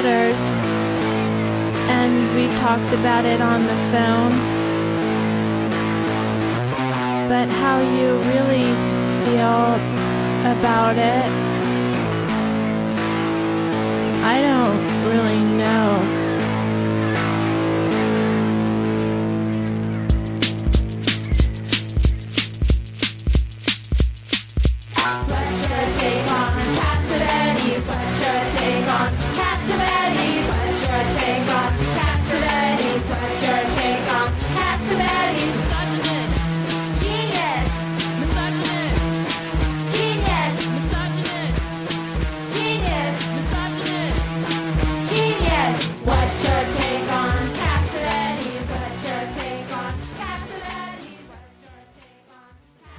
letters, and we talked about it on the phone. But how you really feel about it, I don't really know. What's your take on Captivities? What's your take on Captivities? What's your take on Captivities? What's your take on Captivities? Misogynist. Genius. Misogynist. Genius. Misogynist. Genius. Misogynist. Genius. What's your take on Captivities? What's your take on Captivities? What's your take on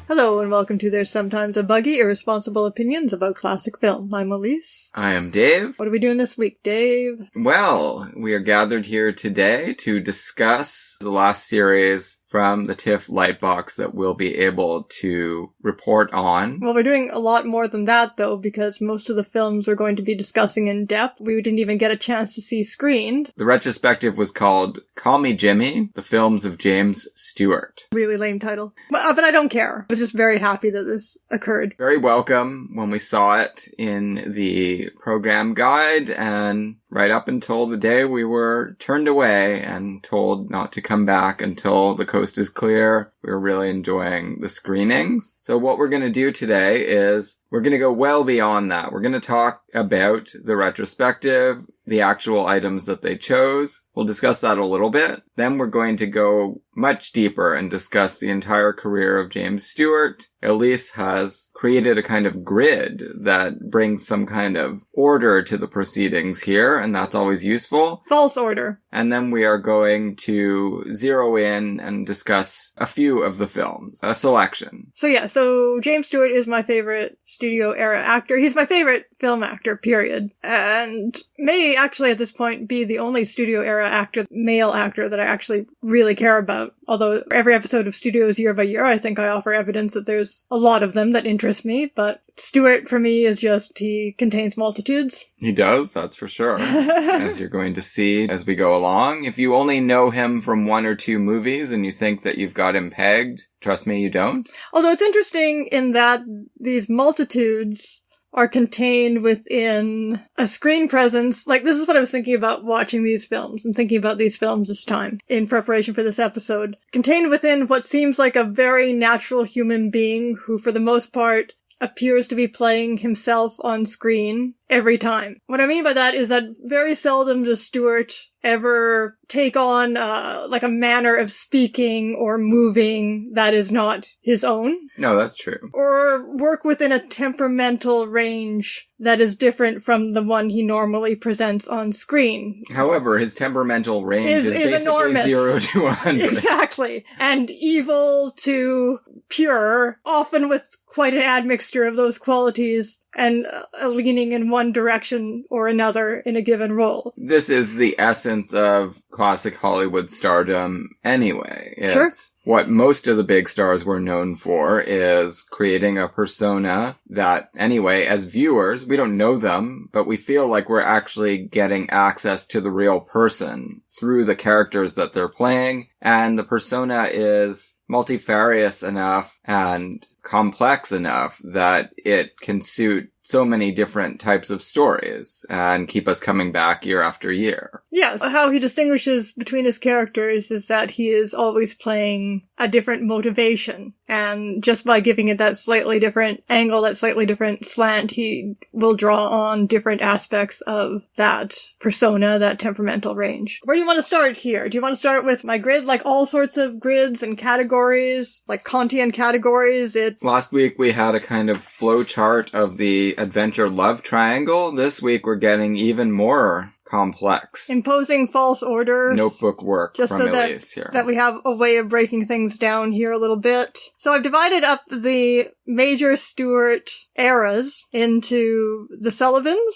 Hello and welcome to There's Sometimes a Buggy, Irresponsible Opinions About Classic Film. I'm Elise. I am Dave. What are we doing this week, Dave? Well, we are gathered here today to discuss the last series from the TIFF Lightbox that we'll be able to report on. Well, we're doing a lot more than that, though, because most of the films we're going to be discussing in depth, we didn't even get a chance to see screened. The retrospective was called Call Me Jimmy, the Films of James Stewart. Really lame title. But I don't care. I was just very happy that this occurred. Very welcome when we saw it in the program guide, and right up until the day we were turned away and told not to come back until the coast is clear. We were really enjoying the screenings. So what we're going to do today is we're going to go well beyond that. We're going to talk about the retrospective, the actual items that they chose. We'll discuss that a little bit. Then we're going to go much deeper and discuss the entire career of James Stewart. Elise has created a kind of grid that brings some kind of order to the proceedings here, and that's always useful. False order. And then we are going to zero in and discuss a few of the films, a selection. So James Stewart is my favorite studio era actor. He's my favorite film actor, period. And may actually at this point be the only studio era actor, male actor, that I actually really care about. Although every episode of Studios Year by Year, I think I offer evidence that there's a lot of them that interest me, but Stewart for me is just, he contains multitudes. He does, that's for sure. As you're going to see as we go along. If you only know him from one or two movies and you think that you've got him pegged, trust me, you don't. Although it's interesting in that these multitudes are contained within a screen presence. Like, this is what I was thinking about watching these films and thinking about these films this time in preparation for this episode. Contained within what seems like a very natural human being who, for the most part, appears to be playing himself on screen every time. What I mean by that is that very seldom does Stewart ever take on like a manner of speaking or moving that is not his own. No, that's true. Or work within a temperamental range that is different from the one he normally presents on screen. However, his temperamental range is basically enormous. 0 to 100. Exactly. And evil to pure, often with quite an admixture of those qualities, and a leaning in one direction or another in a given role. This is the essence of classic Hollywood stardom anyway. It's Sure. What most of the big stars were known for is creating a persona that, anyway, as viewers, we don't know them, but we feel like we're actually getting access to the real person through the characters that they're playing, and the persona is multifarious enough and complex enough that it can suit so many different types of stories and keep us coming back year after year. Yes, how he distinguishes between his characters is that he is always playing a different motivation. And just by giving it that slightly different angle, that slightly different slant, he will draw on different aspects of that persona, that temperamental range. Where do you want to start here? Do you want to start with my grid, like all sorts of grids and categories, like Kantian categories? Last week we had a kind of flow chart of the adventure love triangle. This week we're getting even more complex. Imposing false orders. Notebook work just from so Elise here. that we have a way of breaking things down here a little bit. So I've divided up the major Stewart eras into the Sullivans,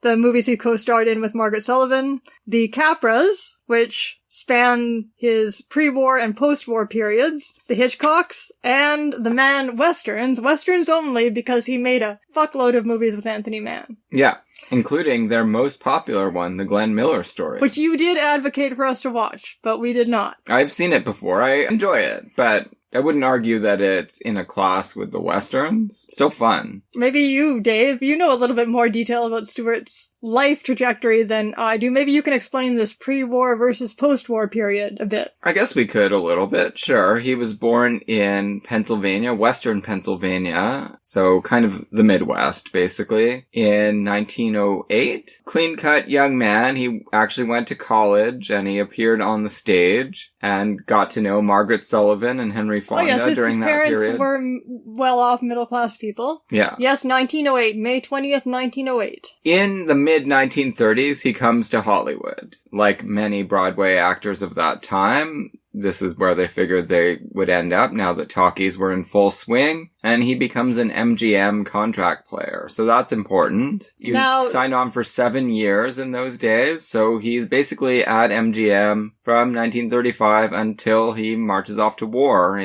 the movies he co-starred in with Margaret Sullivan, the Capras, which span his pre-war and post-war periods, the Hitchcocks, and the Mann westerns only because he made a fuckload of movies with Anthony Mann. Yeah, including their most popular one, the Glenn Miller story. Which you did advocate for us to watch, but we did not. I've seen it before. I enjoy it, but I wouldn't argue that it's in a class with the westerns. Still fun. Maybe you, Dave, you know a little bit more detail about Stewart's life trajectory than I do. Maybe you can explain this pre-war versus post-war period a bit. I guess we could a little bit, sure. He was born in Pennsylvania, western Pennsylvania, so kind of the Midwest, basically, in 1908. Clean-cut young man. He actually went to college, and he appeared on the stage and got to know Margaret Sullivan and Henry Fonda during that period. His parents were well-off middle-class people. Yeah. Yes, 1908, May 20th, 1908. In the mid-1930s, he comes to Hollywood. Like many Broadway actors of that time, this is where they figured they would end up now that talkies were in full swing, and he becomes an MGM contract player. So that's important. You signed on for 7 years in those days, so he's basically at MGM from 1935 until he marches off to war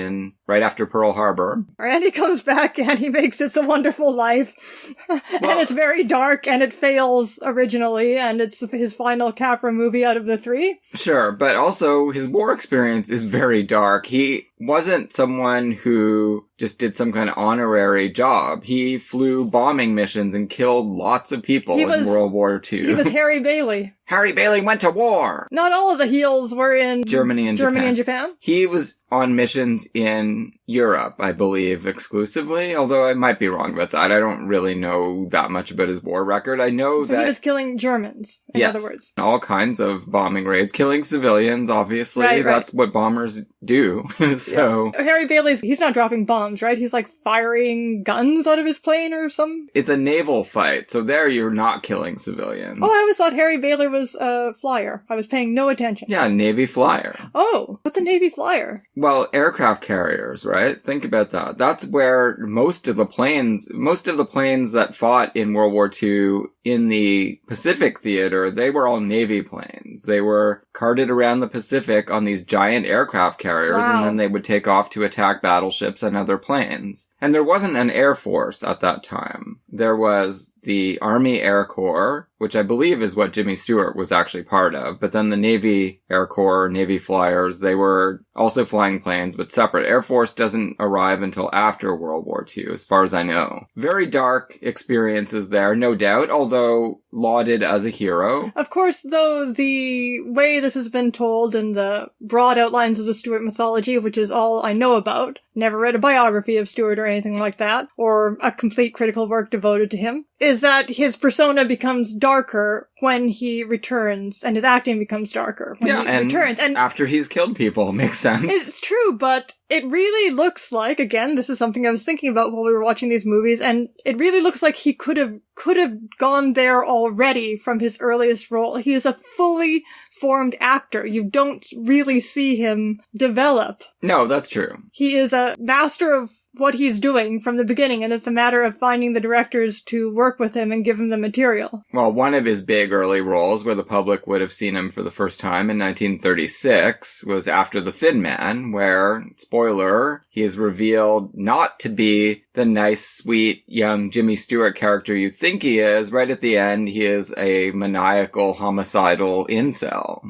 right after Pearl Harbor. And he comes back and he makes It's a Wonderful Life. And it's very dark and it fails originally, and it's his final Capra movie out of the 3. Sure, but also his war experience is very dark. He wasn't someone who just did some kind of honorary job. He flew bombing missions and killed lots of people in World War II. He was Harry Bailey. Harry Bailey went to war! Not all of the heels were in Germany and Japan. He was on missions in Europe, I believe, exclusively, although I might be wrong about that. I don't really know that much about his war record. I know that... So he was killing Germans, in other words. All kinds of bombing raids. Killing civilians, obviously. Right. That's what bombers do. So... Yeah. Harry Bailey's, he's not dropping bombs, right? He's like firing guns out of his plane or something? It's a naval fight, so there you're not killing civilians. Oh, I always thought Harry Bailey was a flyer. I was paying no attention. Yeah, Navy flyer. Oh, what's a Navy flyer? Well, aircraft carriers, right? Think about that. That's where most of the planes that fought in World War II in the Pacific theater, they were all Navy planes. They were carted around the Pacific on these giant aircraft carriers, and then they would take off to attack battleships and other planes. And there wasn't an Air Force at that time. There was the Army Air Corps, which I believe is what Jimmy Stewart was actually part of. But then the Navy Air Corps, Navy flyers, they were also flying planes, but separate. Air Force doesn't arrive until after World War II, as far as I know. Very dark experiences there, no doubt, although lauded as a hero. Of course, though, the way this has been told in the broad outlines of the Stewart mythology, which is all I know about, never read a biography of Stewart or anything like that, or a complete critical work devoted to him, is that his persona becomes darker when he returns, and his acting becomes darker when he returns. And after he's killed people, makes sense. It's true, but it really looks like, again, this is something I was thinking about while we were watching these movies, and it really looks like he could have gone there already from his earliest role. He is a fully formed actor. You don't really see him develop. No, that's true. He is a master of what he's doing from the beginning, and it's a matter of finding the directors to work with him and give him the material. Well, one of his big early roles where the public would have seen him for the first time in 1936 was after The Thin Man, where, spoiler, he is revealed not to be the nice, sweet, young Jimmy Stewart character you think he is. Right at the end, he is a maniacal, homicidal incel.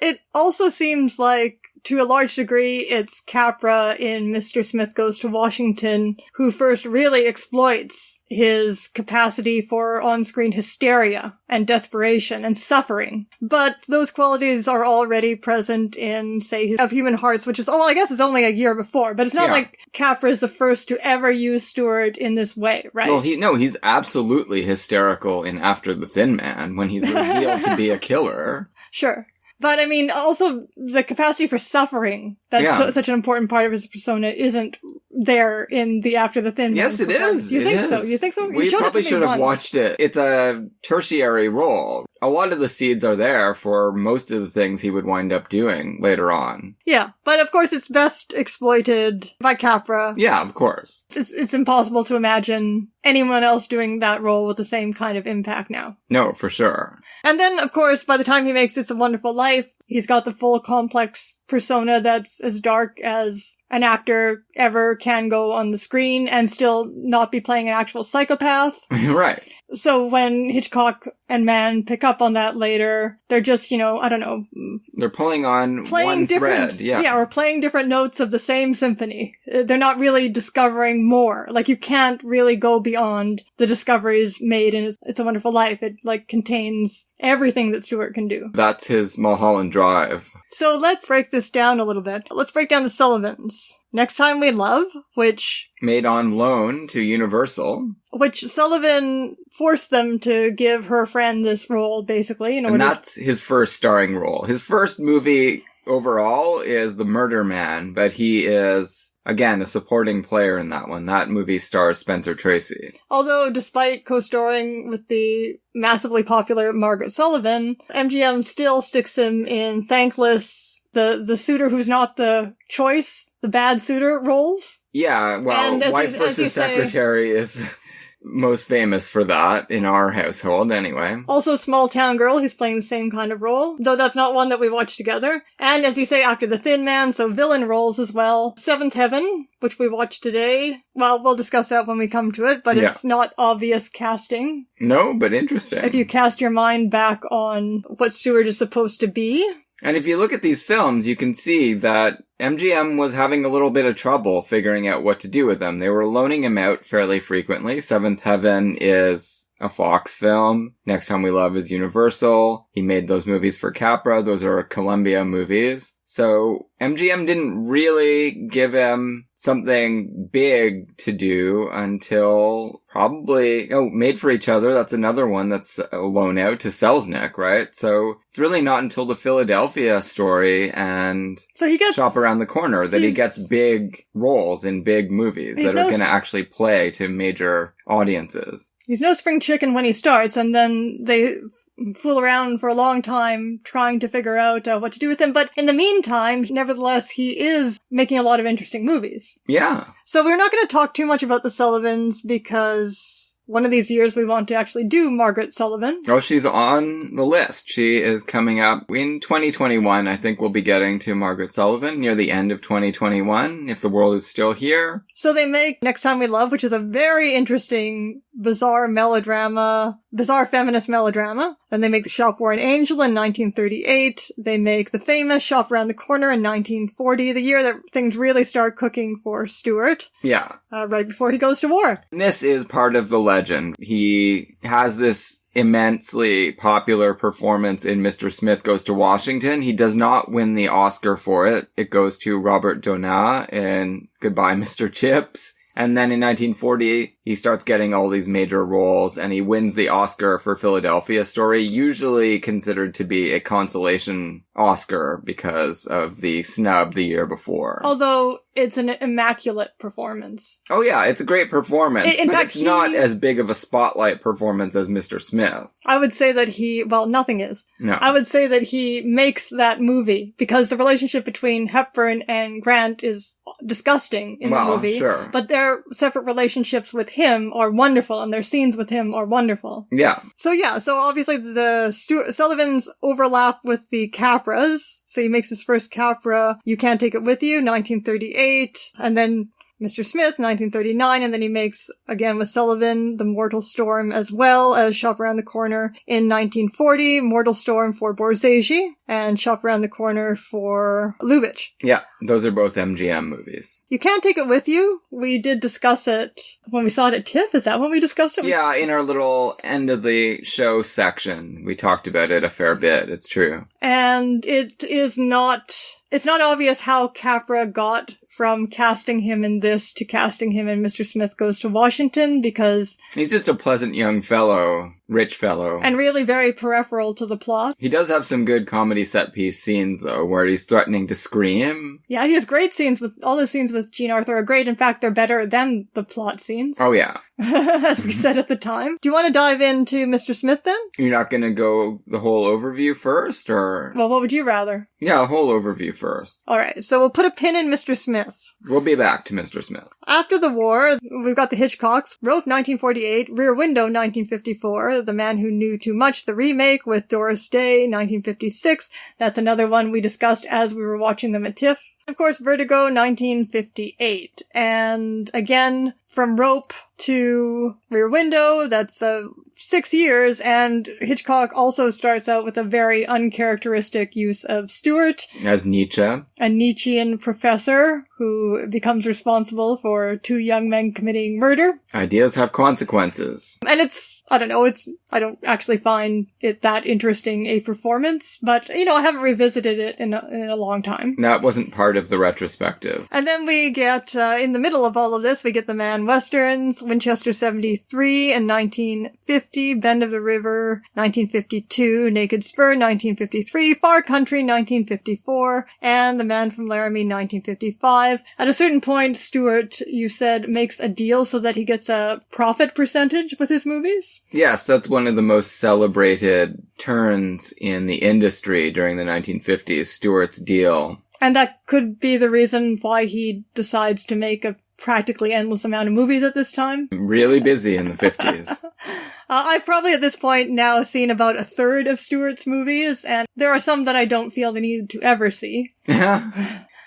It also seems like, to a large degree, it's Capra in Mr. Smith Goes to Washington who first really exploits his capacity for on-screen hysteria and desperation and suffering. But those qualities are already present in, say, Of Human Hearts, which is, I guess it's only a year before, but it's not like Capra is the first to ever use Stewart in this way, right? Well, he's absolutely hysterical in After the Thin Man when he's revealed to be a killer. Sure. But, I mean, also, the capacity for suffering That's such an important part of his persona isn't there in the After the Thin Man. Yes, it is. You think so? You think so? We probably should have watched it. It's a tertiary role. A lot of the seeds are there for most of the things he would wind up doing later on. Yeah, but of course it's best exploited by Capra. Yeah, of course. It's impossible to imagine anyone else doing that role with the same kind of impact now. No, for sure. And then, of course, by the time he makes It's a Wonderful Life, he's got the full complex persona that's as dark as an actor ever can go on the screen and still not be playing an actual psychopath. Right. So when Hitchcock and Mann pick up on that later, they're just, I don't know. They're pulling on one thread. Yeah, or playing different notes of the same symphony. They're not really discovering more. Like, you can't really go beyond the discoveries made in It's a Wonderful Life. It, contains everything that Stewart can do. That's his Mulholland Drive. So let's break this down a little bit. Let's break down the Sullivans. Next Time We Love, which... made on loan to Universal. Which Sullivan forced them to give her friend this role, basically. And that's his first starring role. His first movie overall is The Murder Man, but he is, again, a supporting player in that one. That movie stars Spencer Tracy. Although, despite co-starring with the massively popular Margaret Sullivan, MGM still sticks him in thankless, the suitor who's not the choice, the bad suitor roles. Yeah, well, Wife versus Secretary is most famous for that in our household, anyway. Also, Small Town Girl, he's playing the same kind of role, though that's not one that we watched together. And as you say, After the Thin Man, so villain roles as well. Seventh Heaven, which we watched today. Well, we'll discuss that when we come to it, but it's not obvious casting. No, but interesting. If you cast your mind back on what Stewart is supposed to be. And if you look at these films, you can see that MGM was having a little bit of trouble figuring out what to do with them. They were loaning him out fairly frequently. Seventh Heaven is a Fox film. Next Time We Love is Universal. He made those movies for Capra. Those are Columbia movies. So MGM didn't really give him something big to do until probably, Made for Each Other. That's another one that's a loan out to Selznick, right? So it's really not until the Philadelphia Story and so he gets, Shop Around the Corner that he gets big roles in big movies that are going to actually play to major audiences. He's no spring chicken when he starts, and then they fool around for a long time trying to figure out what to do with him. But in the meantime, nevertheless, he is making a lot of interesting movies. Yeah. So we're not going to talk too much about the Sullivans because one of these years we want to actually do Margaret Sullivan. Oh, she's on the list. She is coming up in 2021. I think we'll be getting to Margaret Sullivan near the end of 2021, if the world is still here. So they make Next Time We Love, which is a very interesting, bizarre feminist melodrama. Then they make The Shop War an Angel in 1938. They make the famous Shop Around the Corner in 1940, the year that things really start cooking for Stewart. Yeah. Right before he goes to war. And this is part of the legend. He has this immensely popular performance in Mr. Smith Goes to Washington. He does not win the Oscar for it. It goes to Robert Donat in Goodbye, Mr. Chips. And then in 1940, he starts getting all these major roles, and he wins the Oscar for Philadelphia Story, usually considered to be a consolation Oscar because of the snub the year before. Although it's an immaculate performance. Oh yeah, it's a great performance. In fact, it's not as big of a spotlight performance as Mr. Smith. I would say that nothing is. No. I would say that he makes that movie because the relationship between Hepburn and Grant is disgusting in the movie. Sure. But their separate relationships with him are wonderful, and their scenes with him are wonderful. Yeah. So obviously the Sullivans overlap with the Capras. So he makes his first Capra, You Can't Take It With You, 1938, and then Mr. Smith, 1939, and then he makes, again with Sullivan, The Mortal Storm, as well as Shop Around the Corner in 1940, Mortal Storm for Borzage, and Shop Around the Corner for Lubitsch. Yeah, those are both MGM movies. You Can't Take It With You. We did discuss it when we saw it at TIFF. Is that when we discussed it? Yeah, in our little end of the show section, we talked about it a fair bit. It's true. And it's not obvious how Capra got from casting him in this to casting him in Mr. Smith Goes to Washington, because he's just a pleasant young fellow rich fellow. And really very peripheral to the plot. He does have some good comedy set-piece scenes, though, where he's threatening to scream. Yeah, he has great scenes with, all the scenes with Jean Arthur are great. In fact, they're better than the plot scenes. Oh, yeah. As we said at the time. Do you want to dive into Mr. Smith then? You're not going to go the whole overview first, or? Well, what would you rather? Yeah, a whole overview first. Alright, so we'll put a pin in Mr. Smith. We'll be back to Mr. Smith. After the war, we've got the Hitchcocks, Rope 1948, Rear Window 1954, The Man Who Knew Too Much, the remake with Doris Day 1956. That's another one we discussed as we were watching them at TIFF. Of course, Vertigo 1958. And again, from Rope to Rear Window, that's 6 years, and Hitchcock also starts out with a very uncharacteristic use of Stewart. As Nietzsche. A Nietzschean professor who becomes responsible for 2 young men committing murder. Ideas have consequences. And I don't actually find it that interesting a performance, but, I haven't revisited it in a long time. That wasn't part of the retrospective. And then we get, in the middle of all of this, we get the Mann Westerns, Winchester 73 in 1950, Bend of the River 1952, Naked Spur 1953, Far Country 1954, and The Man from Laramie 1955. At a certain point, Stewart, you said, makes a deal so that he gets a profit percentage with his movies? Yes, that's one of the most celebrated turns in the industry during the 1950s, Stewart's deal. And that could be the reason why he decides to make a practically endless amount of movies at this time. Really busy in the 50s. I've probably at this point now seen about a third of Stewart's movies, and there are some that I don't feel the need to ever see. Yeah.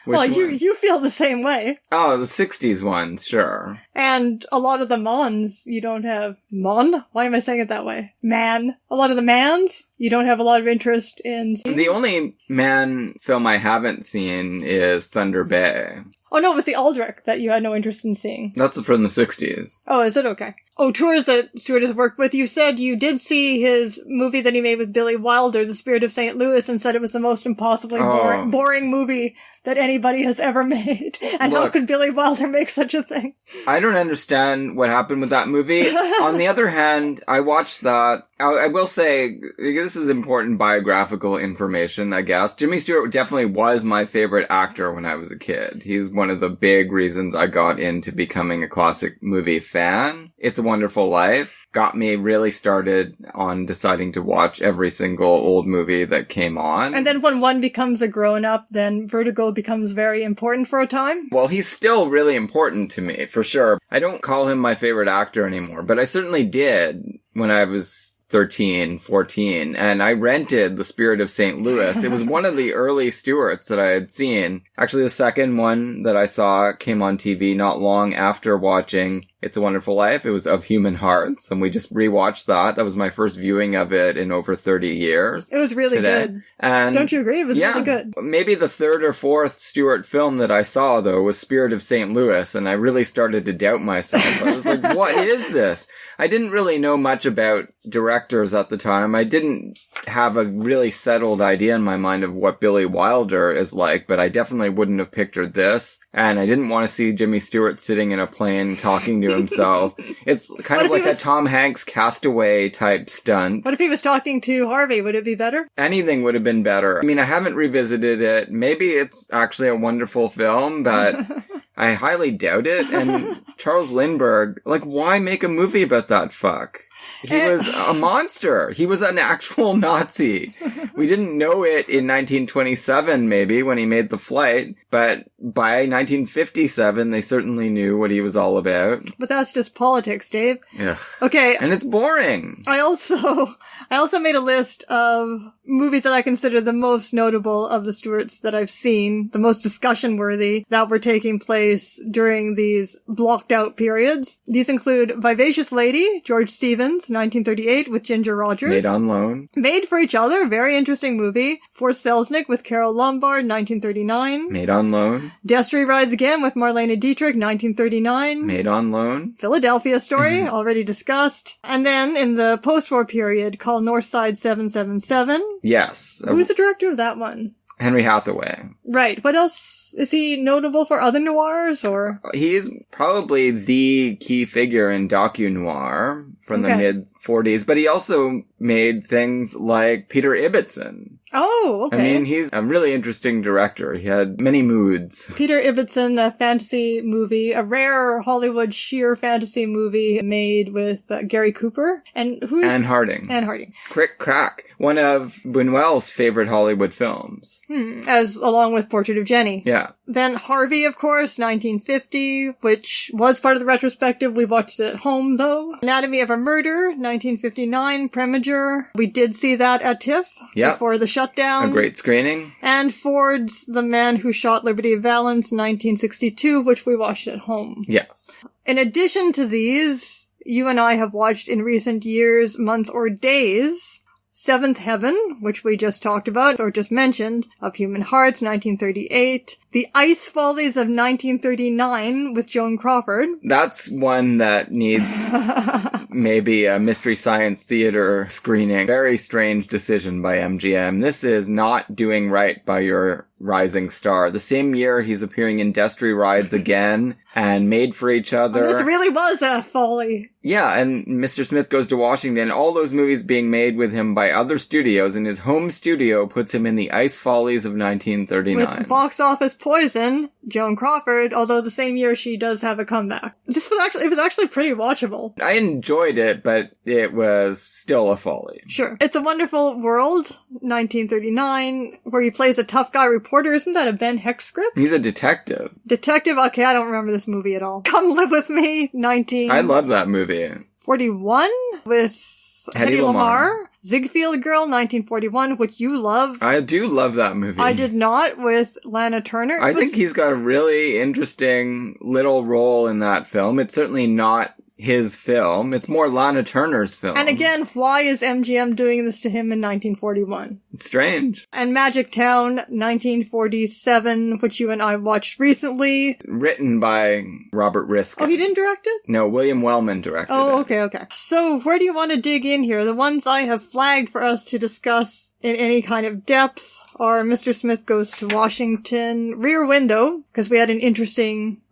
Well, you feel the same way. Oh, the 60s ones, sure. And a lot of the Manns, you don't have... Mann? Why am I saying it that way? Mann. A lot of the Manns, you don't have a lot of interest in... The only Mann film I haven't seen is Thunder Bay. Oh no, it was the Aldrich that you had no interest in seeing. That's from the 60s. Oh, is it? Okay. Oh, tours that Stewart has worked with. You said you did see his movie that he made with Billy Wilder, The Spirit of St. Louis, and said it was the most impossibly boring movie that anybody has ever made. And Look, how could Billy Wilder make such a thing? I don't understand what happened with that movie. On the other hand, I watched that. I will say, this is important biographical information, I guess. Jimmy Stewart definitely was my favorite actor when I was a kid. He's one of the big reasons I got into becoming a classic movie fan. It's a Wonderful Life got me really started on deciding to watch every single old movie that came on. And then when one becomes a grown-up, then Vertigo becomes very important for a time? Well, he's still really important to me, for sure. I don't call him my favorite actor anymore, but I certainly did when I was 13, 14, and I rented The Spirit of St. Louis. It was one of the early Stewarts that I had seen. Actually, the second one that I saw came on TV not long after watching It's a Wonderful Life. It was Of Human Hearts, and we just rewatched that. That was my first viewing of it in over 30 years. It was really good. And don't you agree? It was really good. Maybe the third or fourth Stewart film that I saw, though, was Spirit of St. Louis, and I really started to doubt myself. I was like, what is this? I didn't really know much about directors at the time. I didn't have a really settled idea in my mind of what Billy Wilder is like, but I definitely wouldn't have pictured this. And I didn't want to see Jimmy Stewart sitting in a plane talking to himself. It's kind of like a Tom Hanks Castaway type stunt. What if he was talking to Harvey? Would it be better? Anything would have been better. I mean, I haven't revisited it. Maybe it's actually a wonderful film, but I highly doubt it. And Charles Lindbergh, like, why make a movie about that fuck? He was a monster. He was an actual Nazi. We didn't know it in 1927, maybe, when he made The Flight, but by 1957, they certainly knew what he was all about. But that's just politics, Dave. Ugh. Okay. And it's boring. I also made a list of movies that I consider the most notable of the Stewarts that I've seen, the most discussion-worthy that were taking place during these blocked-out periods. These include Vivacious Lady, George Stevens, 1938, with Ginger Rogers. Made on Loan. Made for Each Other, very interesting movie. For Selznick with Carol Lombard, 1939. Made on Loan. Destiny Rides Again with Marlene Dietrich, 1939. Made on Loan. Philadelphia Story, already discussed. And then in the post-war period, Call Northside 777. Yes. Who's the director of that one? Henry Hathaway. Right. What else? Is he notable for other noirs, or? He's probably the key figure in docu-noir from the mid-40s, but he also made things like Peter Ibbotson. Oh, okay. I mean, he's a really interesting director. He had many moods. Peter Ibbotson, a fantasy movie, a rare Hollywood sheer fantasy movie made with Gary Cooper. And who's? Anne Harding. Anne Harding. Crick Crack. One of Buñuel's favorite Hollywood films. Along with Portrait of Jenny. Yeah. Then Harvey, of course, 1950, which was part of the retrospective. We watched it at home, though. Anatomy of a Murder, 1959, Preminger. We did see that at TIFF before the shutdown. A great screening. And Ford's The Man Who Shot Liberty Valance, 1962, which we watched at home. Yes. In addition to these, you and I have watched in recent years, months, or days, Seventh Heaven, which we just talked about, or just mentioned, Of Human Hearts, 1938. The Ice Follies of 1939 with Joan Crawford. That's one that needs maybe a Mystery Science Theater screening. Very strange decision by MGM. This is not doing right by your rising star. The same year he's appearing in Destry Rides again and Made for Each Other. This really was a folly. Yeah, and Mr. Smith Goes to Washington, all those movies being made with him by other studios, and his home studio puts him in The Ice Follies of 1939. With box office poison, Joan Crawford, although the same year she does have a comeback. It was actually pretty watchable. I enjoyed it, but it was still a folly. Sure. It's a Wonderful World, 1939, where he plays a tough guy reporter. Isn't that a Ben Heck script? He's a detective. Detective? Okay, I don't remember this movie at all. Come Live With Me, I love that movie. 41 with Hedy Lamarr. Ziegfeld Girl, 1941, which you love. I do love that movie. I did not, with Lana Turner. I think he's got a really interesting little role in that film. It's certainly not his film. It's more Lana Turner's film. And again, why is MGM doing this to him in 1941? It's strange. And Magic Town, 1947, which you and I watched recently. Written by Robert Riskin. Oh, he didn't direct it? No, William Wellman directed it. Oh, okay. So, where do you want to dig in here? The ones I have flagged for us to discuss in any kind of depth are Mr. Smith Goes to Washington, Rear Window, because I had an interesting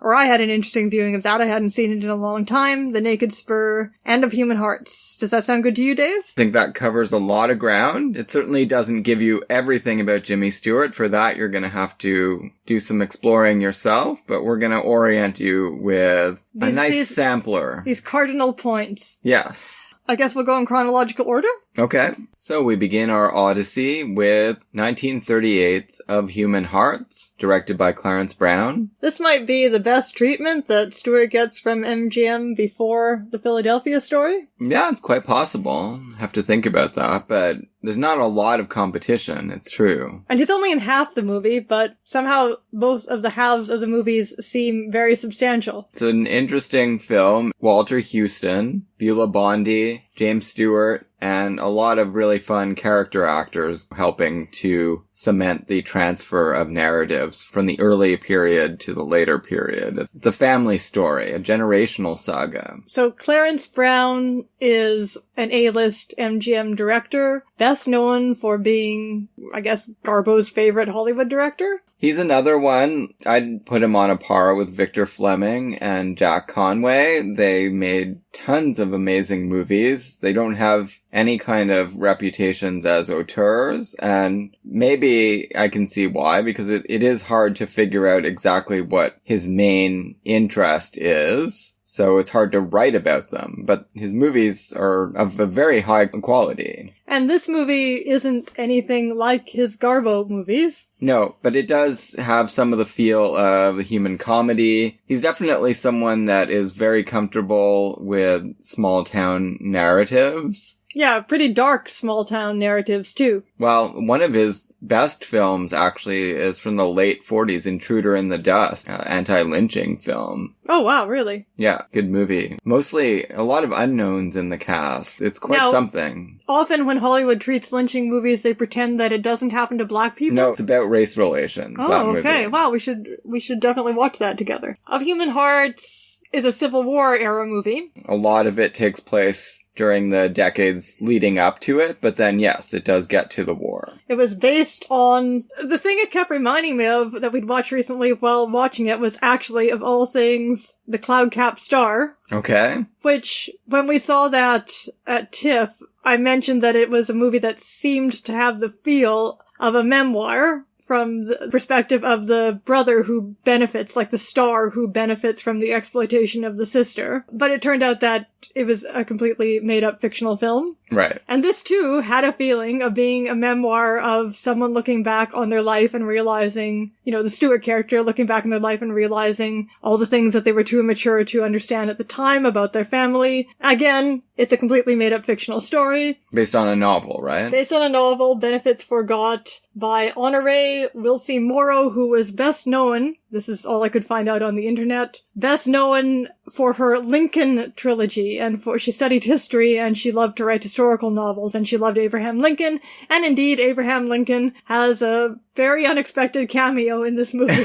viewing of that. I hadn't seen it in a long time. The Naked Spur, and Of Human Hearts. Does that sound good to you, Dave? I think that covers a lot of ground. It certainly doesn't give you everything about Jimmy Stewart. For that, you're going to have to do some exploring yourself, but we're going to orient you with a nice sampler. These cardinal points. Yes. I guess we'll go in chronological order? Okay. So we begin our odyssey with 1938's Of Human Hearts, directed by Clarence Brown. This might be the best treatment that Stewart gets from MGM before the Philadelphia story. Yeah, it's quite possible. Have to think about that, but there's not a lot of competition, it's true. And he's only in half the movie, but somehow both of the halves of the movies seem very substantial. It's an interesting film. Walter Houston, Beulah Bondi, James Stewart, and a lot of really fun character actors helping to cement the transfer of narratives from the early period to the later period. It's a family story, a generational saga. So Clarence Brown is an A-list MGM director, best known for being, I guess, Garbo's favorite Hollywood director. He's another one. I'd put him on a par with Victor Fleming and Jack Conway. They made tons of amazing movies. They don't have any kind of reputations as auteurs, and maybe I can see why, because it is hard to figure out exactly what his main interest is. So it's hard to write about them, but his movies are of a very high quality. And this movie isn't anything like his Garbo movies. No, but it does have some of the feel of a human comedy. He's definitely someone that is very comfortable with small town narratives. Yeah, pretty dark small-town narratives, too. Well, one of his best films, actually, is from the late 40s, Intruder in the Dust, anti-lynching film. Oh, wow, really? Yeah, good movie. Mostly a lot of unknowns in the cast. It's quite something. Often when Hollywood treats lynching movies, they pretend that it doesn't happen to black people. No, it's about race relations, that movie. Okay. Wow, we should definitely watch that together. Of Human Hearts is a Civil War era movie. A lot of it takes place during the decades leading up to it, but then yes, it does get to the war. It was based on... The thing it kept reminding me of that we'd watched recently while watching it was actually, of all things, The Cloud-Capped Star. Okay. Which, when we saw that at TIFF, I mentioned that it was a movie that seemed to have the feel of a memoir from the perspective of the brother who benefits, like the star who benefits from the exploitation of the sister. But it turned out that it was a completely made-up fictional film. Right. And this, too, had a feeling of being a memoir of someone looking back on their life and realizing, you know, the Stewart character looking back on their life and realizing all the things that they were too immature to understand at the time about their family. Again, it's a completely made-up fictional story. Based on a novel, right? Based on a novel, Benefits Forgot, by Honoré Wilcie Morrow, who was best known, this is all I could find out on the internet, best known for her Lincoln trilogy, and she studied history, and she loved to write historical novels, and she loved Abraham Lincoln, and indeed, Abraham Lincoln has a very unexpected cameo in this movie.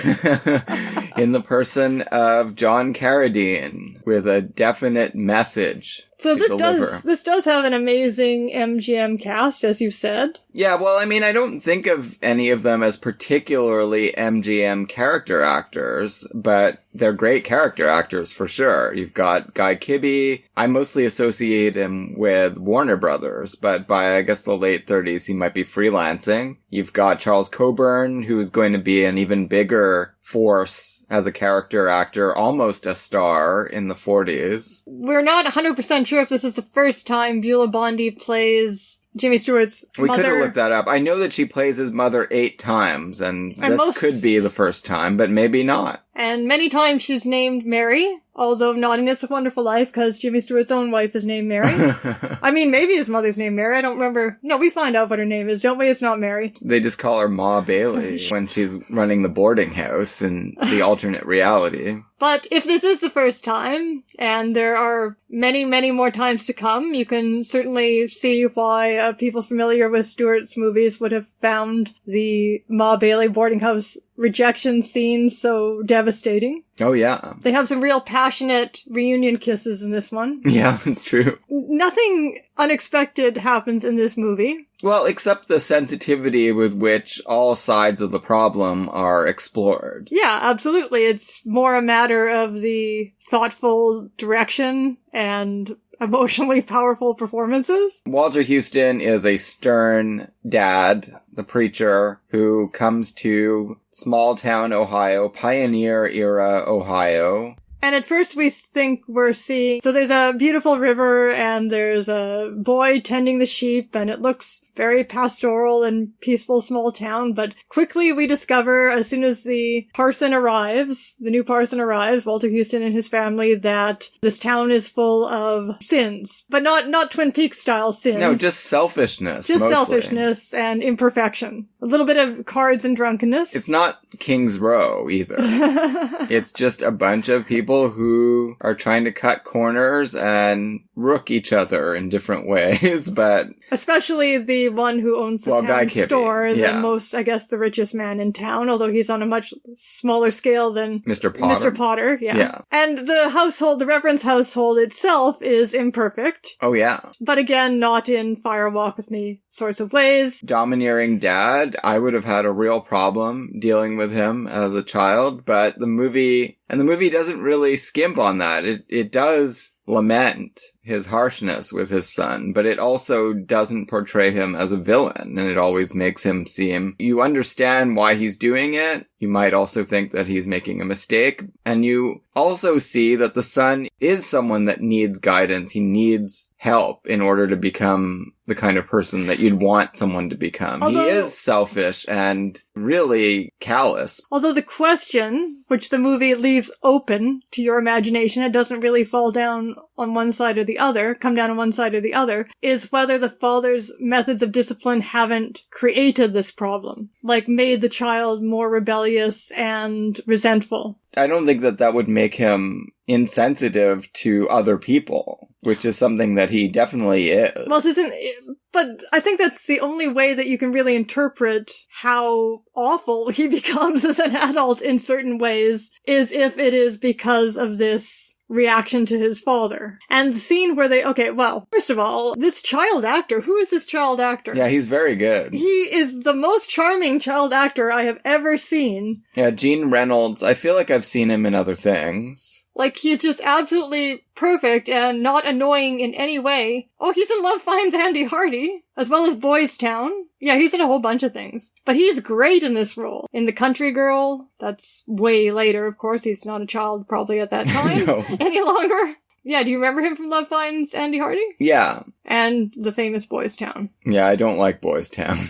In the person of John Carradine, with a definite message. So this does have an amazing MGM cast, as you've said. Yeah, well, I mean, I don't think of any of them as particularly MGM character actors, but they're great character actors for sure. You've got Guy Kibbe. I mostly associate him with Warner Brothers, but by, I guess, the late 30s, he might be freelancing. You've got Charles Coburn, who is going to be an even bigger force as a character actor, almost a star in the 40s. We're not 100% sure if this is the first time Beulah Bondi plays Jimmy Stewart's mother. We could have looked that up. I know that she plays his mother 8 times, and this could be the first time, but maybe not. And many times she's named Mary, although not in It's a Wonderful Life, because Jimmy Stewart's own wife is named Mary. I mean, maybe his mother's named Mary. I don't remember. No, we find out what her name is, don't we? It's not Mary. They just call her Ma Bailey when she's running the boarding house in the alternate reality. But if this is the first time, and there are many, many more times to come, you can certainly see why people familiar with Stewart's movies would have found the Ma Bailey boarding house rejection scenes so devastating. Oh, yeah. They have some real passionate reunion kisses in this one. Yeah, it's true. Nothing unexpected happens in this movie. Well, except the sensitivity with which all sides of the problem are explored. Yeah, absolutely. It's more a matter of the thoughtful direction and emotionally powerful performances. Walter Huston is a stern dad, the preacher, who comes to small town Ohio, pioneer era Ohio. And at first we think we're seeing... So there's a beautiful river and there's a boy tending the sheep and it looks very pastoral and peaceful small town, but quickly we discover, as soon as the new parson arrives, Walter Huston and his family, that this town is full of sins. But not Twin Peaks style sins. No, just selfishness. Just mostly. Selfishness and imperfection. A little bit of cards and drunkenness. It's not King's Row either. It's just a bunch of people who are trying to cut corners and rook each other in different ways, but... Especially the one who owns the town store, yeah. The most, I guess, the richest man in town, although he's on a much smaller scale than Mr. Potter. Mr. Potter, yeah. And the Reverend's household itself is imperfect. Oh, yeah. But again, not in Fire Walk With Me sorts of ways. Domineering dad, I would have had a real problem dealing with him as a child, but the movie doesn't really skimp on that. It does lament his harshness with his son, but it also doesn't portray him as a villain, and it always makes him seem, you understand why he's doing it. You might also think that he's making a mistake, and you also see that the son is someone that needs guidance. He needs help in order to become the kind of person that you'd want someone to become. He is selfish and really callous. Although the question, which the movie leaves open to your imagination, it doesn't really fall down on one side or the other, come down on one side or the other, is whether the father's methods of discipline haven't created this problem, like made the child more rebellious and resentful. I don't think that would make him insensitive to other people, which is something that he definitely is. Well, but I think that's the only way that you can really interpret how awful he becomes as an adult in certain ways, is if it is because of this reaction to his father. And the scene where first of all, this child actor, who is this child actor? Yeah, he's very good. He is the most charming child actor I have ever seen. Yeah, Gene Reynolds, I feel like I've seen him in other things. Like, he's just absolutely perfect and not annoying in any way. Oh, he's in Love Finds Andy Hardy, as well as Boys Town. Yeah, he's in a whole bunch of things. But he's great in this role. In The Country Girl, that's way later, of course. He's not a child probably at that time No. any longer. Yeah, do you remember him from Love Finds Andy Hardy? Yeah. And the famous Boys Town. Yeah, I don't like Boys Town.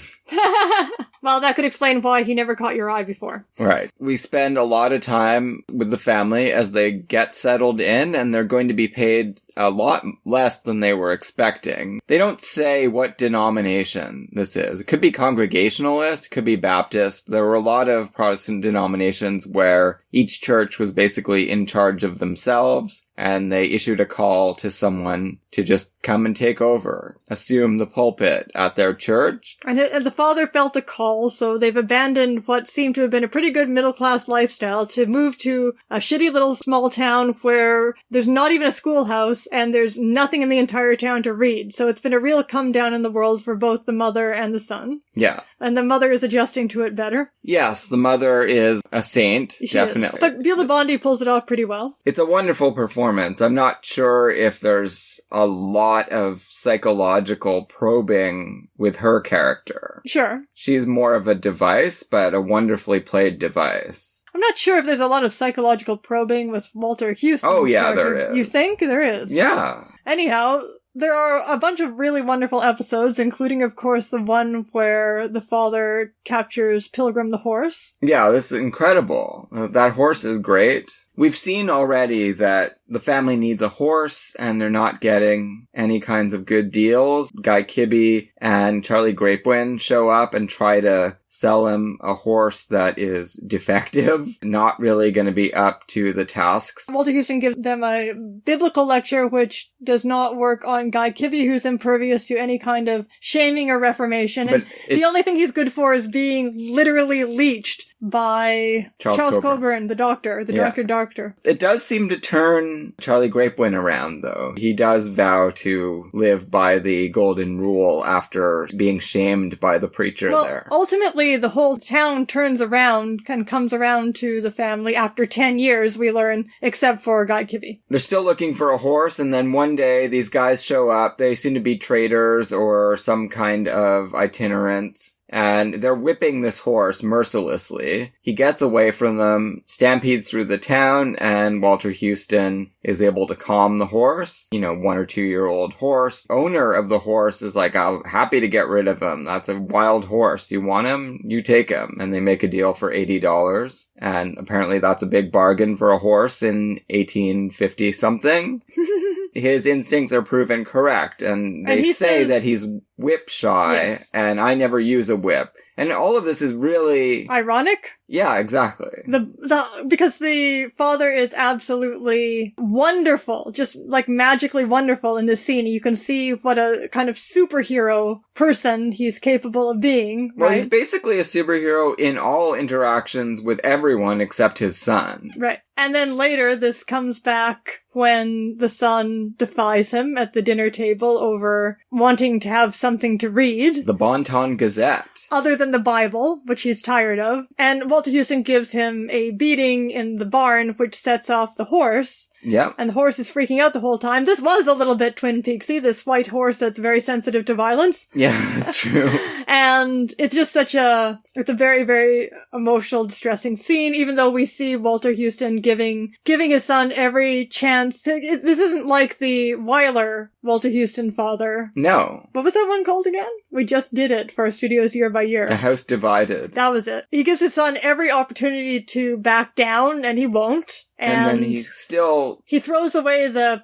Well, that could explain why he never caught your eye before. Right. We spend a lot of time with the family as they get settled in, and they're going to be paid a lot less than they were expecting. They don't say what denomination this is. It could be Congregationalist, it could be Baptist. There were a lot of Protestant denominations where each church was basically in charge of themselves, and they issued a call to someone to just come and take over, assume the pulpit at their church. And the father felt a call, so they've abandoned what seemed to have been a pretty good middle-class lifestyle to move to a shitty little small town where there's not even a schoolhouse and there's nothing in the entire town to read. So it's been a real come down in the world for both the mother and the son. Yeah. And the mother is adjusting to it better. Yes, the mother is a saint, definitely. But Beulah Bondi pulls it off pretty well. It's a wonderful performance. I'm not sure if there's a lot of psychological probing with her character. Sure. She's more of a device, but a wonderfully played device. I'm not sure if there's a lot of psychological probing with Walter Houston. Oh, yeah, there is. You think? There is? Yeah. Anyhow, there are a bunch of really wonderful episodes, including, of course, the one where the father captures Pilgrim the horse. Yeah, this is incredible. That horse is great. We've seen already that the family needs a horse, and they're not getting any kinds of good deals. Guy Kibbe and Charlie Grapewind show up and try to sell him a horse that is defective, not really going to be up to the tasks. Walter Houston gives them a biblical lecture, which does not work on Guy Kibbe, who's impervious to any kind of shaming or reformation. But and the only thing he's good for is being literally leeched by Charles Coburn, the doctor, the drunkard doctor. It does seem to turn Charlie Grapewind around, though. He does vow to live by the golden rule after being shamed by the preacher there. Ultimately, the whole town turns around and comes around to the family after 10 years, we learn, except for Guy Kibbe. They're still looking for a horse, and then one day these guys show up. They seem to be traders or some kind of itinerants. And they're whipping this horse mercilessly. He gets away from them, stampedes through the town, and Walter Houston is able to calm the horse. 1 or 2 year old horse. Owner of the horse is like, I'm happy to get rid of him. That's a wild horse. You want him? You take him. And they make a deal for $80. And apparently that's a big bargain for a horse in 1850 something. His instincts are proven correct, and they say that he's whip shy, yes. And I never use a whip. And all of this is really ironic. Yeah, exactly. Because the father is absolutely wonderful, just like magically wonderful in this scene. You can see what a kind of superhero person he's capable of being. Well, right? He's basically a superhero in all interactions with everyone except his son. Right. And then later, this comes back when the son defies him at the dinner table over wanting to have something to read. The Bon Ton Gazette. Other than the Bible, which he's tired of. And Walter Houston gives him a beating in the barn, which sets off the horse. Yep. And the horse is freaking out the whole time. This was a little bit Twin Peaksy, this white horse that's very sensitive to violence. Yeah, that's true. And it's just it's a very, very emotional, distressing scene, even though we see Walter Houston giving his son every chance. This isn't like the Weiler Walter Houston father. No. What was that one called again? We just did it for Studios Year by Year. The House Divided. That was it. He gives his son every opportunity to back down, and he won't. And then he throws away the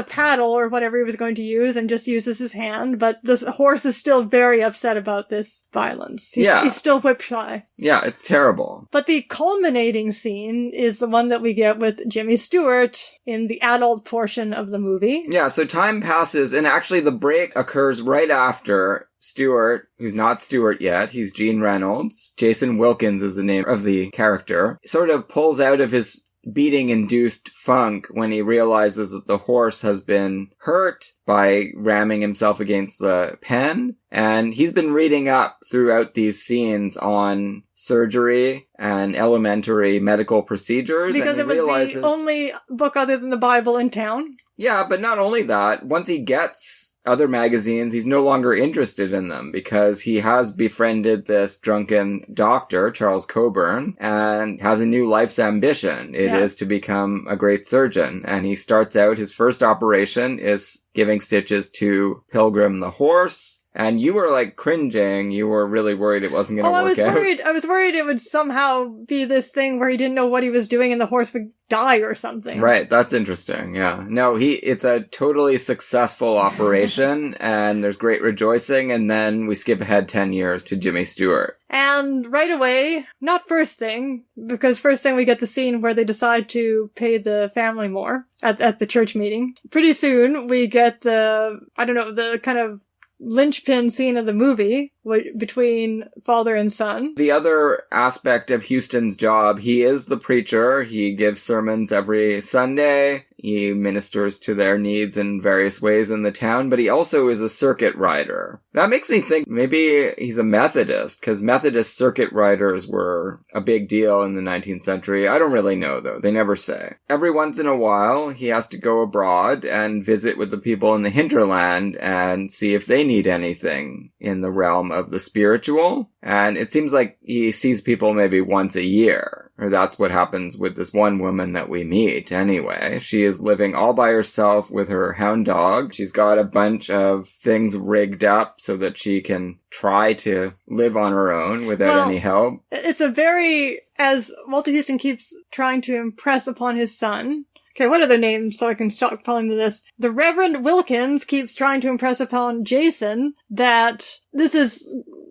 paddle or whatever he was going to use and just uses his hand. But the horse is still very upset about this violence. He's still whip shy. Yeah, it's terrible. But the culminating scene is the one that we get with Jimmy Stewart in the adult portion of the movie. Yeah, so time passes, and actually the break occurs right after Stewart, who's not Stewart yet, he's Gene Reynolds. Jason Wilkins is the name of the character. Sort of pulls out of his beating-induced funk when he realizes that the horse has been hurt by ramming himself against the pen. And he's been reading up throughout these scenes on surgery and elementary medical procedures. Because and he it was realizes, the only book other than the Bible in town. Yeah, but not only that, once he gets other magazines, he's no longer interested in them because he has befriended this drunken doctor, Charles Coburn, and has a new life's ambition. It is to become a great surgeon. And he starts out, his first operation is giving stitches to Pilgrim the horse. And you were like cringing. You were really worried it wasn't going to work out. I was worried it would somehow be this thing where he didn't know what he was doing and the horse would die or something. Right. That's interesting. Yeah. No, it's a totally successful operation and there's great rejoicing. And then we skip ahead 10 years to Jimmy Stewart. And right away, not first thing, because first thing we get the scene where they decide to pay the family more at the church meeting. Pretty soon we get the kind of linchpin scene of the movie between father and son. The other aspect of Houston's job, he is the preacher. He gives sermons every Sunday. He ministers to their needs in various ways in the town, but he also is a circuit rider. That makes me think maybe he's a Methodist, because Methodist circuit riders were a big deal in the 19th century. I don't really know, though. They never say. Every once in a while, he has to go abroad and visit with the people in the hinterland and see if they need anything in the realm of the spiritual. And it seems like he sees people maybe once a year. Or that's what happens with this one woman that we meet anyway. She is living all by herself with her hound dog. She's got a bunch of things rigged up so that she can try to live on her own without any help. It's as Walter Houston keeps trying to impress upon his son. Okay, what are their names so I can stop calling them this? The Reverend Wilkins keeps trying to impress upon Jason that this is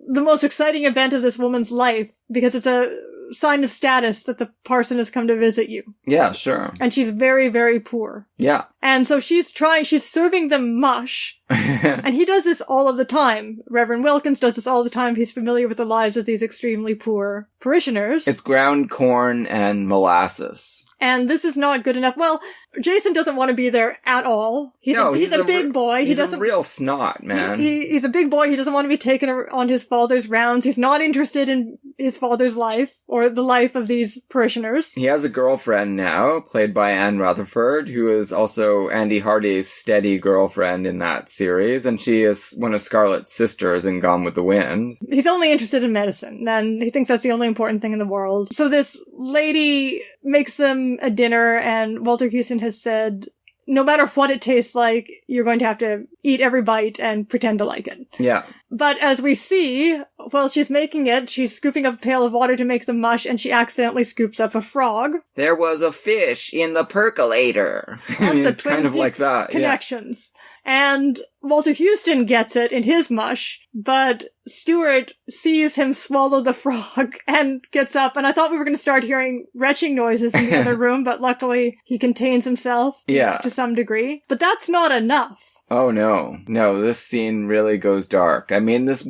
the most exciting event of this woman's life because it's a sign of status that the parson has come to visit you. Yeah, sure. And she's very, very poor. Yeah. And so she's serving them mush. And he does this all of the time. Reverend Wilkins does this all the time. He's familiar with the lives of these extremely poor parishioners. It's ground corn and molasses. And this is not good enough. Well, Jason doesn't want to be there at all. He's a big boy. He's a real snot, man. He's a big boy. He doesn't want to be taken on his father's rounds. He's not interested in his father's life or the life of these parishioners. He has a girlfriend now, played by Anne Rutherford, who is also Andy Hardy's steady girlfriend in that series, and she is one of Scarlett's sisters in Gone with the Wind. He's only interested in medicine, and he thinks that's the only important thing in the world. So this lady makes them a dinner, and Walter Houston has said, no matter what it tastes like, you're going to have to eat every bite and pretend to like it. Yeah. But as we see, while she's making it, she's scooping up a pail of water to make the mush, and she accidentally scoops up a frog. There was a fish in the percolator. I mean, it's kind of like that. Connections. Yeah. And Walter Houston gets it in his mush, but Stewart sees him swallow the frog and gets up, and I thought we were going to start hearing retching noises in the other room, but luckily he contains himself to some degree. But that's not enough. Oh, no. No, this scene really goes dark. I mean, this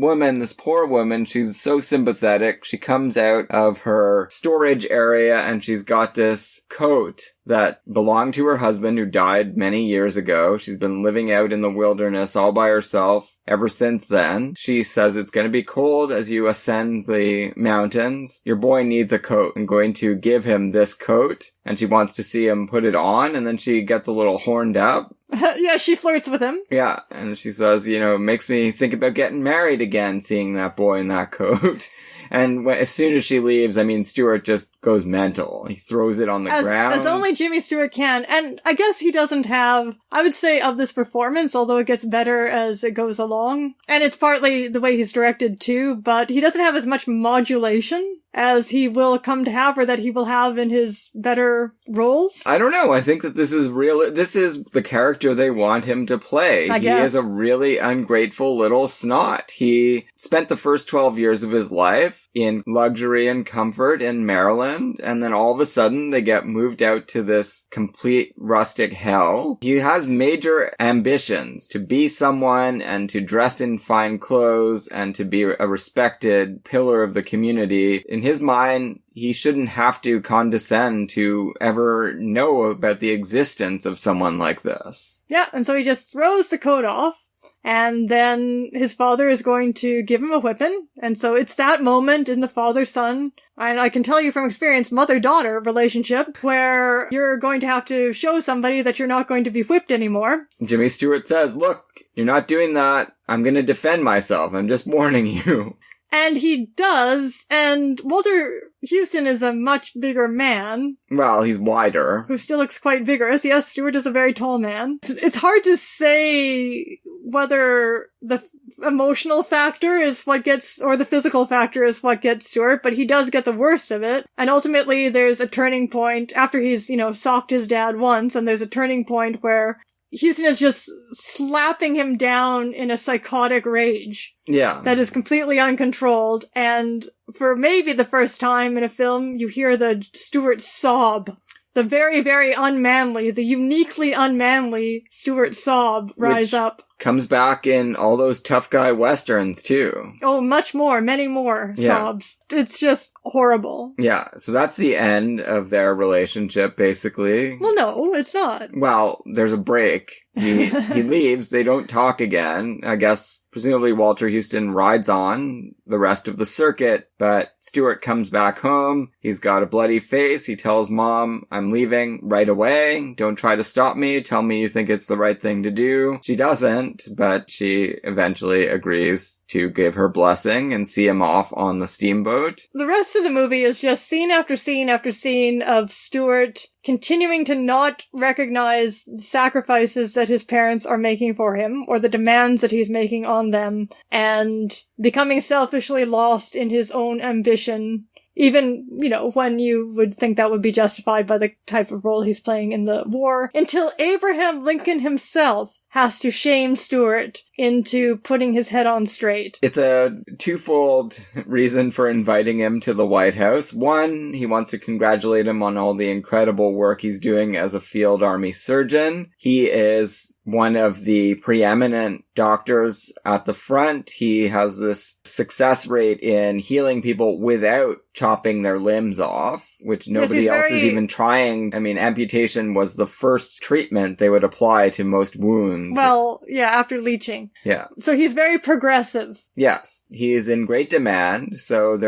poor woman, she's so sympathetic. She comes out of her storage area and she's got this coat that belonged to her husband who died many years ago. She's been living out in the wilderness all by herself ever since then. She says it's going to be cold as you ascend the mountains. Your boy needs a coat. I'm going to give him this coat. And she wants to see him put it on, and then she gets a little horned up. Yeah, she flirts with him. Yeah, and she says, makes me think about getting married again, seeing that boy in that coat. And as soon as she leaves, Stewart just goes mental. He throws it on the ground. As only Jimmy Stewart can. And I guess he doesn't have, I would say, of this performance, although it gets better as it goes along. And it's partly the way he's directed too, but he doesn't have as much modulation as he will come to have, or that he will have in his better roles. I don't know. I think that this is the character they want him to play. I guess. He is a really ungrateful little snot. He spent the first 12 years of his life in luxury and comfort in Maryland, and then all of a sudden they get moved out to this complete rustic hell. He has major ambitions to be someone and to dress in fine clothes and to be a respected pillar of the community. In his mind, he shouldn't have to condescend to ever know about the existence of someone like this. Yeah, and so he just throws the coat off, and then his father is going to give him a whipping, and so it's that moment in the father-son, and I can tell you from experience, mother-daughter relationship, where you're going to have to show somebody that you're not going to be whipped anymore. Jimmy Stewart says, look, you're not doing that. I'm going to defend myself. I'm just warning you. And he does, and Walter Huston is a much bigger man. Well, he's wider. Who still looks quite vigorous. Yes, Stewart is a very tall man. It's hard to say whether the emotional factor is what gets, or the physical factor is what gets Stewart, but he does get the worst of it. And ultimately there's a turning point after he's, socked his dad once, and there's a turning point where Huston is just slapping him down in a psychotic rage. Yeah. That is completely uncontrolled. And for maybe the first time in a film, you hear the Stewart sob. The very, very unmanly, the uniquely unmanly Stewart sob rise up. Comes back in all those tough guy westerns, too. Oh, much more. Many more sobs. It's just horrible. Yeah, so that's the end of their relationship, basically. Well, no, it's not. Well, there's a break. He leaves. They don't talk again. I guess, presumably, Walter Huston rides on the rest of the circuit, but Stewart comes back home. He's got a bloody face. He tells Mom, I'm leaving right away. Don't try to stop me. Tell me you think it's the right thing to do. She doesn't, but she eventually agrees to give her blessing and see him off on the steamboat. The rest of the movie is just scene after scene after scene of Stewart continuing to not recognize the sacrifices that his parents are making for him, or the demands that he's making on them, and becoming selfishly lost in his own ambition. Even, when you would think that would be justified by the type of role he's playing in the war, until Abraham Lincoln himself has to shame Stewart into putting his head on straight. It's a twofold reason for inviting him to the White House. One, he wants to congratulate him on all the incredible work he's doing as a field army surgeon. He is one of the preeminent doctors at the front. He has this success rate in healing people without chopping their limbs off, which nobody else is even trying. I mean, amputation was the first treatment they would apply to most wounds. Well, yeah, after leeching. Yeah. So he's very progressive. Yes. He is in great demand, so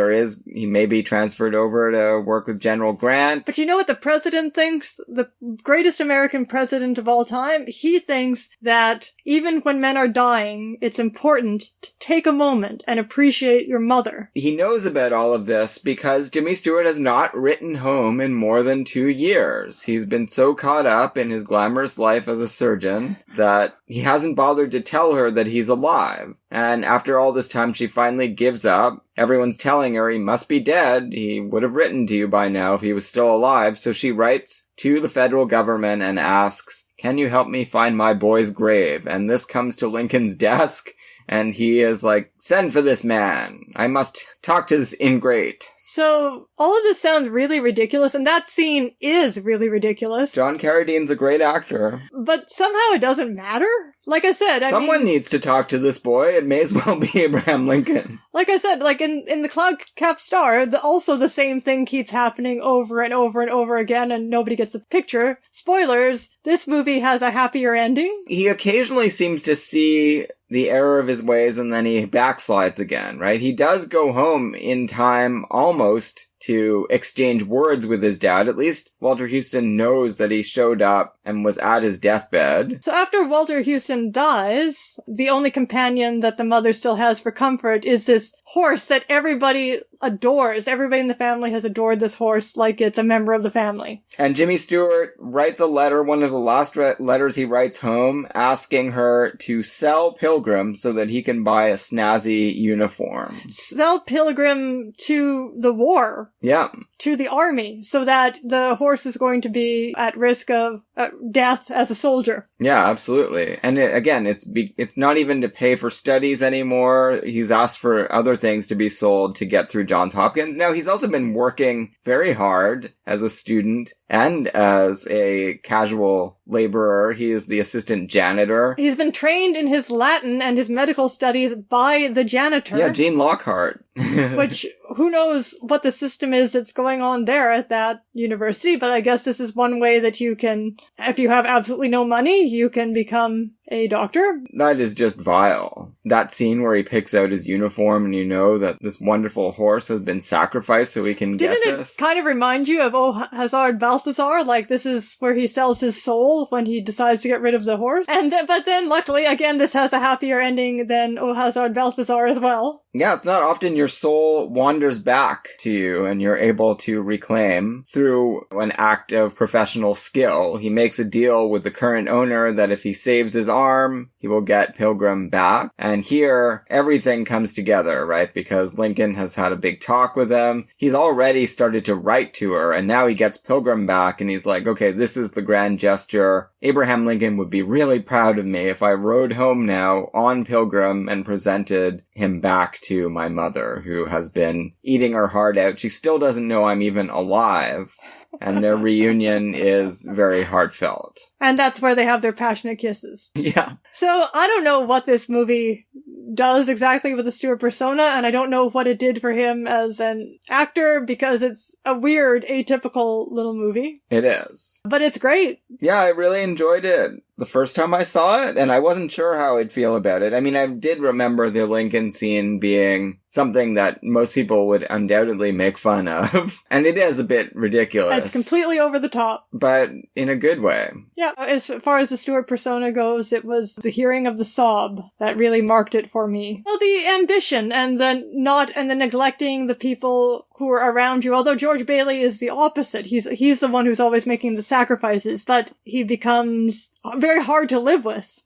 he may be transferred over to work with General Grant. But you know what the president thinks? The greatest American president of all time? He thinks that even when men are dying, it's important to take a moment and appreciate your mother. He knows about all of this because Jimmy Stewart has not written home in more than 2 years. He's been so caught up in his glamorous life as a surgeon that he hasn't bothered to tell her that he's alive. And after all this time, she finally gives up. Everyone's telling her he must be dead. He would have written to you by now if he was still alive. So she writes to the federal government and asks, can you help me find my boy's grave? And this comes to Lincoln's desk, and he is like, send for this man. I must talk to this ingrate. So, all of this sounds really ridiculous, and that scene is really ridiculous. John Carradine's a great actor. But somehow it doesn't matter. Like I said, Someone needs to talk to this boy. It may as well be Abraham Lincoln. Like I said, in the Cloud Cap Star, also the same thing keeps happening over and over and over again, and nobody gets a picture. Spoilers, this movie has a happier ending. He occasionally seems to see the error of his ways, and then he backslides again, right? He does go home in time almost to exchange words with his dad. At least Walter Huston knows that he showed up and was at his deathbed. So after Walter Huston dies, the only companion that the mother still has for comfort is this horse that everybody adores. Everybody in the family has adored this horse like it's a member of the family. And Jimmy Stewart writes a letter, one of the last letters he writes home, asking her to sell Pilgrim so that he can buy a snazzy uniform. Sell Pilgrim to the war. Yeah. To the army, so that the horse is going to be at risk of death as a soldier. Yeah, absolutely. And it's not even to pay for studies anymore. He's asked for other things to be sold to get through Johns Hopkins. Now, he's also been working very hard as a student and as a casual laborer. He is the assistant janitor. He's been trained in his Latin and his medical studies by the janitor. Yeah, Gene Lockhart. who knows what the system is that's going on there at that university, but I guess this is one way that you can, if you have absolutely no money, you can become a doctor. That is just vile. That scene where he picks out his uniform and you know that this wonderful horse has been sacrificed so we can get this. Didn't it kind of remind you of, oh, Hazard Balthazar? Like, this is where he sells his soul when he decides to get rid of the horse. But then, luckily, again, this has a happier ending than Oh Hazard Balthazar as well. Yeah, it's not often your soul wanders back to you and you're able to reclaim through an act of professional skill. He makes a deal with the current owner that if he saves his arm, he will get Pilgrim back. And here, everything comes together, right? Because Lincoln has had a big talk with him. He's already started to write to her, and now he gets Pilgrim back, and he's like, okay, this is the grand gesture. Abraham Lincoln would be really proud of me if I rode home now on Pilgrim and presented him back to my mother, who has been eating her heart out. She still doesn't know I'm even alive. And their reunion is very heartfelt. And that's where they have their passionate kisses. Yeah. So I don't know what this movie does exactly with the Stewart persona, and I don't know what it did for him as an actor, because it's a weird, atypical little movie. It is. But it's great. Yeah, I really enjoyed it the first time I saw it, and I wasn't sure how I'd feel about it. I mean, I did remember the Lincoln scene being something that most people would undoubtedly make fun of. And it is a bit ridiculous. It's completely over the top. But in a good way. Yeah, as far as the Stewart persona goes, it was the hearing of the sob that really marked it for me. Well, the ambition and the neglecting the people who are around you. Although George Bailey is the opposite. He's the one who's always making the sacrifices, but he becomes very hard to live with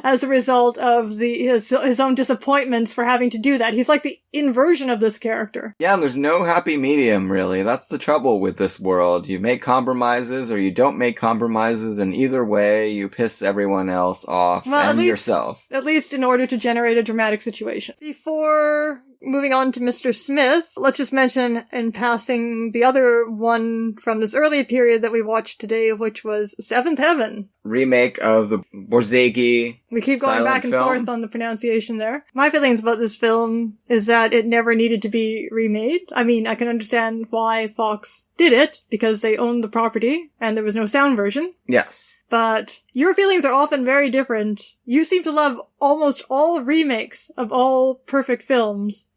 as a result of his own disappointments for having to do that. He's like the inversion of this character. Yeah, there's no happy medium, really. That's the trouble with this world. You make compromises or you don't make compromises, and either way, you piss everyone else off and yourself. At least in order to generate a dramatic situation. Before moving on to Mr. Smith, let's just mention in passing the other one from this early period that we watched today, which was Seventh Heaven. Remake of the Borzage. We keep going back and forth on the pronunciation there. My feelings about this film is that it never needed to be remade. I mean, I can understand why Fox did it, because they owned the property and there was no sound version. Yes. But your feelings are often very different. You seem to love almost all remakes of all perfect films.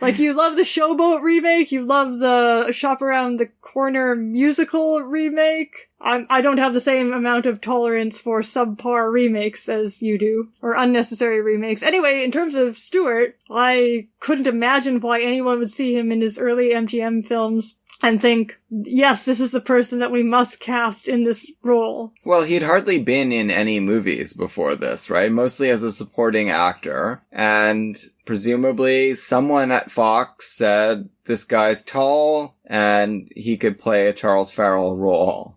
Like, you love the Showboat remake, you love the Shop Around the Corner musical remake. I don't have the same amount of tolerance for subpar remakes as you do, or unnecessary remakes. Anyway, in terms of Stewart, I couldn't imagine why anyone would see him in his early MGM films and think, yes, this is the person that we must cast in this role. Well, he'd hardly been in any movies before this, right? Mostly as a supporting actor. And presumably someone at Fox said, this guy's tall and he could play a Charles Farrell role.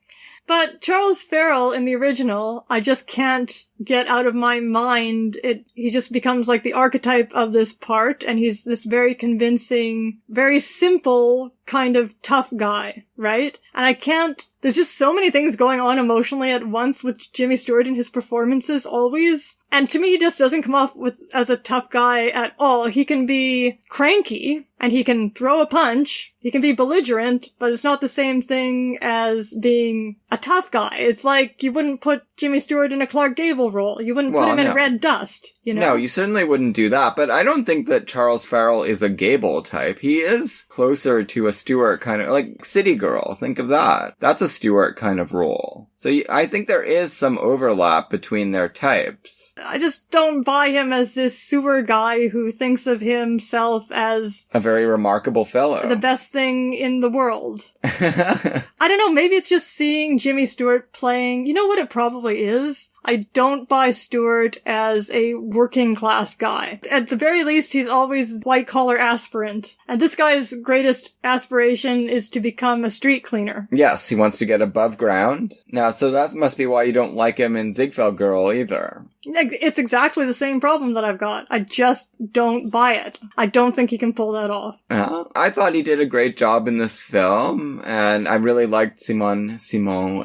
But Charles Farrell in the original, I just can't get out of my mind. He just becomes like the archetype of this part, and he's this very convincing, very simple kind of tough guy, right? And there's just so many things going on emotionally at once with Jimmy Stewart in his performances always. And to me, he just doesn't come off as a tough guy at all. He can be cranky, and he can throw a punch. He can be belligerent, but it's not the same thing as being a tough guy. It's like you wouldn't put Jimmy Stewart in a Clark Gable role. You wouldn't put him in Red Dust, you know? No, you certainly wouldn't do that, but I don't think that Charles Farrell is a Gable type. He is closer to a Stewart kind of, like City Girl. Think of that. That's a Stewart kind of role. So I think there is some overlap between their types. I just don't buy him as this sewer guy who thinks of himself as a very remarkable fellow. The best thing in the world. I don't know, maybe it's just seeing Jimmy Stewart playing, you know what it probably is? I don't buy Stewart as a working class guy. At the very least, he's always white collar aspirant. And this guy's greatest aspiration is to become a street cleaner. Yes, he wants to get above ground. Now, so that must be why you don't like him in Ziegfeld Girl either. It's exactly the same problem that I've got. I just don't buy it. I don't think he can pull that off. I thought he did a great job in this film, and I really liked Simone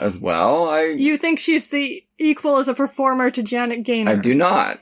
as well. You think she's the equal as a performer to Janet Gaynor. I do not.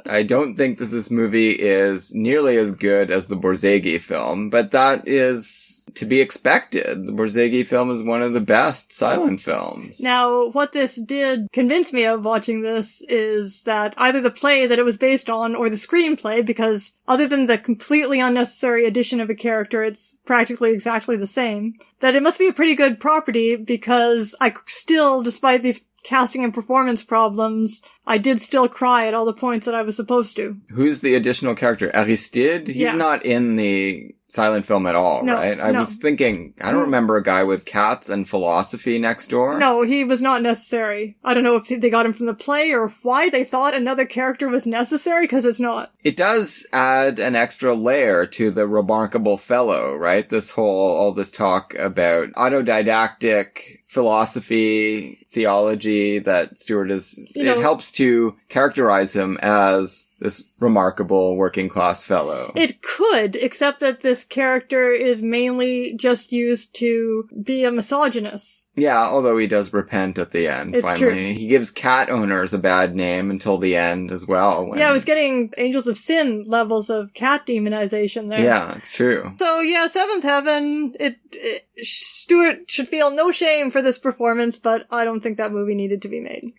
I don't think that this movie is nearly as good as the Borzage film, but that is to be expected. The Borzage film is one of the best silent films. Now, what this did convince me of watching this is that either the play that it was based on or the screenplay, because other than the completely unnecessary addition of a character, it's practically exactly the same, that it must be a pretty good property, because I still, despite these casting and performance problems, I did still cry at all the points that I was supposed to. Who's the additional character? Aristide? He's not in the silent film at all, right? I was thinking, I don't remember a guy with cats and philosophy next door. No, he was not necessary. I don't know if they got him from the play or why they thought another character was necessary, because it's not. It does add an extra layer to the remarkable fellow, right? All this talk about autodidactic philosophy, theology that Stewart is, it helps to characterize him as this remarkable working class fellow. It could, except that this character is mainly just used to be a misogynist. Yeah, although he does repent at the end, finally. True. He gives cat owners a bad name until the end as well. Yeah, I was getting Angels of Sin levels of cat demonization there. Yeah, it's true. So yeah, Seventh Heaven, Stewart should feel no shame for this performance, but I don't think that movie needed to be made.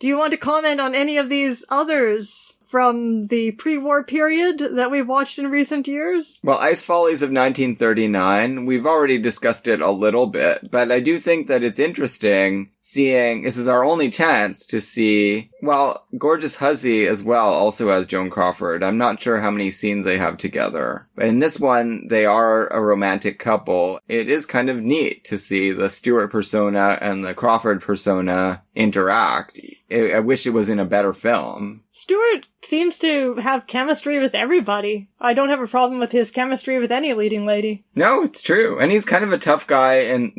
Do you want to comment on any of these others from the pre-war period that we've watched in recent years? Well, Ice Follies of 1939, we've already discussed it a little bit, but I do think that it's interesting seeing, this is our only chance to see, well, Gorgeous Hussy as well also has Joan Crawford. I'm not sure how many scenes they have together, but in this one, they are a romantic couple. It is kind of neat to see the Stewart persona and the Crawford persona interact. I wish it was in a better film. Stewart seems to have chemistry with everybody. I don't have a problem with his chemistry with any leading lady. No, it's true. And he's kind of a tough guy and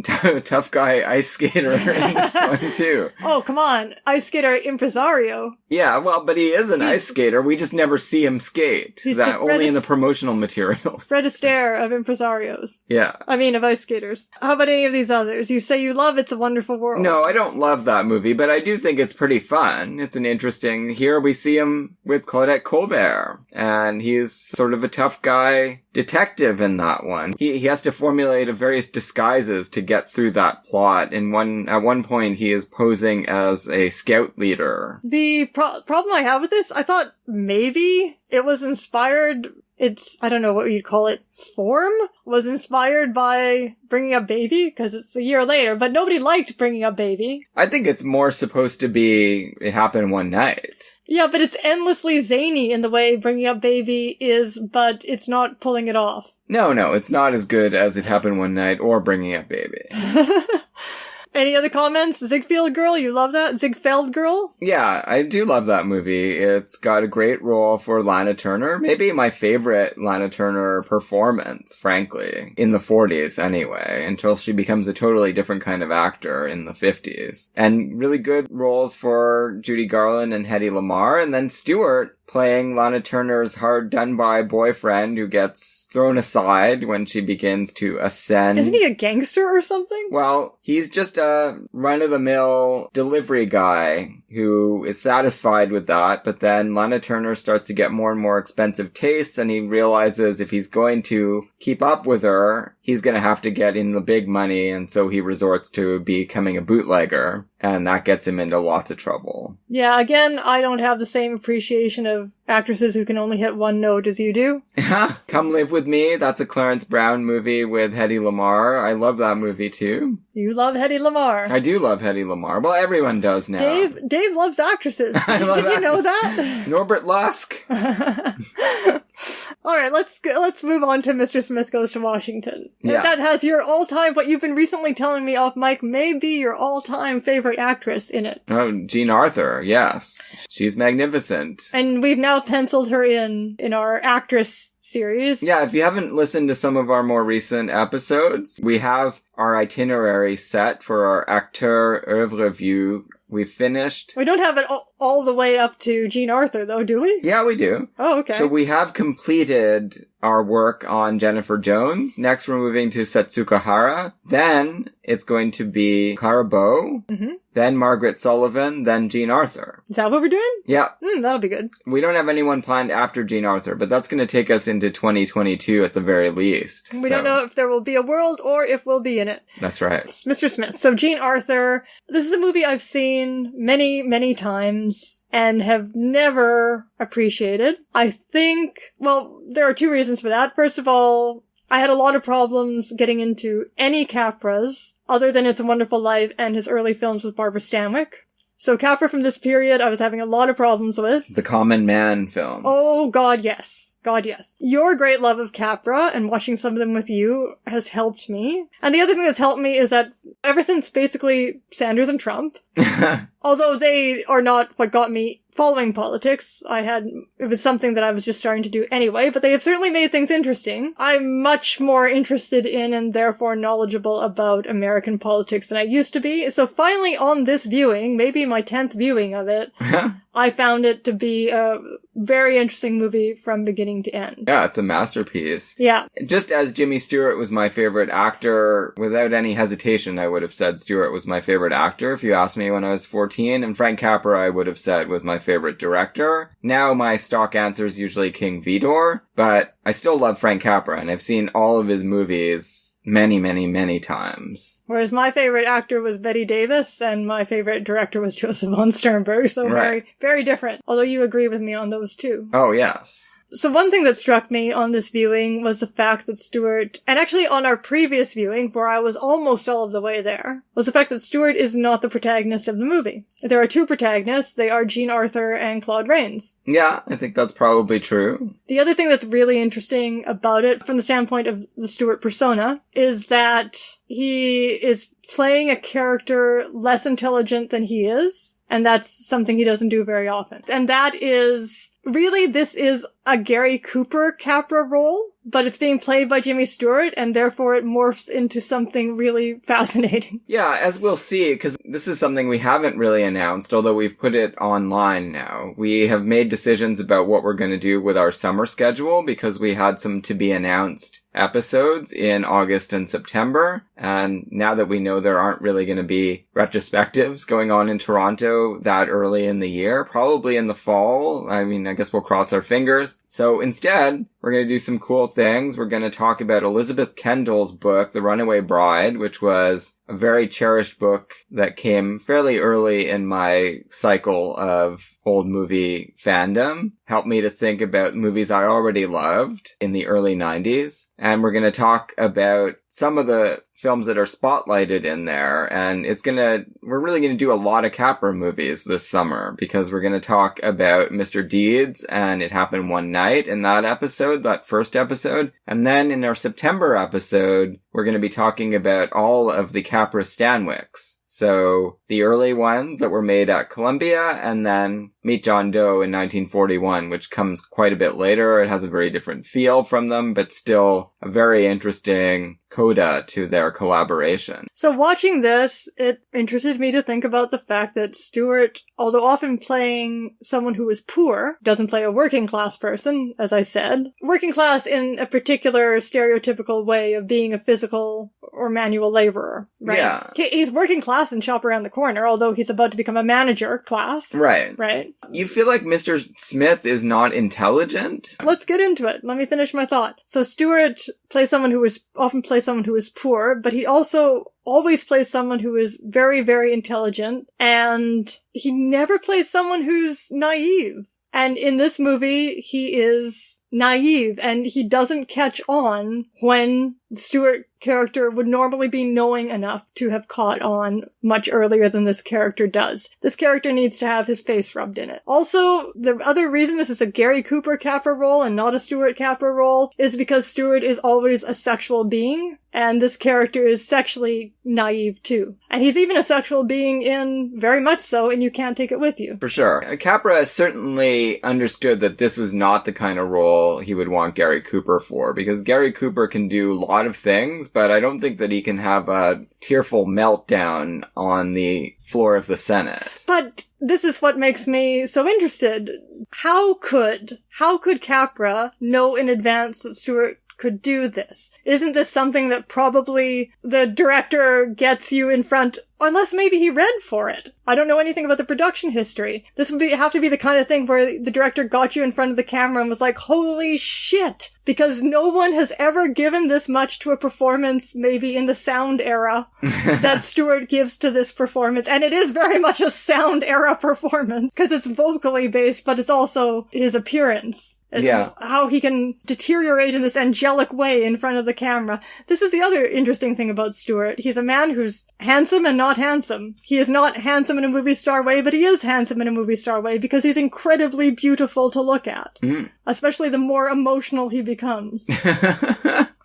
tough guy ice skater in this one too. Oh, come on. Ice skater impresario. Yeah, well, but he is an ice skater. We just never see him skate. He's that only in the promotional materials. Fred Astaire of impresarios. Yeah. I mean, of ice skaters. How about any of these others? You say you love It's a Wonderful World. No, I don't love that movie, but I do think it's pretty fun. It's an interesting... Here we see him with Claudette Colbert, and he's sort of a tough guy detective in that one. He has to formulate various disguises to get through that plot. At one point, he is posing as a scout leader. The problem I have with this, I thought maybe it was inspired... I don't know what you'd call it, form was inspired by Bringing Up Baby, because it's a year later, but nobody liked Bringing Up Baby. I think it's more supposed to be It Happened One Night. Yeah, but it's endlessly zany in the way Bringing Up Baby is, but it's not pulling it off. No, it's not as good as It Happened One Night or Bringing Up Baby. Any other comments? Ziegfeld Girl, you love that? Ziegfeld Girl? Yeah, I do love that movie. It's got a great role for Lana Turner. Maybe my favorite Lana Turner performance, frankly. In the 40s, anyway. Until she becomes a totally different kind of actor in the 50s. And really good roles for Judy Garland and Hedy Lamarr. And then Stewart playing Lana Turner's hard-done-by boyfriend who gets thrown aside when she begins to ascend. Isn't he a gangster or something? Well, he's just a run-of-the-mill delivery guy who is satisfied with that, but then Lana Turner starts to get more and more expensive tastes, and he realizes if he's going to keep up with her, he's going to have to get in the big money, and so he resorts to becoming a bootlegger, and that gets him into lots of trouble. Yeah, again, I don't have the same appreciation of actresses who can only hit one note as you do. Come Live With Me, that's a Clarence Brown movie with Hedy Lamarr. I love that movie too. You love Hedy Lamarr. I do love Hedy Lamarr. Well, everyone does now. Dave loves actresses. Did you know that? Norbert Lusk. All right, let's move on to Mr. Smith Goes to Washington. Yeah. That has your all-time, what you've been recently telling me off mic, may be your all-time favorite actress in it. Oh, Jean Arthur, yes. She's magnificent. And we've now penciled her in our actress series. Yeah, if you haven't listened to some of our more recent episodes, we have our itinerary set for our acteur oeuvre vue. We've finished. We don't have it all the way up to Jean Arthur, though, do we? Yeah, we do. Oh, okay. So we have completed our work on Jennifer Jones. Next, we're moving to Setsuko Hara. Then it's going to be Clara Bow. Mm-hmm. Then Margaret Sullivan. Then Jean Arthur. Is that what we're doing? Yeah. That'll be good. We don't have anyone planned after Jean Arthur, but that's going to take us into 2022 at the very least. We don't know if there will be a world or if we'll be in it. That's right. Mr. Smith. So Jean Arthur, this is a movie I've seen many, many times and have never appreciated. I think, well, there are two reasons for that. First of all, I had a lot of problems getting into any Capras other than It's a Wonderful Life and his early films with Barbara Stanwyck. So Capra from this period, I was having a lot of problems with. The Common Man films. Oh, God, yes. God, yes. Your great love of Capra and watching some of them with you has helped me. And the other thing that's helped me is that ever since basically Sanders and Trump, although they are not what got me following politics, it was something that I was just starting to do anyway, but they have certainly made things interesting. I'm much more interested in and therefore knowledgeable about American politics than I used to be. So finally on this viewing, maybe my 10th viewing of it, I found it to be a very interesting movie from beginning to end. Yeah, it's a masterpiece. Yeah. Just as Jimmy Stewart was my favorite actor, without any hesitation, I would have said Stewart was my favorite actor if you asked me when I was 14, and Frank Capra I would have said was my favorite director. Now my stock answer is usually King Vidor, but I still love Frank Capra, and I've seen all of his movies many, many, many times. Whereas my favorite actor was Bette Davis, and my favorite director was Joseph von Sternberg, so Right. very, very different. Although you agree with me on those too. Oh, yes. So one thing that struck me on this viewing was the fact that Stewart, and actually on our previous viewing, where I was almost all of the way there, was the fact that Stewart is not the protagonist of the movie. There are two protagonists. They are Jean Arthur and Claude Rains. Yeah, I think that's probably true. The other thing that's really interesting about it, from the standpoint of the Stewart persona, is that he is playing a character less intelligent than he is, and that's something he doesn't do very often. And that is... Really, this is a Gary Cooper Capra role, but it's being played by Jimmy Stewart, and therefore it morphs into something really fascinating. Yeah, as we'll see, because this is something we haven't really announced, although we've put it online now. We have made decisions about what we're going to do with our summer schedule, because we had some to-be-announced episodes in August and September, and now that we know there aren't really going to be retrospectives going on in Toronto that early in the year, probably in the fall, I mean, I guess we'll cross our fingers. So instead, we're going to do some cool things. We're going to talk about Elizabeth Kendall's book, The Runaway Bride, which was a very cherished book that came fairly early in my cycle of old movie fandom. Helped me to think about movies I already loved in the early 90s. And we're going to talk about some of the films that are spotlighted in there. And we're really going to do a lot of Capra movies this summer, because we're going to talk about Mr. Deeds and It Happened One Night in that first episode. And then in our September episode, we're going to be talking about all of the Capra Stanwicks. So the early ones that were made at Columbia, and then Meet John Doe in 1941, which comes quite a bit later. It has a very different feel from them, but still a very interesting coda to their collaboration. So watching this, it interested me to think about the fact that Stewart, although often playing someone who is poor, doesn't play a working class person, as I said. Working class in a particular stereotypical way of being a physical or manual laborer, right? Yeah. He's working class in Shop Around the Corner, although he's about to become a manager class. Right. Right. You feel like Mr. Smith is not intelligent? Let's get into it. Let me finish my thought. So Stewart often plays someone who is poor, but he also always plays someone who is very, very intelligent, and he never plays someone who's naive. And in this movie, he is naive, and he doesn't catch on when the Stewart character would normally be knowing enough to have caught on much earlier than this character does. This character needs to have his face rubbed in it. Also, the other reason this is a Gary Cooper Capra role and not a Stewart Capra role is because Stewart is always a sexual being, and this character is sexually naive too. And he's even a sexual being very much so, and You Can't Take It With You. For sure. Capra certainly understood that this was not the kind of role he would want Gary Cooper for, because Gary Cooper can do a lot of things, but I don't think that he can have a tearful meltdown on the floor of the Senate. But this is what makes me so interested. how could Capra know in advance that Stewart could do this? Isn't this something that probably the director gets you in front, unless maybe he read for it? I don't know anything about the production history. This would have to be the kind of thing where the director got you in front of the camera and was like, holy shit! Because no one has ever given this much to a performance, maybe in the sound era, that Stewart gives to this performance. And it is very much a sound era performance, because it's vocally based, but it's also his appearance. Yeah. How he can deteriorate in this angelic way in front of the camera. This is the other interesting thing about Stewart. He's a man who's handsome and not handsome. He is not handsome in a movie star way, but he is handsome in a movie star way because he's incredibly beautiful to look at. Especially the more emotional he becomes.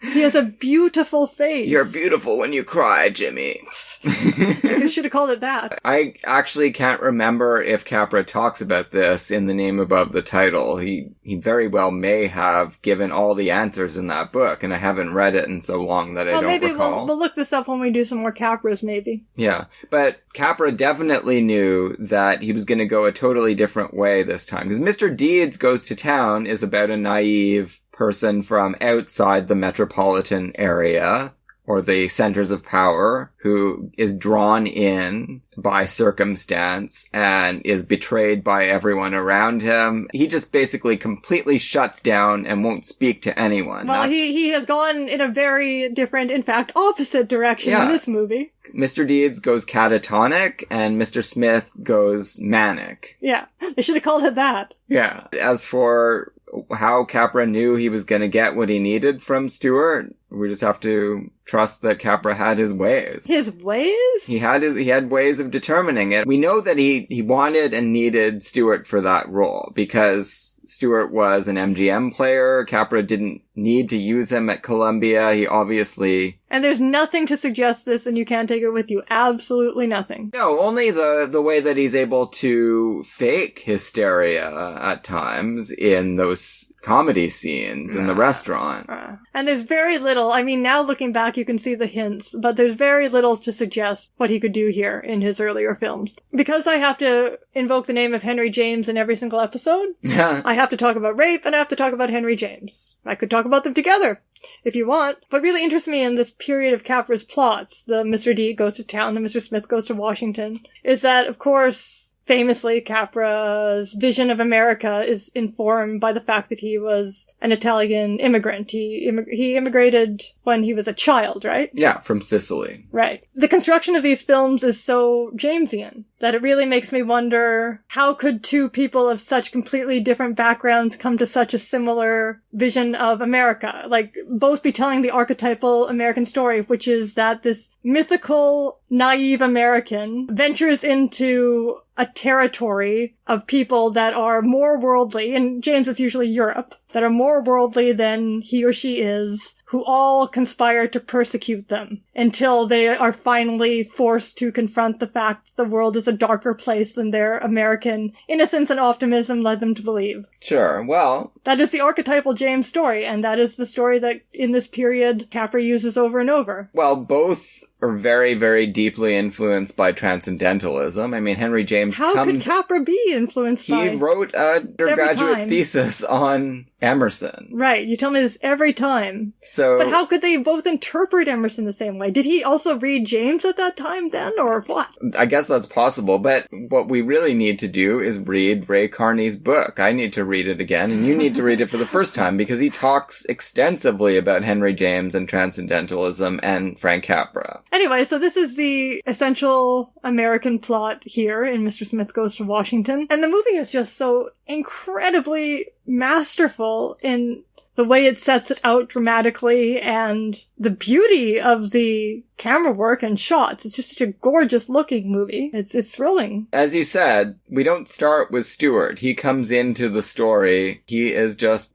He has a beautiful face. You're beautiful when you cry, Jimmy. You should have called it that. I actually can't remember if Capra talks about this in The Name Above the Title. He very well may have given all the answers in that book, and I haven't read it in so long that I don't maybe recall. We'll look this up when we do some more Capras, maybe. Yeah, but Capra definitely knew that he was going to go a totally different way this time. Because Mr. Deeds Goes to Town is about a naive person from outside the metropolitan area or the centers of power who is drawn in by circumstance and is betrayed by everyone around him. He just basically completely shuts down and won't speak to anyone. Well, he has gone in a very different, in fact, opposite direction in this movie. Mr. Deeds goes catatonic and Mr. Smith goes manic. Yeah, they should have called it that. Yeah. As for how Capra knew he was going to get what he needed from Stewart, we just have to trust that Capra had his ways. His ways? He had ways of determining it. We know that he wanted and needed Stewart for that role because Stewart was an MGM player. Capra didn't need to use him at Columbia. He obviously... And there's nothing to suggest this and you can't take it with you. Absolutely nothing. No, only the way that he's able to fake hysteria at times in those comedy scenes in the restaurant. And there's very little, I mean, now looking back you can see the hints, but there's very little to suggest what he could do here in his earlier films. Because I have to invoke the name of Henry James in every single episode, I have to talk about rape and I have to talk about Henry James. I could talk about them together if you want. What really interests me in this period of Capra's plots, the Mr. D goes to town, the Mr. Smith goes to Washington, is that, of course, famously, Capra's vision of America is informed by the fact that he was an Italian immigrant. He immigrated when he was a child, right? Yeah, from Sicily. Right. The construction of these films is so Jamesian that it really makes me wonder, how could two people of such completely different backgrounds come to such a similar vision of America? Like, both be telling the archetypal American story, which is that this mythical, naive American ventures into a territory of people that are more worldly, and James is usually Europe, that are more worldly than he or she is, who all conspire to persecute them until they are finally forced to confront the fact that the world is a darker place than their American innocence and optimism led them to believe. Sure, well... That is the archetypal James story, and that is the story that, in this period, Capra uses over and over. Well, both are very, very deeply influenced by transcendentalism. I mean, Henry James How could Capra be influenced by... He wrote a undergraduate thesis on Emerson. Right, you tell me this every time. So... But how could they both interpret Emerson the same way? Did he also read James at that time then, or what? I guess that's possible, but what we really need to do is read Ray Carney's book. I need to read it again, and you need to read it for the first time, because he talks extensively about Henry James and transcendentalism and Frank Capra. Anyway, so this is the essential American plot here in Mr. Smith Goes to Washington. And the movie is just so incredibly masterful in the way it sets it out dramatically and the beauty of the camera work and shots. It's just such a gorgeous looking movie. It's thrilling. As you said, we don't start with Stewart. He comes into the story. He is just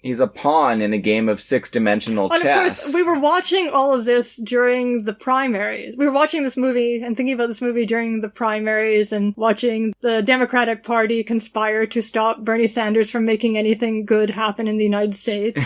he's a pawn in a game of six-dimensional chess. And of course, we were watching all of this during the primaries. We were watching this movie and thinking about this movie during the primaries and watching the Democratic Party conspire to stop Bernie Sanders from making anything good happen in the United States.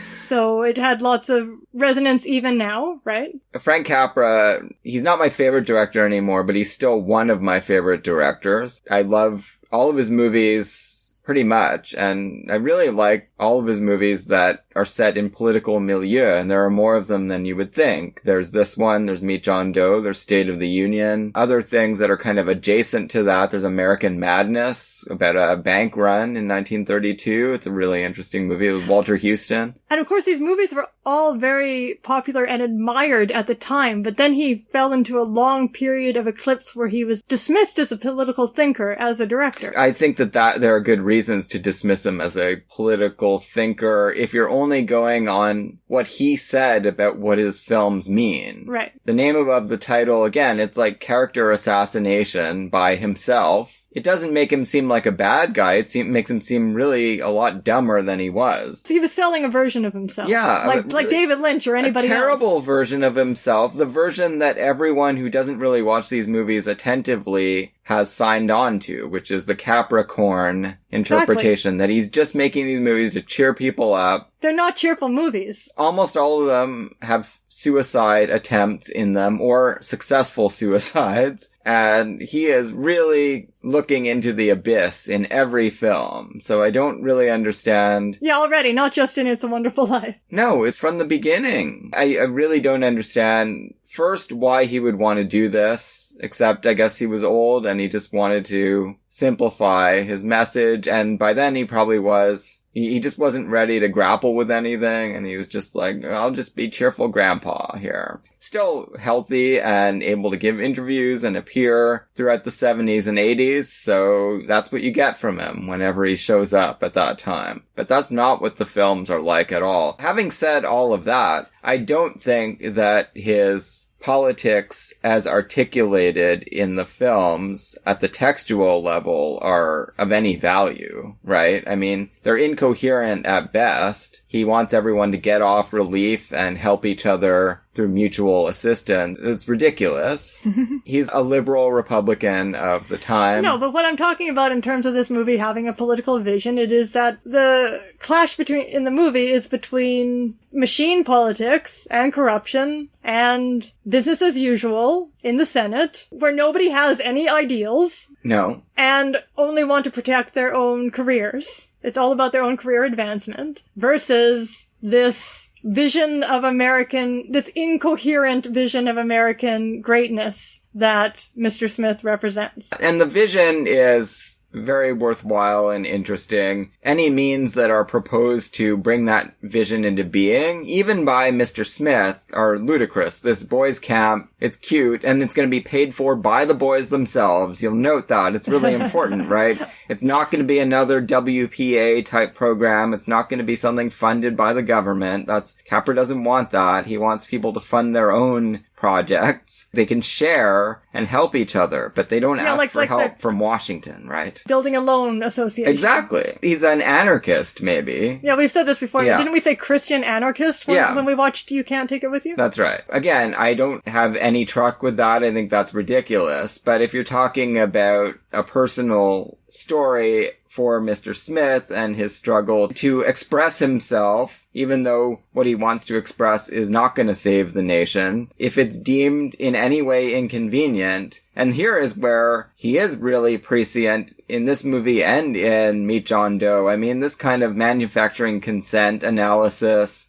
So it had lots of resonance even now, right? Frank Capra, he's not my favorite director anymore, but he's still one of my favorite directors. I love all of his movies pretty much, and I really like all of his movies that are set in political milieu, and there are more of them than you would think. There's this one, there's Meet John Doe, there's State of the Union, other things that are kind of adjacent to that. There's American Madness, about a bank run in 1932. It's a really interesting movie with Walter Houston. And of course, these movies were all very popular and admired at the time, but then he fell into a long period of eclipse where he was dismissed as a political thinker, as a director. I think that there are good reasons to dismiss him as a political thinker if you're only going on what he said about what his films mean. Right. The name above the title, again, it's like character assassination by himself. It doesn't make him seem like a bad guy. It makes him seem really a lot dumber than he was. He was selling a version of himself. Yeah. Like David Lynch or anybody else. A terrible version of himself. The version that everyone who doesn't really watch these movies attentively has signed on to, which is the Capricorn interpretation, that he's just making these movies to cheer people up. They're not cheerful movies. Almost all of them have suicide attempts in them, or successful suicides, and he is really looking into the abyss in every film, so I don't really understand. Yeah, already, not just in It's a Wonderful Life. No, it's from the beginning. I really don't understand, first, why he would want to do this, except I guess he was old and he just wanted to simplify his message, and by then he probably was. He just wasn't ready to grapple with anything, and he was just like, I'll just be cheerful grandpa here. Still healthy and able to give interviews and appear throughout the 70s and 80s, so that's what you get from him whenever he shows up at that time. But that's not what the films are like at all. Having said all of that, I don't think that his politics as articulated in the films at the textual level are of any value, right? I mean, they're incoherent at best. He wants everyone to get off relief and help each other through mutual assistance. It's ridiculous. He's a liberal Republican of the time. No, but what I'm talking about in terms of this movie having a political vision, it is that the clash in the movie is between machine politics and corruption and business as usual in the Senate, where nobody has any ideals. No. And only want to protect their own careers. It's all about their own career advancement versus this vision of this incoherent vision of American greatness that Mr. Smith represents. And the vision is very worthwhile and interesting. Any means that are proposed to bring that vision into being, even by Mr. Smith, are ludicrous. This boys' camp, it's cute, and it's going to be paid for by the boys themselves. You'll note that. It's really important, right? It's not going to be another WPA type program. It's not going to be something funded by the government. Capra doesn't want that. He wants people to fund their own projects. They can share and help each other, but they don't ask for help from Washington, right? Building a loan association. Exactly. He's an anarchist, maybe. Yeah, we've said this before. Yeah. Didn't we say Christian anarchist when we watched You Can't Take It With You? That's right. Again, I don't have any truck with that. I think that's ridiculous. But if you're talking about a personal story for Mr. Smith and his struggle to express himself, even though what he wants to express is not going to save the nation, if it's deemed in any way inconvenient, and here is where he is really prescient in this movie and in Meet John Doe. I mean, this kind of manufacturing consent analysis,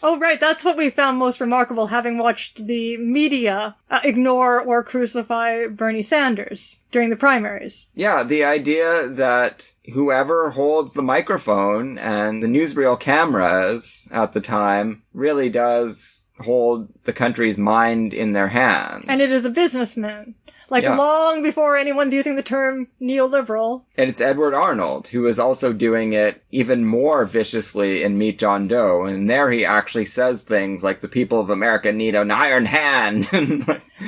oh, right. That's what we found most remarkable, having watched the media ignore or crucify Bernie Sanders during the primaries. Yeah, the idea that whoever holds the microphone and the newsreel cameras at the time really does hold the country's mind in their hands. And it is a businessman. Long before anyone's using the term neoliberal. And it's Edward Arnold, who is also doing it even more viciously in Meet John Doe. And there he actually says things like, the people of America need an iron hand.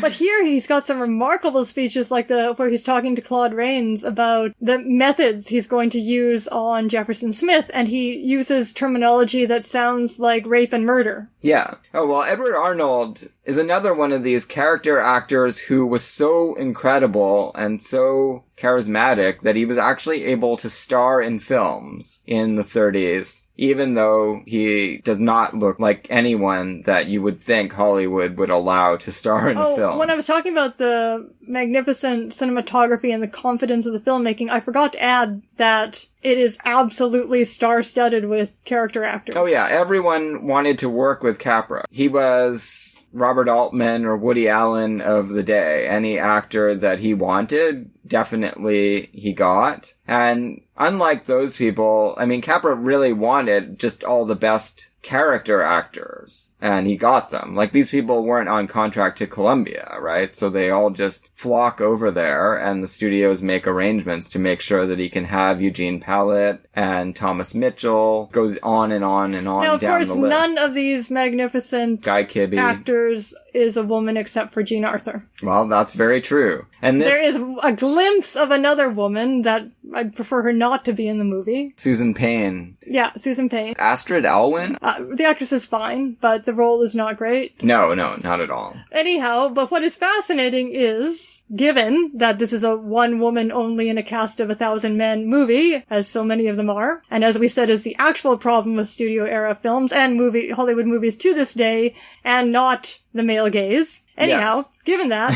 But here he's got some remarkable speeches like where he's talking to Claude Rains about the methods he's going to use on Jefferson Smith, and he uses terminology that sounds like rape and murder. Yeah. Oh, well, Edward Arnold is another one of these character actors who was so incredible and so charismatic that he was actually able to star in films in the 30s, even though he does not look like anyone that you would think Hollywood would allow to star in a film. When I was talking about the magnificent cinematography and the confidence of the filmmaking, I forgot to add that it is absolutely star-studded with character actors. Oh yeah, everyone wanted to work with Capra. He was Robert Altman or Woody Allen of the day. Any actor that he wanted, definitely he got. And unlike those people, I mean, Capra really wanted just all the best character actors, and he got them. Like, these people weren't on contract to Columbia, right? So they all just flock over there, and the studios make arrangements to make sure that he can have Eugene Pallett and Thomas Mitchell. Goes on and on and on now, of down course, the list. none of these magnificent Guy Kibbe actors is a woman except for Jean Arthur. Well, that's very true. And this... There is a glimpse of another woman that I'd prefer her not to be in the movie. Susan Payne. Yeah, Susan Payne. Astrid Elwyn? The actress is fine, but the role is not great. No, not at all. Anyhow, but what is fascinating is, given that this is a one-woman only in a cast of 1,000 men movie, as so many of them are, and as we said is the actual problem with studio-era films and Hollywood movies to this day, and not the male gaze. Anyhow, Yes. Given that,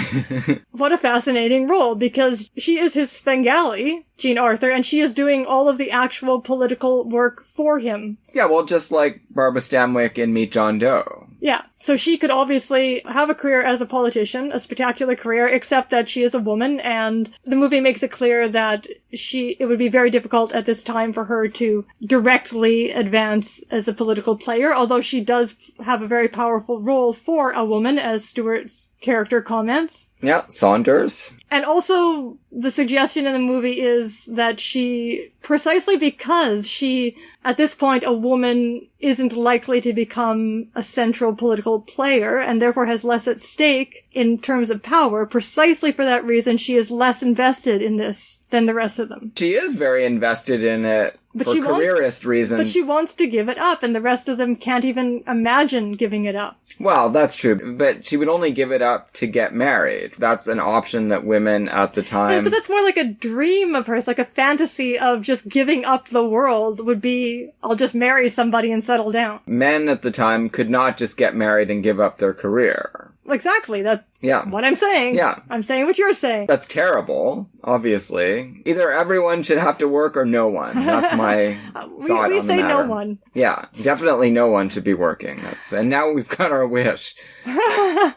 what a fascinating role, because she is his Svengali, Jean Arthur, and she is doing all of the actual political work for him. Yeah, well, just like Barbara Stanwyck in Meet John Doe. Yeah, so she could obviously have a career as a politician, a spectacular career, except that she is a woman, and the movie makes it clear that it would be very difficult at this time for her to directly advance as a political player, although she does have a very powerful role for a woman, as Stewart's character comments. Yeah, Saunders. And also, the suggestion in the movie is that she, precisely because she, at this point, a woman isn't likely to become a central political player, and therefore has less at stake in terms of power, precisely for that reason, she is less invested in this than the rest of them. She is very invested in it for careerist reasons. But she wants to give it up, and the rest of them can't even imagine giving it up. Well, that's true, but she would only give it up to get married. That's an option that women at the time... Yeah, but that's more like a dream of hers, like a fantasy of just giving up the world would be, I'll just marry somebody and settle down. Men at the time could not just get married and give up their career. Exactly, that's what I'm saying. Yeah. I'm saying what you're saying. That's terrible, obviously. Either everyone should have to work or no one. That's my thought on the matter. We say no one. Yeah, definitely no one should be working. And now we've got our wish.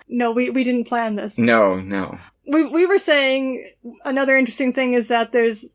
No, we didn't plan this. No. We were saying another interesting thing is that there's,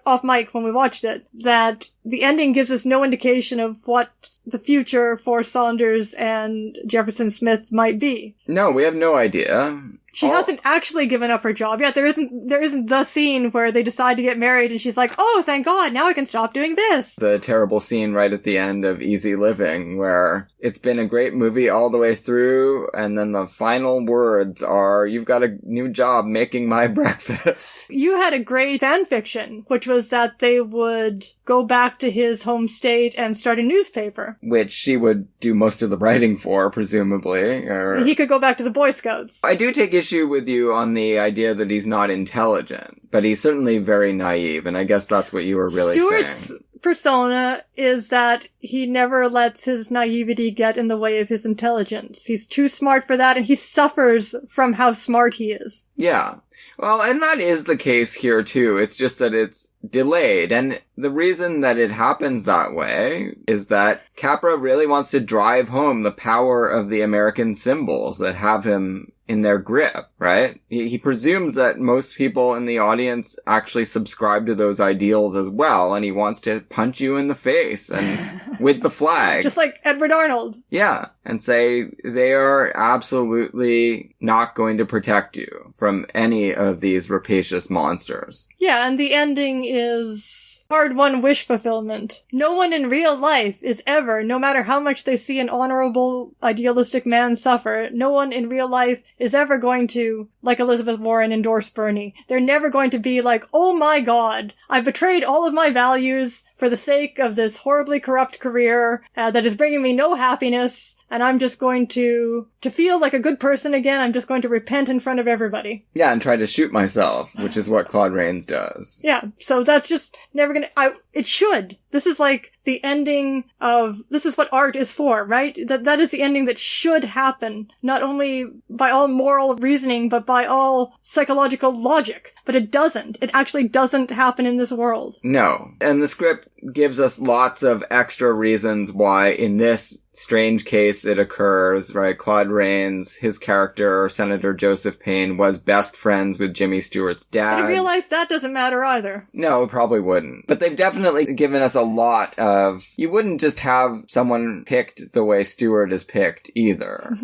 off mic when we watched it, that the ending gives us no indication of what the future for Saunders and Jefferson Smith might be. No, we have no idea. She hasn't actually given up her job yet. There isn't the scene where they decide to get married and she's like, oh, thank God, now I can stop doing this. The terrible scene right at the end of Easy Living where it's been a great movie all the way through and then the final words are, you've got a new job making my breakfast. You had a great fan fiction, which was that they would go back to his home state and start a newspaper. Which she would do most of the writing for, presumably. Or... He could go back to the Boy Scouts. I do take issue with you on the idea that he's not intelligent, but he's certainly very naive, and I guess that's what you were really Stewart's saying. Persona is that he never lets his naivety get in the way of his intelligence. He's too smart for that, and he suffers from how smart he is. Yeah. Well, and that is the case here, too. It's just that it's delayed. And the reason that it happens that way is that Capra really wants to drive home the power of the American symbols that have him in their grip, right? He presumes that most people in the audience actually subscribe to those ideals as well, and he wants to punch you in the face and with the flag. Just like Edward Arnold. Yeah, and say they are absolutely not going to protect you from any of these rapacious monsters. Yeah, and the ending is hard-won wish fulfillment. No one in real life is ever, no matter how much they see an honorable, idealistic man suffer, no one in real life is ever going to, like Elizabeth Warren, endorse Bernie. They're never going to be like, oh my God, I betrayed all of my values for the sake of this horribly corrupt career that is bringing me no happiness, and I'm just going to feel like a good person again, I'm just going to repent in front of everybody. Yeah, and try to shoot myself, which is what Claude Rains does. Yeah, so that's just never gonna... it should. This is like the ending of... This is what art is for, right? That is the ending that should happen, not only by all moral reasoning, but by all psychological logic. But it doesn't. It actually doesn't happen in this world. No. And the script gives us lots of extra reasons why, in this strange case, it occurs, right? Claude Rains, his character, Senator Joseph Payne, was best friends with Jimmy Stewart's dad. But in real life, that doesn't matter either. No, it probably wouldn't. But they've definitely given us a lot of... You wouldn't just have someone picked the way Stewart is picked, either.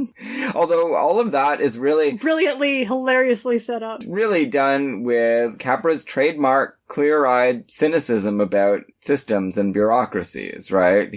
Although all of that is really... Brilliantly, hilariously set up. Really done with Capra's trademark clear-eyed cynicism about systems and bureaucracies, right?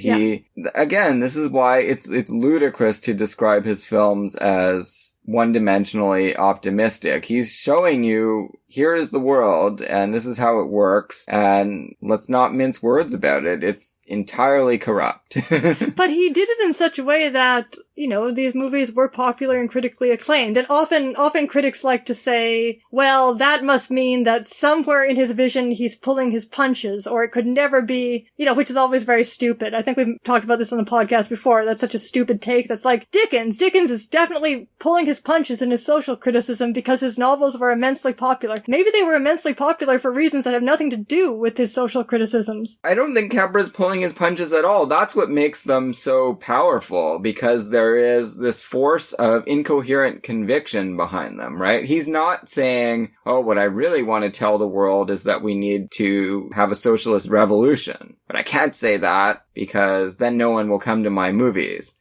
Again, this is why it's ludicrous to describe his films as one-dimensionally optimistic. He's showing you, here is the world, and this is how it works, and let's not mince words about it. It's entirely corrupt. But he did it in such a way that, these movies were popular and critically acclaimed. And often critics like to say, well, that must mean that somewhere in his vision he's pulling his punches, or it could never be, which is always very stupid. I think we've talked about this on the podcast before. That's such a stupid take. That's like Dickens. Dickens is definitely pulling his punches in his social criticism because his novels were immensely popular. Maybe they were immensely popular for reasons that have nothing to do with his social criticisms. I don't think Capra's pulling his punches at all. That's what makes them so powerful, because there is this force of incoherent conviction behind them, right? He's not saying, oh, what I really want to tell the world is that we need to have a socialist revolution. But I can't say that because then no one will come to my movies.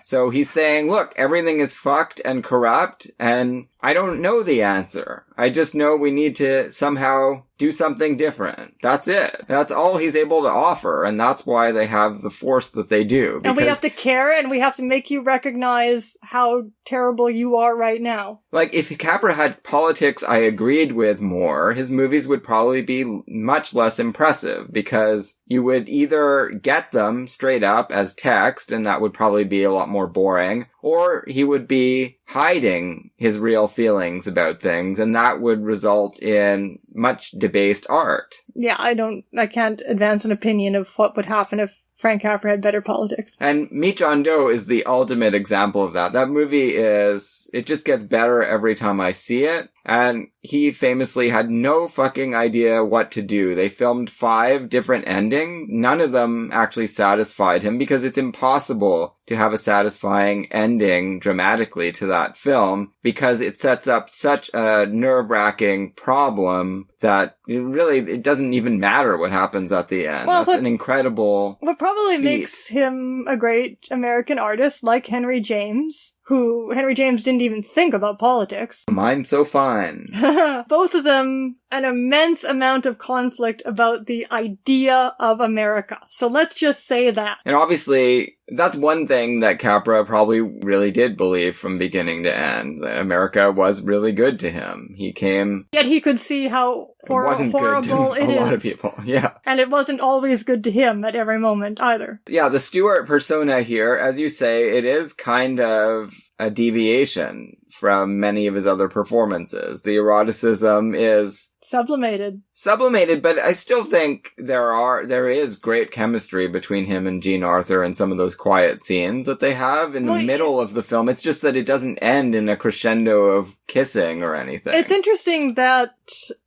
So he's saying, look, everything is fucked and corrupt, and I don't know the answer. I just know we need to somehow do something different. That's it. That's all he's able to offer, and that's why they have the force that they do. And we have to care, and we have to make you recognize how terrible you are right now. Like, if Capra had politics I agreed with more, his movies would probably be much less impressive, because you would either get them straight up as text, and that would probably be a lot more boring, or he would be hiding his real feelings about things, and that would result in much debased art. Yeah, I can't advance an opinion of what would happen if Frank Capra had better politics. And Meet John Doe is the ultimate example of that. That movie it just gets better every time I see it. And he famously had no fucking idea what to do. They filmed 5 different endings. None of them actually satisfied him, because it's impossible to have a satisfying ending dramatically to that film, because it sets up such a nerve-wracking problem that it doesn't even matter what happens at the end. Well, that's an incredible What probably feat. makes him a great American artist, like Henry James, who Henry James didn't even think about politics. Mine's so fine. Both of them, an immense amount of conflict about the idea of America. So let's just say that. And obviously, that's one thing that Capra probably really did believe from beginning to end, that America was really good to him. He came... Yet he could see how horrible it is. A lot of people, yeah. And it wasn't always good to him at every moment either. Yeah, the Stewart persona here, as you say, it is kind of a deviation from many of his other performances. The eroticism is... Sublimated, but I still think there is great chemistry between him and Jean Arthur in some of those quiet scenes that they have in the middle of the film. It's just that it doesn't end in a crescendo of kissing or anything. It's interesting that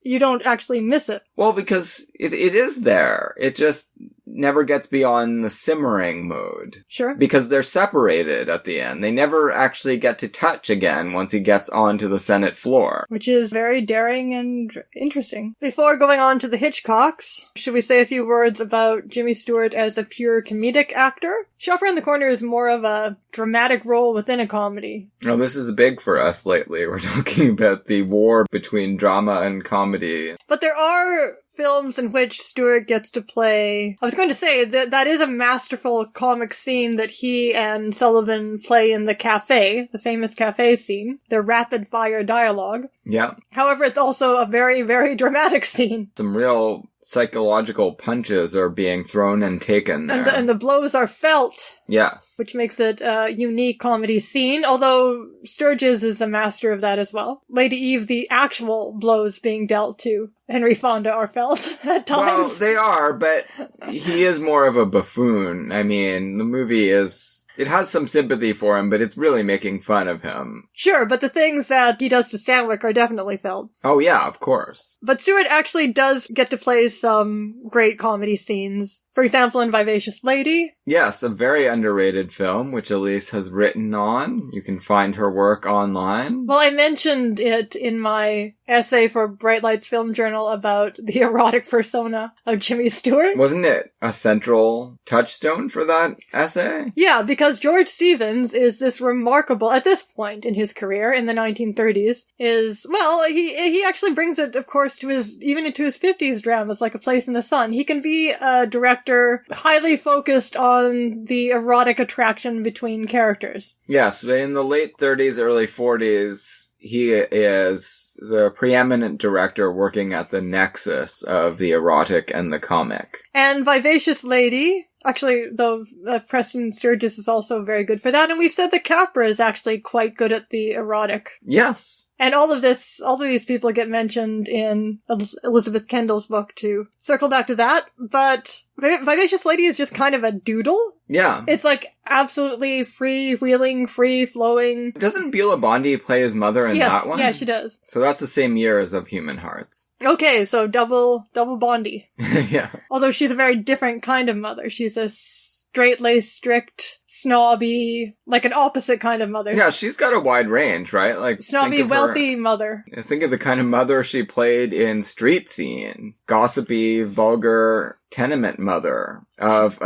you don't actually miss it. Well, because it is there. It just never gets beyond the simmering mode. Sure. Because they're separated at the end. They never actually get to touch again once he gets onto the Senate floor. Which is very daring and interesting. Before going on to the Hitchcocks, should we say a few words about Jimmy Stewart as a pure comedic actor? Shop Around the Corner is more of a dramatic role within a comedy. Oh, this is big for us lately. We're talking about the war between drama and comedy. But there are films in which Stewart gets to play... I was going to say that is a masterful comic scene that he and Sullivan play in the cafe, the famous cafe scene, their rapid-fire dialogue. Yeah. However, it's also a very, very dramatic scene. Some real psychological punches are being thrown and taken there. And the blows are felt. Yes. Which makes it a unique comedy scene, although Sturges is a master of that as well. Lady Eve, the actual blows being dealt to Henry Fonda are felt at times. Well, they are, but he is more of a buffoon. I mean, the movie it has some sympathy for him, but it's really making fun of him. Sure, but the things that he does to Stanwyck are definitely felt. Oh yeah, of course. But Stewart actually does get to play some great comedy scenes. For example, in Vivacious Lady. Yes, a very underrated film, which Elise has written on. You can find her work online. Well, I mentioned it in my essay for Bright Lights Film Journal about the erotic persona of Jimmy Stewart. Wasn't it a central touchstone for that essay? Yeah, because George Stevens is this remarkable, at this point in his career, in the 1930s, he actually brings it, of course, even into his 50s dramas, like A Place in the Sun. He can be a director highly focused on the erotic attraction between characters. Yes, but in the late 30s, early 40s, he is the preeminent director working at the nexus of the erotic and the comic. And Vivacious Lady, actually, though, Preston Sturges is also very good for that, and we've said that Capra is actually quite good at the erotic. Yes. And all of these people get mentioned in Elizabeth Kendall's book to circle back to that, but Vivacious Lady is just kind of a doodle. Yeah. It's like absolutely freewheeling, free-flowing. Doesn't Beulah Bondi play his mother in that one? Yeah, she does. So that's the same year as Of Human Hearts. Okay, so double Bondi. Yeah. Although she's a very different kind of mother. She's a straight-laced, strict, snobby, like an opposite kind of mother. Yeah, she's got a wide range, right? Like snobby, wealthy mother. Think of the kind of mother she played in Street Scene. Gossipy, vulgar, tenement mother of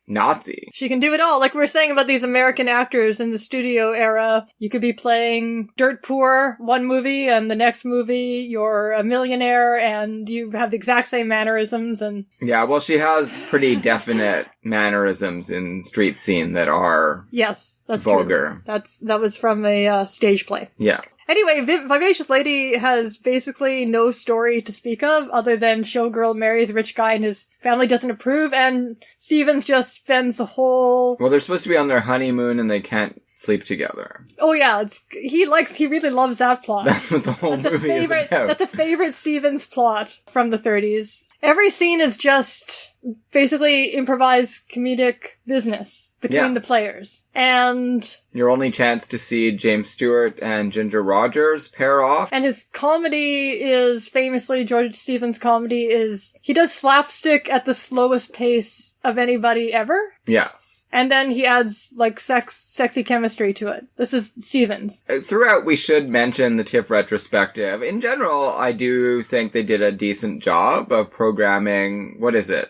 Nazi. She can do it all. Like we were saying about these American actors in the studio era, you could be playing dirt poor one movie, and the next movie you're a millionaire and you have the exact same mannerisms. And yeah, well, she has pretty definite mannerisms in Street Scene that are that's vulgar. True. That was from a stage play. Yeah. Anyway, Vivacious Lady has basically no story to speak of other than showgirl marries a rich guy and his family doesn't approve, and Stevens just spends the whole... Well, they're supposed to be on their honeymoon and they can't sleep together. Oh yeah, he really loves that plot. That's what the whole movie is about. That's a favorite Stevens plot from the 30s. Every scene is just basically improvised comedic business between the players. And your only chance to see James Stewart and Ginger Rogers pair off. And his comedy is famously, George Stevens' comedy is, he does slapstick at the slowest pace of anybody ever. Yes. And then he adds, like, sexy chemistry to it. This is Stevens. Throughout, we should mention the TIFF retrospective. In general, I do think they did a decent job of programming,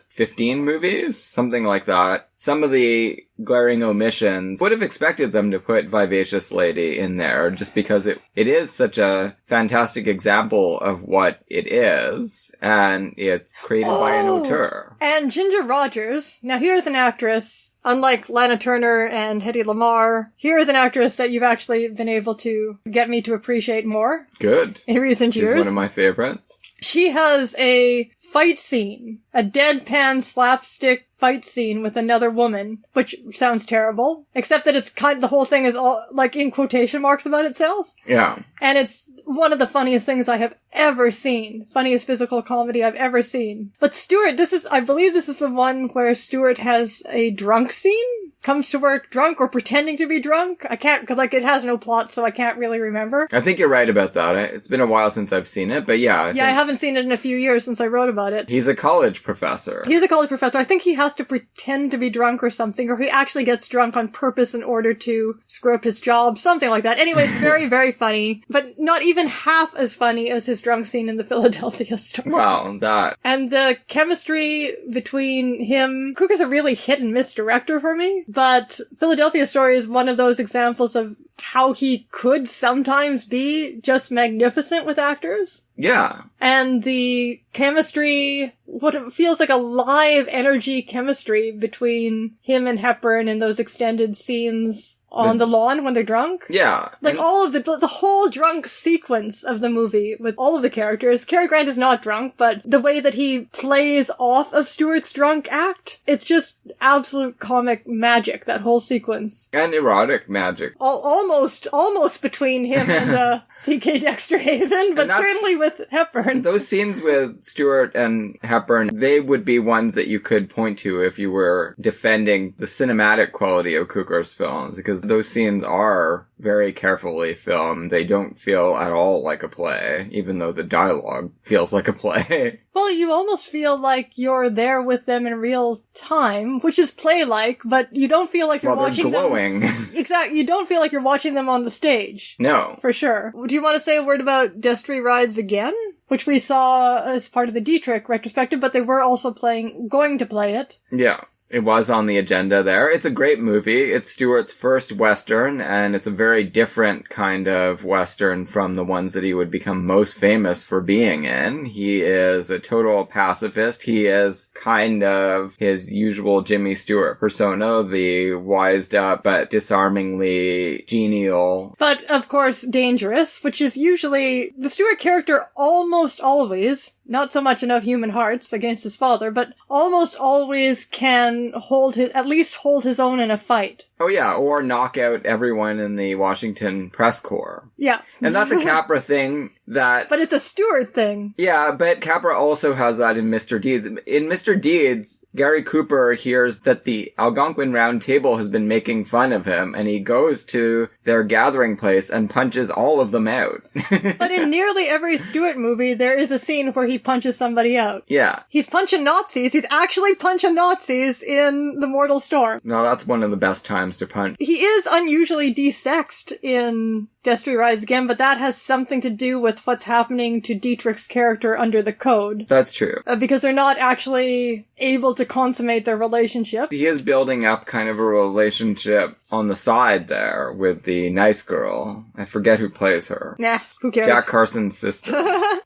15 movies? Something like that. Some of the glaring omissions would have expected them to put Vivacious Lady in there just because it is such a fantastic example of what it is, and it's created by an auteur. And Ginger Rogers. Now here's an actress, unlike Lana Turner and Hedy Lamarr, here is an actress that you've actually been able to get me to appreciate more. Good. In recent years. She's one of my favorites. She has a fight scene, a deadpan slapstick fight scene with another woman, which sounds terrible, except that it's the whole thing is all, like, in quotation marks about itself. Yeah. And it's one of the funniest things I have ever seen. Funniest physical comedy I've ever seen. But Stewart, I believe this is the one where Stewart has a drunk scene? Comes to work drunk or pretending to be drunk? I can't, because, like, it has no plot, so I can't really remember. I think you're right about that. It's been a while since I've seen it, but yeah. I haven't seen it in a few years since I wrote about it. He's a college professor. I think he has to pretend to be drunk or something, or he actually gets drunk on purpose in order to screw up his job, something like that. Anyway, it's very, very funny, but not even half as funny as his drunk scene in the Philadelphia Story. Wow, that. And the chemistry between him, Cooker's a really hit and miss director for me, but Philadelphia Story is one of those examples of how he could sometimes be just magnificent with actors. Yeah. And the chemistry, what it feels like a live energy chemistry between him and Hepburn in those extended scenes on the lawn when they're drunk. Yeah. Like all of the whole drunk sequence of the movie with all of the characters. Cary Grant is not drunk, but the way that he plays off of Stewart's drunk act, it's just absolute comic magic, that whole sequence. And erotic magic. Almost between him and C.K. Dexter Haven, but certainly with Hepburn. Those scenes with Stewart and Hepburn, they would be ones that you could point to if you were defending the cinematic quality of Cukor's films, because those scenes are very carefully filmed. They don't feel at all like a play, even though the dialogue feels like a play. Well, you almost feel like you're there with them in real time, which is play-like, but you don't feel like you're watching glowing. them. Exactly. You don't feel like you're watching them on the stage. No. For sure. Do you want to say a word about Destry Rides Again? Which we saw as part of the Dietrich retrospective, but they were also going to play it. Yeah. It was on the agenda there. It's a great movie. It's Stewart's first Western, and it's a very different kind of Western from the ones that he would become most famous for being in. He is a total pacifist. He is kind of his usual Jimmy Stewart persona, the wised up but disarmingly genial. But, of course, dangerous, which is usually the Stewart character almost always, not so much enough human hearts against his father, but almost always can at least hold his own in a fight. Oh yeah, or knock out everyone in the Washington press corps. Yeah. And that's a Capra thing that... But it's a Stewart thing. Yeah, but Capra also has that in Mr. Deeds. In Mr. Deeds, Gary Cooper hears that the Algonquin Round Table has been making fun of him, and he goes to their gathering place and punches all of them out. But in nearly every Stewart movie, there is a scene where he punches somebody out. Yeah. He's punching Nazis. He's actually punching Nazis in The Mortal Storm. No, that's one of the best times to punch. He is unusually desexed in Destry Rides Again, but that has something to do with what's happening to Dietrich's character under the code. That's true. Because they're not actually able to consummate their relationship. He is building up kind of a relationship on the side there with the nice girl. I forget who plays her. Nah, who cares? Jack Carson's sister.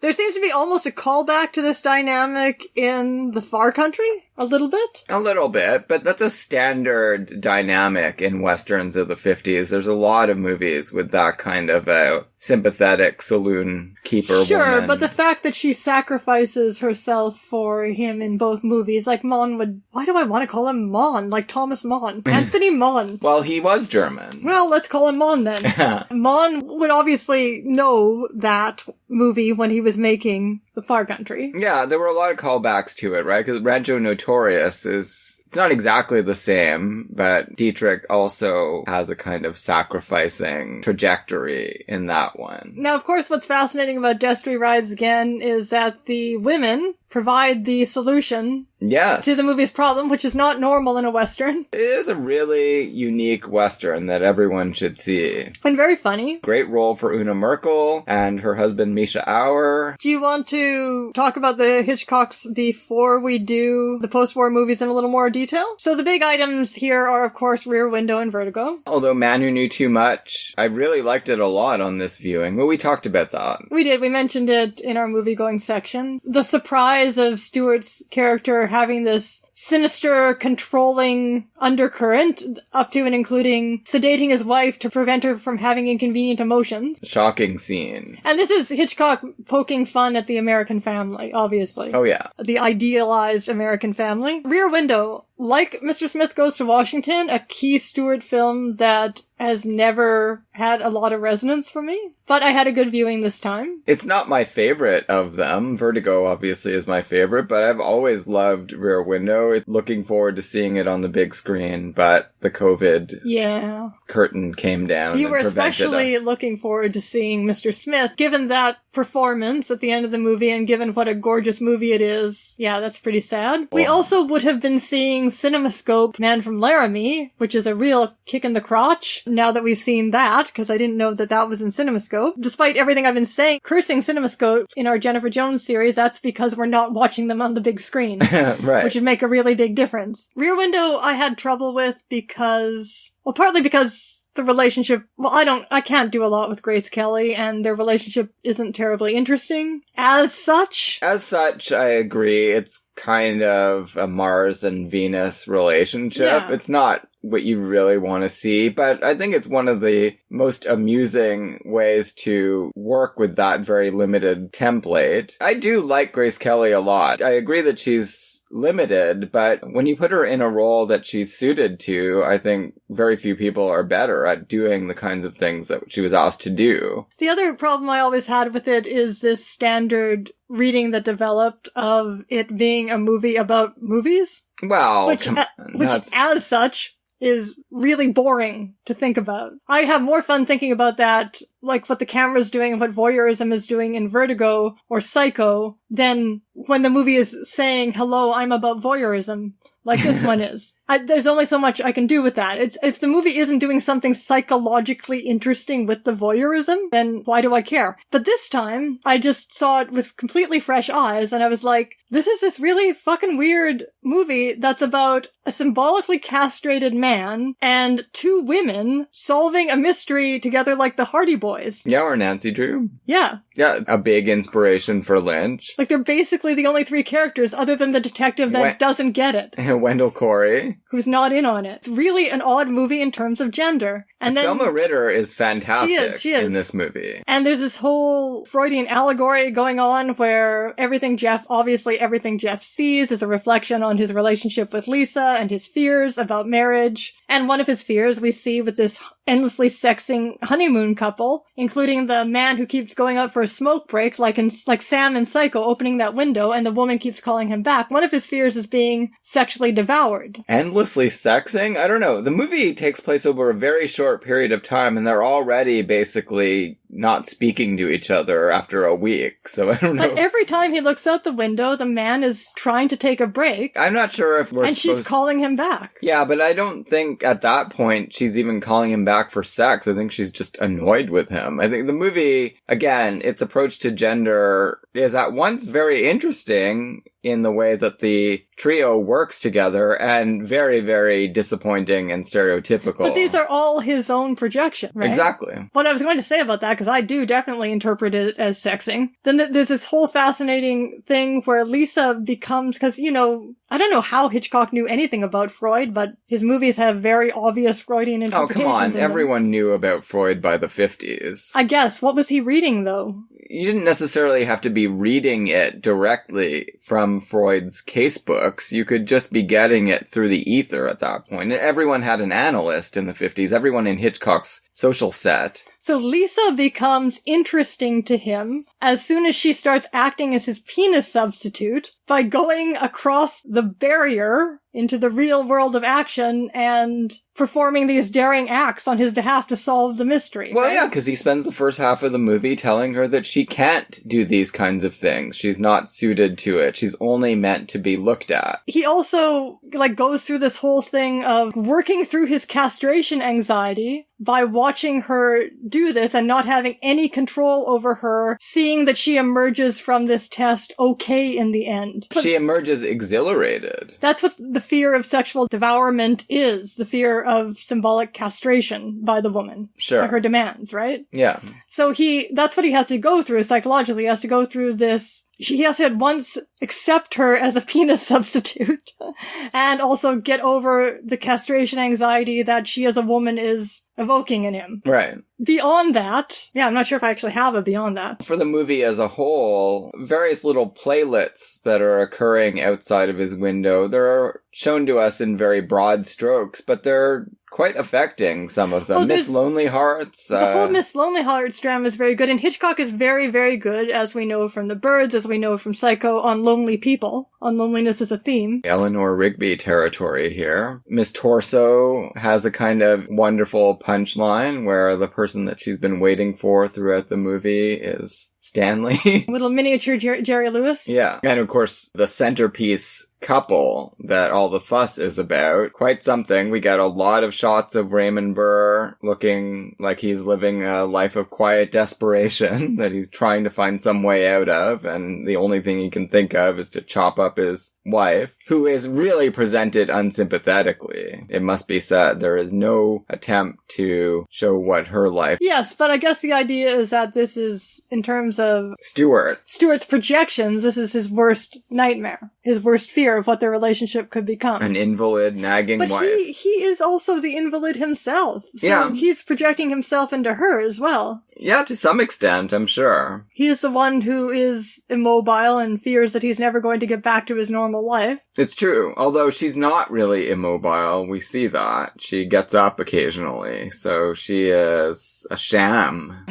There seems to be almost a callback to this dynamic in The Far Country. A little bit? A little bit, but that's a standard dynamic in Westerns of the 50s. There's a lot of movies with that kind of a sympathetic saloon keeper Sure, woman. but the fact that she sacrifices herself for him in both movies, like Mann would... Why do I want to call him Mann? Like Thomas Mann. Anthony Mann. Well, he was German. Well, let's call him Mann then. Mann would obviously know that movie when he was making The Far Country. Yeah, there were a lot of callbacks to it, right? Because Rancho Notorious is... It's not exactly the same, but Dietrich also has a kind of sacrificing trajectory in that one. Now, of course, what's fascinating about Destry Rides Again is that the women provide the solution to the movie's problem, which is not normal in a Western. It is a really unique Western that everyone should see. And very funny. Great role for Una Merkel and her husband Misha Auer. Do you want to talk about the Hitchcocks before we do the post-war movies in a little more detail? So the big items here are, of course, Rear Window and Vertigo. Although Man Who Knew Too Much, I really liked it a lot on this viewing. Well, we talked about that. We did. We mentioned it in our movie-going section. The surprise of Stewart's character having this sinister, controlling undercurrent, up to and including sedating his wife to prevent her from having inconvenient emotions. Shocking scene. And this is Hitchcock poking fun at the American family, obviously. Oh, yeah. The idealized American family. Rear Window, like Mr. Smith Goes to Washington, a key Stewart film that has never had a lot of resonance for me. But I had a good viewing this time. It's not my favorite of them. Vertigo, obviously, is my favorite, but I've always loved Rear Window. Looking forward to seeing it on the big screen, but the COVID curtain came down. You were especially looking forward to seeing Mr. Smith, given that performance at the end of the movie and given what a gorgeous movie it is. Yeah, that's pretty sad. We also would have been seeing CinemaScope Man from Laramie, which is a real kick in the crotch, now that we've seen that, because I didn't know that that was in CinemaScope. Despite everything I've been saying, cursing CinemaScope in our Jennifer Jones series, that's because we're not watching them on the big screen. Right. Which would make a really big difference. Rear Window I had trouble with because... Well, partly because the relationship, well, I can't do a lot with Grace Kelly, and their relationship isn't terribly interesting. As such, I agree. It's kind of a Mars and Venus relationship. Yeah. It's not what you really want to see, but I think it's one of the most amusing ways to work with that very limited template. I do like Grace Kelly a lot. I agree that she's limited, but when you put her in a role that she's suited to, I think very few people are better at doing the kinds of things that she was asked to do. the other problem I always had with it is this standard reading that developed of it being a movie about movies, Well, which as such is really boring to think about. I have more fun thinking about that, like what the camera's doing and what voyeurism is doing in Vertigo or Psycho, than when the movie is saying, hello, I'm about voyeurism, like this one is. There's only so much I can do with that. If the movie isn't doing something psychologically interesting with the voyeurism, then why do I care? But this time, I just saw it with completely fresh eyes, and I was like, this is this really fucking weird movie that's about a symbolically castrated man and two women solving a mystery together like the Hardy Boys. Yeah, or Nancy Drew. Yeah. Yeah, a big inspiration for Lynch. Like, they're basically the only three characters other than the detective that doesn't get it. Wendell Corey. Who's not in on it. It's really an odd movie in terms of gender. And then Thelma Ritter is fantastic she is. in this movie. And there's this whole Freudian allegory going on where everything Jeff sees is a reflection on his relationship with Lisa and his fears about marriage. And one of his fears we see with this endlessly sexing honeymoon couple, including the man who keeps going out for a smoke break, like Sam in Psycho, opening that window, and the woman keeps calling him back. One of his fears is being sexually devoured. Endlessly sexing? I don't know. The movie takes place over a very short period of time, and they're already basically not speaking to each other after a week, so I don't know. But every time he looks out the window, the man is trying to take a break. I'm not sure if we're And she's calling him back. Yeah, but I don't think at that point she's even calling him back for sex. I think she's just annoyed with him. I think the movie, again, its approach to gender is at once very interesting in the way that the trio works together, and very, very disappointing and stereotypical. But these are all his own projections, right? Exactly. What I was going to say about that, because I do definitely interpret it as sexing, then there's this whole fascinating thing where Lisa becomes, because, I don't know how Hitchcock knew anything about Freud, but his movies have very obvious Freudian interpretations. Oh, come on. Everyone knew about Freud by the 50s. I guess. What was he reading, though? You didn't necessarily have to be reading it directly from Freud's casebooks. You could just be getting it through the ether at that point. And everyone had an analyst in the 50s. Everyone in Hitchcock's social set. So Lisa becomes interesting to him as soon as she starts acting as his penis substitute by going across the barrier into the real world of action and performing these daring acts on his behalf to solve the mystery. Well, right? yeah, because he spends the first half of the movie telling her that she can't do these kinds of things. She's not suited to it. She's only meant to be looked at. He also, goes through this whole thing of working through his castration anxiety by watching her do this and not having any control over her, seeing that she emerges from this test okay in the end. She emerges exhilarated. That's what the fear of sexual devourment is, the fear of symbolic castration by the woman. Sure. By her demands, right? Yeah. So that's what he has to go through psychologically. He has to go through this. He has to at once accept her as a penis substitute and also get over the castration anxiety that she as a woman is evoking in him. Right. Beyond that, I'm not sure if I actually have a beyond that. For the movie as a whole, various little playlets that are occurring outside of his window, they're shown to us in very broad strokes, but they're quite affecting, some of them. Miss Lonely Hearts. The whole Miss Lonely Hearts drama is very good, and Hitchcock is very, very good, as we know from The Birds, as we know from Psycho, on lonely people, on loneliness as a theme. Eleanor Rigby territory here. Miss Torso has a kind of wonderful punchline where the person that she's been waiting for throughout the movie is Stanley. Little miniature Jerry Lewis. Yeah. And of course, the centerpiece couple that all the fuss is about. Quite something. We get a lot of shots of Raymond Burr looking like he's living a life of quiet desperation that he's trying to find some way out of, and the only thing he can think of is to chop up his wife, who is really presented unsympathetically. It must be said, there is no attempt to show what her life... Yes, but I guess the idea is that this is, in terms of Stewart's projections, this is his worst nightmare, his worst fear of what their relationship could become. An invalid, nagging wife. But he is also the invalid himself, so he's projecting himself into her as well. Yeah, to some extent, I'm sure. He is the one who is immobile and fears that he's never going to get back to his normal life. It's true, although she's not really immobile. We see that. She gets up occasionally, so she is a sham.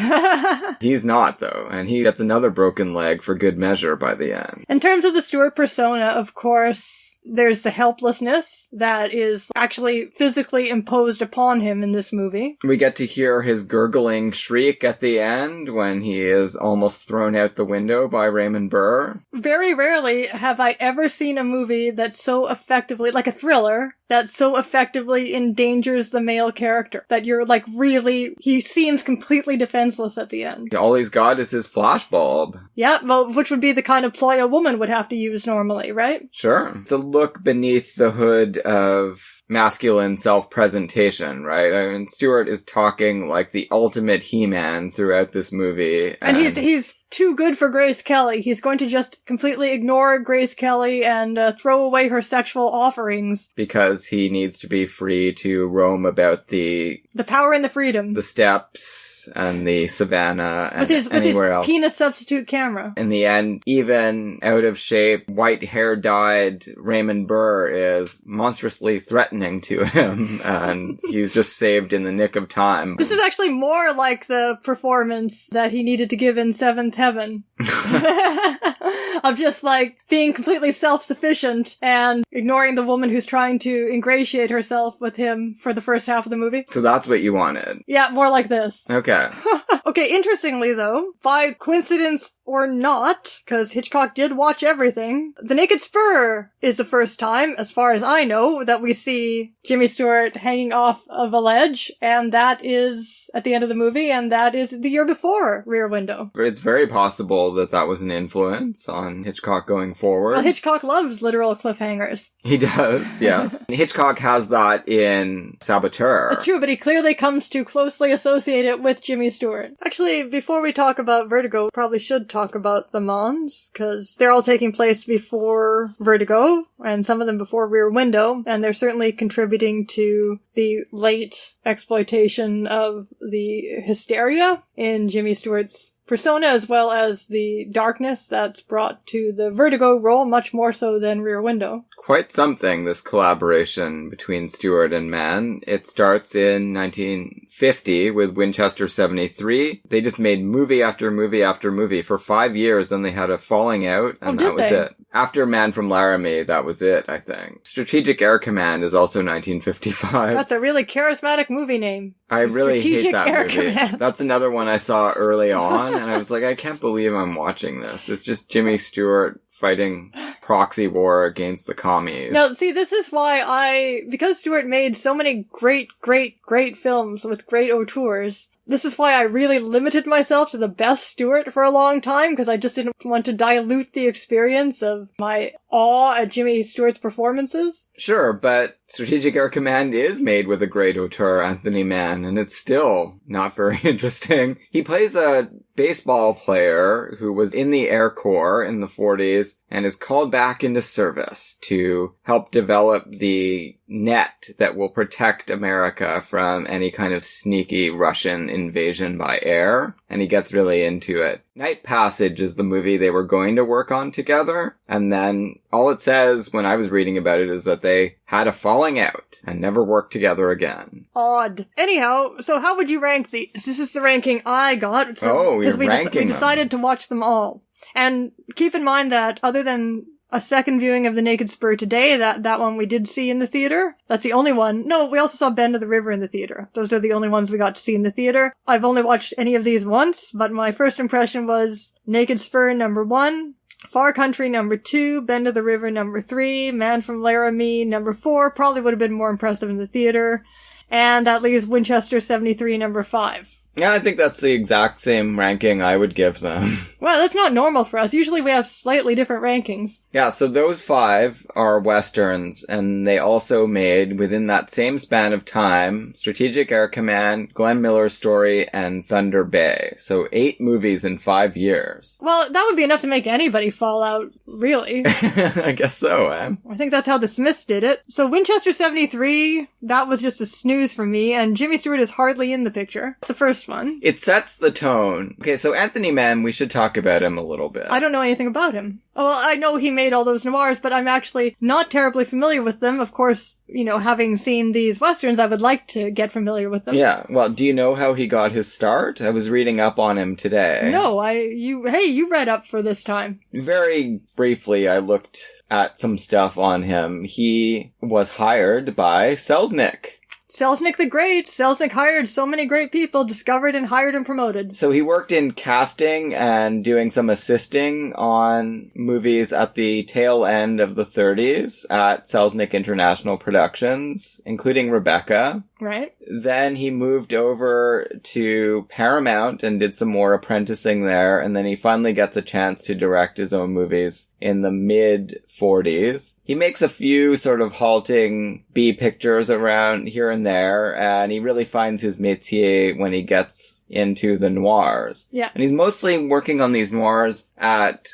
He's not, though, and he gets another broken leg for good measure by the end. In terms of the Stewart persona, of course, there's the helplessness that is actually physically imposed upon him in this movie. We get to hear his gurgling shriek at the end when he is almost thrown out the window by Raymond Burr. Very rarely have I ever seen a movie that so effectively, like a thriller, that so effectively endangers the male character. That you're like really, he seems completely defenseless at the end. All he's got is his flashbulb. Yeah, well, which would be the kind of ploy a woman would have to use normally, right? Sure. It's a look beneath the hood of masculine self-presentation, right? I mean, Stewart is talking like the ultimate He-Man throughout this movie. And he's too good for Grace Kelly. He's going to just completely ignore Grace Kelly and throw away her sexual offerings. Because he needs to be free to roam about the power and the freedom. The steppes and the savannah and with anywhere else. Penis substitute camera. In the end, even out of shape, white hair dyed Raymond Burr is monstrously threatening to him, and he's just saved in the nick of time. This is actually more like the performance that he needed to give in Seventh Heaven. Of just like being completely self-sufficient and ignoring the woman who's trying to ingratiate herself with him for the first half of the movie. So that's what you wanted? Yeah, more like this. Okay. Okay, interestingly though, by coincidence or not, because Hitchcock did watch everything, The Naked Spur is the first time, as far as I know, that we see Jimmy Stewart hanging off of a ledge, and that is at the end of the movie, and that is the year before Rear Window. It's very possible that that was an influence on Hitchcock going forward. Well, Hitchcock loves literal cliffhangers. He does, yes. Hitchcock has that in Saboteur. That's true, but he clearly comes to closely associate it with Jimmy Stewart. Actually, before we talk about Vertigo, probably should talk about the Manns, because they're all taking place before Vertigo, and some of them before Rear Window, and they're certainly contributing to the late exploitation of the hysteria in Jimmy Stewart's persona, as well as the darkness that's brought to the Vertigo role, much more so than Rear Window. Quite something, this collaboration between Stewart and Mann. It starts in 1950 with Winchester 73. They just made movie after movie after movie for 5 years, and they had a falling out, and that was it. After Man from Laramie, that was it, I think. Strategic Air Command is also 1955. That's a really charismatic movie name. I really hate that Air movie. Command. That's another one I saw early on, and I was like, I can't believe I'm watching this. It's just Jimmy Stewart fighting proxy war against the commies. Now, see, this is why because Stewart made so many great films with great auteurs, this is why I really limited myself to the best Stewart for a long time, because I just didn't want to dilute the experience of my awe at Jimmy Stewart's performances. Sure, but Strategic Air Command is made with a great auteur, Anthony Mann, and it's still not very interesting. He plays a baseball player who was in the Air Corps in the 40s and is called back into service to help develop the net that will protect America from any kind of sneaky Russian invasion by air, and he gets really into it. Night Passage is the movie they were going to work on together, and then all it says when I was reading about it is that they had a falling out and never worked together again. Odd. Anyhow, so how would you rank these? This is the ranking I got. So, you're ranking we decided to watch them all. And keep in mind that other than a second viewing of The Naked Spur today, that one we did see in the theater. That's the only one. No, we also saw Bend of the River in the theater. Those are the only ones we got to see in the theater. I've only watched any of these once, but my first impression was Naked Spur number 1, Far Country, number 2. Bend of the River, number 3. Man from Laramie, number 4. Probably would have been more impressive in the theater. And that leaves Winchester 73, number 5. Yeah, I think that's the exact same ranking I would give them. Well, that's not normal for us. Usually we have slightly different rankings. Yeah, so those 5 are Westerns, and they also made, within that same span of time, Strategic Air Command, Glenn Miller's Story, and Thunder Bay. So 8 movies in 5 years. Well, that would be enough to make anybody fall out, really. I guess so, eh? I think that's how the Smiths did it. So Winchester 73, that was just a snooze for me, and Jimmy Stewart is hardly in the picture. It's the first one. It sets the tone. Okay, so Anthony Mann, we should talk about him a little bit. I don't know anything about him. Oh, well, I know he made all those noirs, but I'm actually not terribly familiar with them. Of course, having seen these Westerns, I would like to get familiar with them. Yeah, well, do you know how he got his start? I was reading up on him today. No, you read up for this time. Very briefly, I looked at some stuff on him. He was hired by Selznick. Selznick the Great. Selznick hired so many great people, discovered and hired and promoted. So he worked in casting and doing some assisting on movies at the tail end of the 30s at Selznick International Productions, including Rebecca. Right. Then he moved over to Paramount and did some more apprenticing there, and then he finally gets a chance to direct his own movies in the mid-40s. He makes a few sort of halting B pictures around here and there, and he really finds his métier when he gets into the noirs. Yeah. And he's mostly working on these noirs at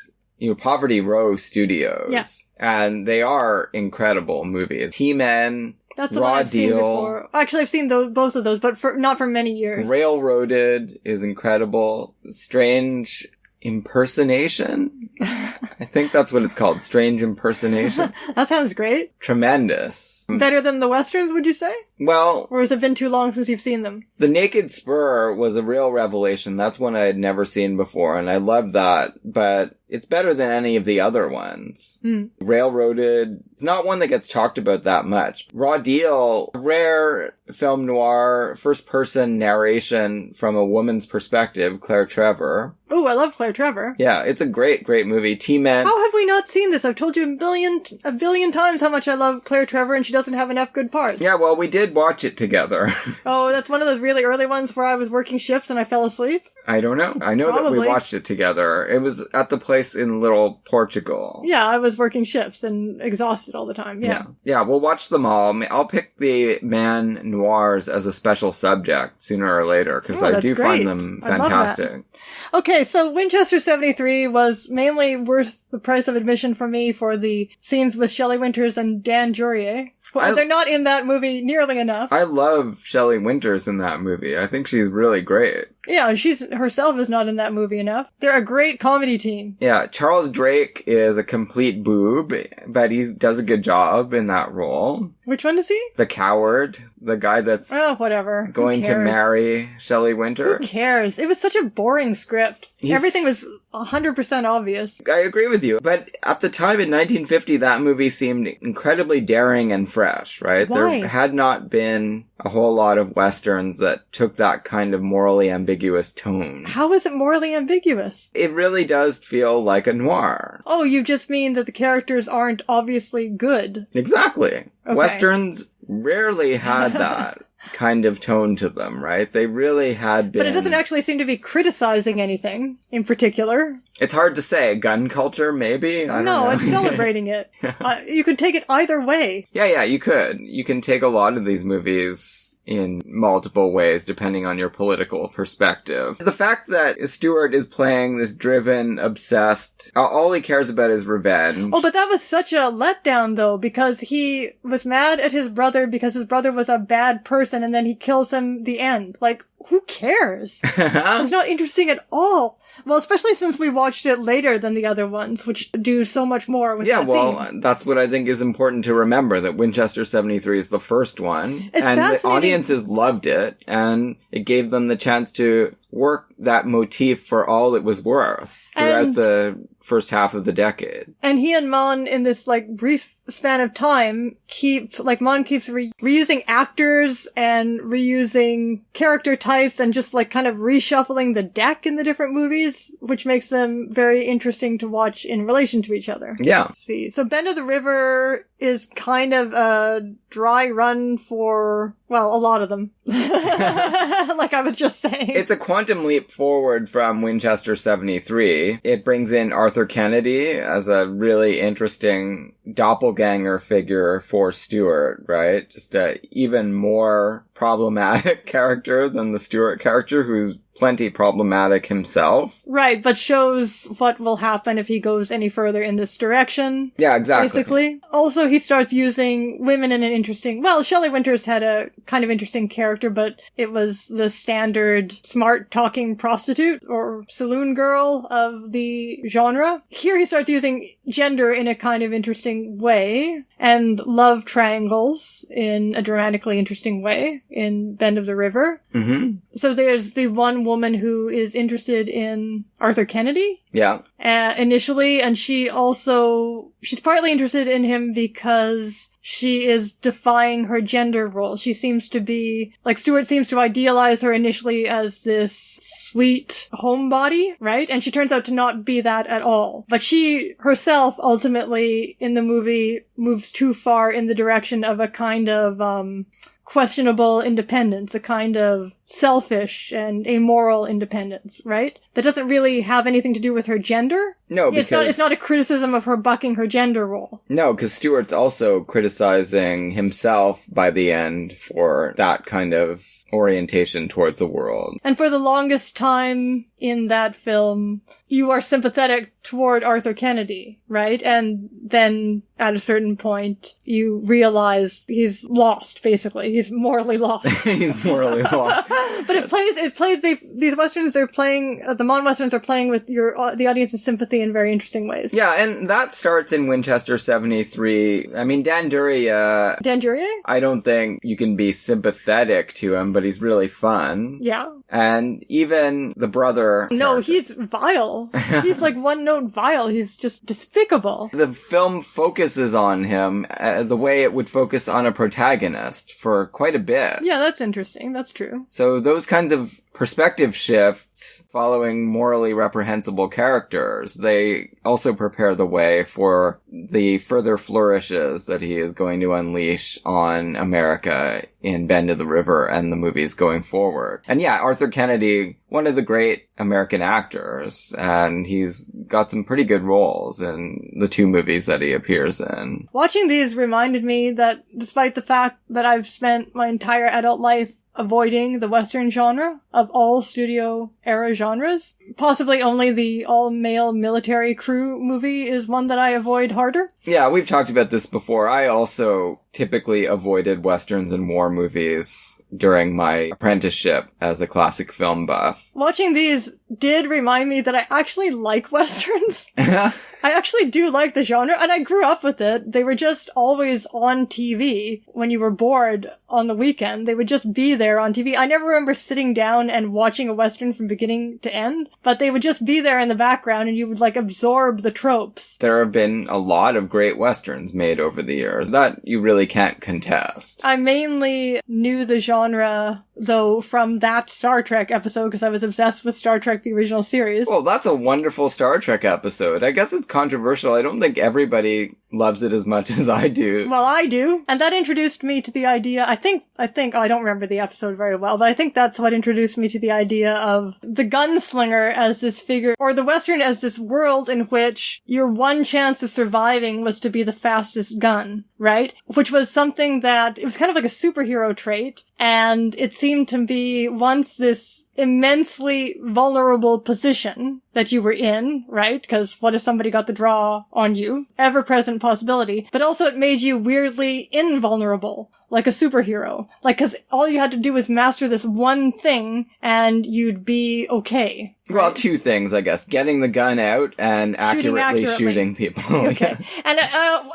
Poverty Row Studios. Yeah. And they are incredible movies. T-Men, that's the Raw one I've Deal. seen before. Actually, I've seen both of those, but not for many years. Railroaded is incredible. Strange Impersonation? I think that's what it's called. Strange Impersonation. That sounds great. Tremendous. Better than the Westerns, would you say? Well... Or has it been too long since you've seen them? The Naked SPUR was a real revelation. That's one I had never seen before, and I loved that. But it's better than any of the other ones. Railroaded, it's not one that gets talked about that much. Raw Deal, rare film noir, first-person narration from a woman's perspective, Claire Trevor. Oh, I love Claire Trevor. Yeah, it's a great, great movie. T-Men. How have we not seen this? I've told you a billion times how much I love Claire Trevor, and she doesn't have enough good parts. Yeah, well, we did watch it together. Oh, that's one of those really early ones where I was working shifts and I fell asleep? I don't know. I know Probably. that we watched it together. It was at the place in Little Portugal. Yeah, I was working shifts and exhausted all the time. Yeah. Yeah, we'll watch them all. I'll pick the Mann noirs as a special subject sooner or later, because I do find them fantastic. Okay, so Winchester 73 was mainly worth the price of admission for me for the scenes with Shelley Winters and Dan Jurier. They're not in that movie nearly enough. I love Shelley Winters in that movie. I think she's really great. Yeah, she herself is not in that movie enough. They're a great comedy team. Yeah, Charles Drake is a complete boob, but he does a good job in that role. Which one is he? The coward. The guy that's whatever. Going to marry Shelley Winters. Who cares? It was such a boring script. Everything was 100% obvious. I agree with you. But at the time in 1950, that movie seemed incredibly daring and fresh, right? Why? There had not been a whole lot of Westerns that took that kind of morally ambiguous tone. How is it morally ambiguous? It really does feel like a noir. Oh, you just mean that the characters aren't obviously good. Exactly. Okay. Westerns rarely had that kind of tone to them, right? They really had been... But it doesn't actually seem to be criticizing anything in particular. It's hard to say. Gun culture, maybe? I don't know. It's celebrating it. You could take it either way. Yeah, you could. You can take a lot of these movies in multiple ways, depending on your political perspective. The fact that Stewart is playing this driven, obsessed, all he cares about is revenge. Oh, but that was such a letdown, though, because he was mad at his brother because his brother was a bad person, and then he kills him the end. Like, who cares? It's not interesting at all. Well, especially since we watched it later than the other ones, which do so much more with that theme. That's what I think is important to remember, that Winchester 73 is the first one. It's and fascinating. The audiences loved it, and it gave them the chance to worked that motif for all it was worth throughout the first half of the decade. And he and Mann, in this, brief span of time, Mann keeps reusing actors and reusing character types and just, kind of reshuffling the deck in the different movies, which makes them very interesting to watch in relation to each other. Yeah. Let's see. So Bend of the River is kind of a dry run for, a lot of them. Like I was just saying. It's a quantum leap forward from Winchester 73. It brings in Arthur Kennedy as a really interesting doppelganger figure for Stewart, right? Just a even more problematic character than the Stewart character, who's plenty problematic himself. Right, but shows what will happen if he goes any further in this direction. Yeah, exactly. Basically. Also, he starts using women in an interesting... Shelley Winters had a kind of interesting character, but it was the standard smart-talking prostitute or saloon girl of the genre. Here he starts using gender in a kind of interesting way, and love triangles in a dramatically interesting way in Bend of the River. Mm-hmm. So there's the one woman who is interested in Arthur Kennedy. Yeah. Initially, and she's partly interested in him because she is defying her gender role. She seems to be, Stewart seems to idealize her initially as this sweet homebody, right? And she turns out to not be that at all. But she herself ultimately in the movie moves too far in the direction of a kind of, questionable independence, a kind of selfish and amoral independence, right? That doesn't really have anything to do with her gender. No, because... It's not a criticism of her bucking her gender role. No, because Stewart's also criticizing himself by the end for that kind of orientation towards the world. And for the longest time in that film, you are sympathetic toward Arthur Kennedy, right? And then at a certain point, you realize he's lost, basically. He's morally lost. He's morally lost. But these Westerns are playing, the Mann Westerns are playing with the audience's sympathy in very interesting ways. Yeah, and that starts in Winchester 73. I mean, Dan Duryea, I don't think you can be sympathetic to him, but he's really fun. Yeah. And even the brother... No, he's vile. He's one-note vile. He's just despicable. The film focuses on him the way it would focus on a protagonist for quite a bit. Yeah, that's interesting. That's true. So those kinds of perspective shifts following morally reprehensible characters, they also prepare the way for the further flourishes that he is going to unleash on America in Bend of the River and the movies going forward. And yeah, Arthur Kennedy, one of the great American actors, and he's got some pretty good roles in the two movies that he appears in. Watching these reminded me that despite the fact that I've spent my entire adult life avoiding the Western genre of all studio era genres, possibly only the all-male military crew movie is one that I avoid harder. Yeah, we've talked about this before. I also typically avoided Westerns and war movies during my apprenticeship as a classic film buff. Watching these did remind me that I actually like Westerns. I actually do like the genre, and I grew up with it. They were just always on TV when you were bored on the weekend. They would just be there on TV. I never remember sitting down and watching a Western from beginning to end, but they would just be there in the background, and you would, absorb the tropes. There have been a lot of great Westerns made over the years that you really can't contest. I mainly knew the genre, though, from that Star Trek episode, because I was obsessed with Star Trek, the original series. Well, that's a wonderful Star Trek episode. I guess it's controversial. I don't think everybody loves it as much as I do. Well, I do. And that introduced me to the idea, I think, I don't remember the episode very well, but I think that's what introduced me to the idea of the gunslinger as this figure, or the Western as this world in which your one chance of surviving was to be the fastest gun, right? Which was something that, it was kind of like a superhero trait, and it seemed to be once this immensely vulnerable position that you were in, right? Because what if somebody got the draw on you? Ever-present possibility. But also it made you weirdly invulnerable, like a superhero. Because all you had to do was master this one thing and you'd be okay. Well, two things, I guess. Getting the gun out and accurately shooting people. Okay. And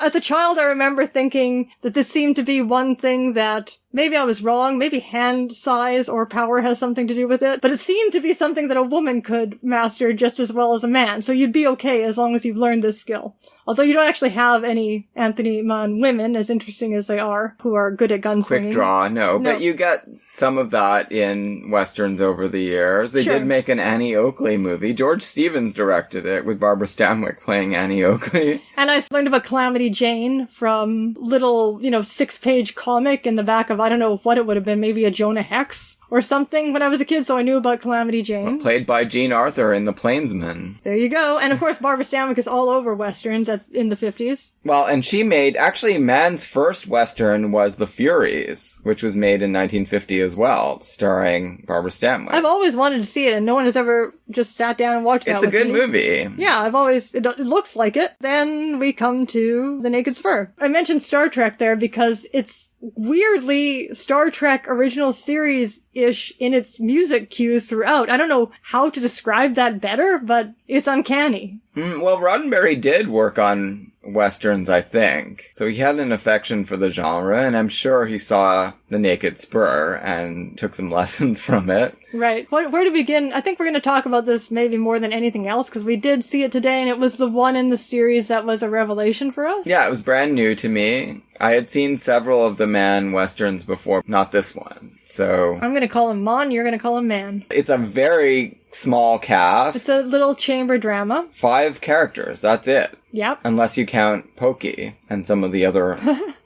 as a child, I remember thinking that this seemed to be one thing that maybe I was wrong. Maybe hand size or power has something to do with it. But it seemed to be something that a woman could master just as well as a man. So you'd be okay as long as you've learned this skill. Although you don't actually have any Anthony Mann women, as interesting as they are, who are good at gunslinging. Quick draw, no. But you get some of that in Westerns over the years. They did make an Annie Oakley movie. George Stevens directed it with Barbara Stanwyck playing Annie Oakley. And I learned about Calamity Jane from little, 6-page comic in the back of, I don't know what it would have been, maybe a Jonah Hex or something when I was a kid, so I knew about Calamity Jane. Played by Jean Arthur in The Plainsman. There you go. And of course, Barbara Stanwyck is all over Westerns in the 50s. Well, and she made, actually, Mann's first Western was The Furies, which was made in 1950 as well, starring Barbara Stanwyck. I've always wanted to see it, and no one has ever just sat down and watched that with me. It's a good movie. Yeah, it looks like it. Then we come to The Naked Spur. I mentioned Star Trek there because it's weirdly Star Trek original series-ish in its music cues throughout. I don't know how to describe that better, but it's uncanny. Well, Roddenberry did work on Westerns, I think. So he had an affection for the genre, and I'm sure he saw The Naked Spur and took some lessons from it. Right. Where to begin? I think we're going to talk about this maybe more than anything else, because we did see it today, and it was the one in the series that was a revelation for us. Yeah, it was brand new to me. I had seen several of the Mann Westerns before, not this one. So I'm going to call him Mann, you're going to call him Mann. It's a very small cast. It's a little chamber drama. 5 characters, that's it. Yep. Unless you count Pokey and some of the other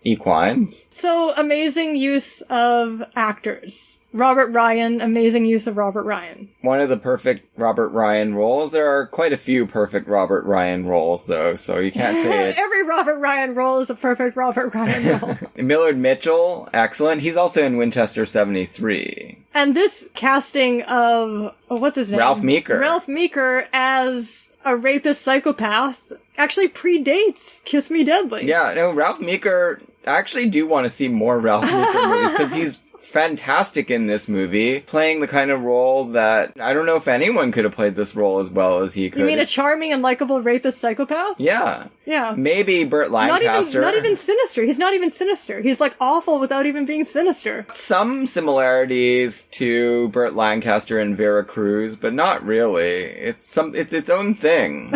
equines. So, amazing use of actors. Robert Ryan, amazing use of Robert Ryan. One of the perfect Robert Ryan roles. There are quite a few perfect Robert Ryan roles, though, so you can't say it's... Every Robert Ryan role is a perfect Robert Ryan role. Millard Mitchell, excellent. He's also in Winchester 73. And this casting of... what's his name? Ralph Meeker. Ralph Meeker as a rapist psychopath actually predates Kiss Me Deadly. Yeah, no, Ralph Meeker... I actually do want to see more Ralph Meeker movies, because he's fantastic in this movie, playing the kind of role that I don't know if anyone could have played this role as well as he could. You mean a charming and likable rapist psychopath? Yeah. Yeah. Maybe Burt Lancaster. Not even sinister. He's not even sinister. He's like awful without even being sinister. Some similarities to Burt Lancaster and Vera Cruz, but not really. It's its own thing.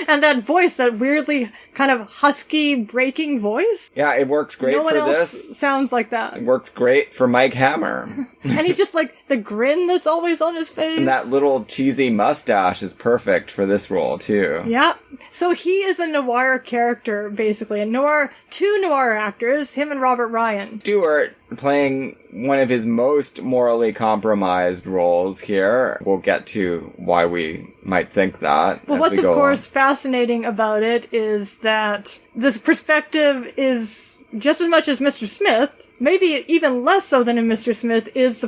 And that voice, that weirdly kind of husky, breaking voice. Yeah, it works great for this. No one else sounds like that. It works great for Mike Hammer. And he's just like, the grin that's always on his face. And that little cheesy mustache is perfect for this role, too. Yeah. So he is a noir character, basically. Two noir actors, him and Robert Ryan. Stewart playing one of his most morally compromised roles here. We'll get to why we might think that. Well, what's of course fascinating about it is that this perspective is just as much as Mr. Smith, maybe even less so than in Mr. Smith, does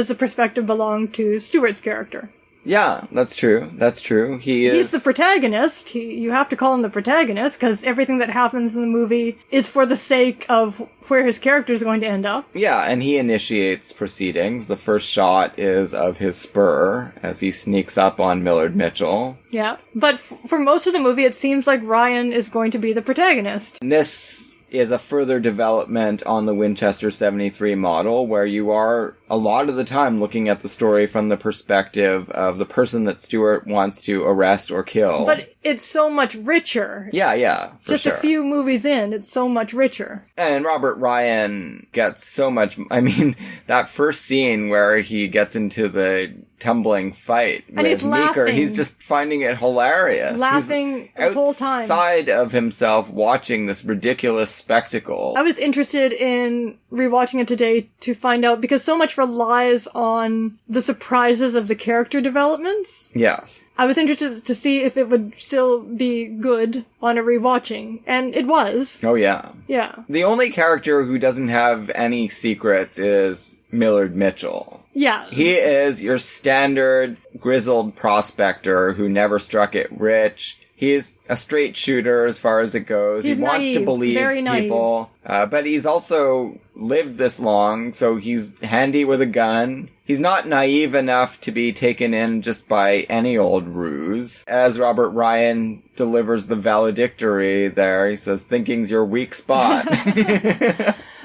the perspective belong to Stewart's character. Yeah, that's true. That's true. He's the protagonist. You have to call him the protagonist because everything that happens in the movie is for the sake of where his character is going to end up. Yeah, and he initiates proceedings. The first shot is of his spur as he sneaks up on Millard Mitchell. Yeah, but for most of the movie, it seems like Ryan is going to be the protagonist. And this is a further development on the Winchester 73 model, where you are a lot of the time looking at the story from the perspective of the person that Stewart wants to arrest or kill. But it's so much richer. Yeah, for Just sure. a few movies in, it's so much richer. And Robert Ryan gets so much... I mean, that first scene where he gets into the tumbling fight and with Meeker, he's just finding it hilarious. Laughing the whole time. Outside of himself watching this ridiculous spectacle. I was interested in rewatching it today to find out, because so much relies on the surprises of the character developments. Yes. I was interested to see if it would still be good on a rewatching, and it was. Oh, yeah. Yeah. The only character who doesn't have any secrets is Millard Mitchell. Yeah. He is your standard grizzled prospector who never struck it rich. He's a straight shooter as far as it goes. He's he wants naive, to believe very people. But he's also lived this long, so he's handy with a gun. he's not naive enough to be taken in just by any old ruse. As Robert Ryan delivers the valedictory there, he says, thinking's your weak spot.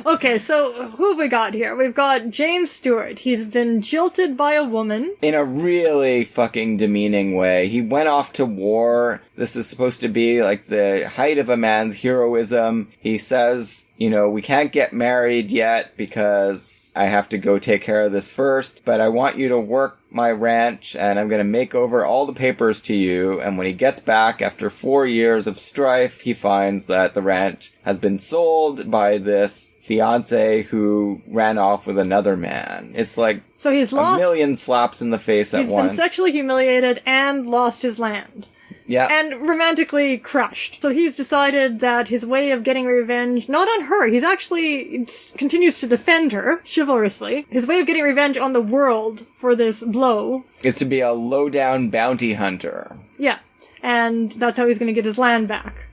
Okay, so who have we got here? We've got James Stewart. He's been jilted by a woman. In a really fucking demeaning way. He went off to war. This is supposed to be like the height of a man's heroism. He says, you know, we can't get married yet because I have to go take care of this first, but I want you to work my ranch and I'm going to make over all the papers to you. And when he gets back after 4 years of strife, he finds that the ranch has been sold by this fiance who ran off with another man. It's like so he's lost, a million slaps in the face at once. He's been sexually humiliated and lost his land. Yeah. And romantically crushed. So he's decided that his way of getting revenge, not on her, he's actually continues to defend her chivalrously. His way of getting revenge on the world for this blow is to be a low-down bounty hunter. Yeah. And that's how he's going to get his land back.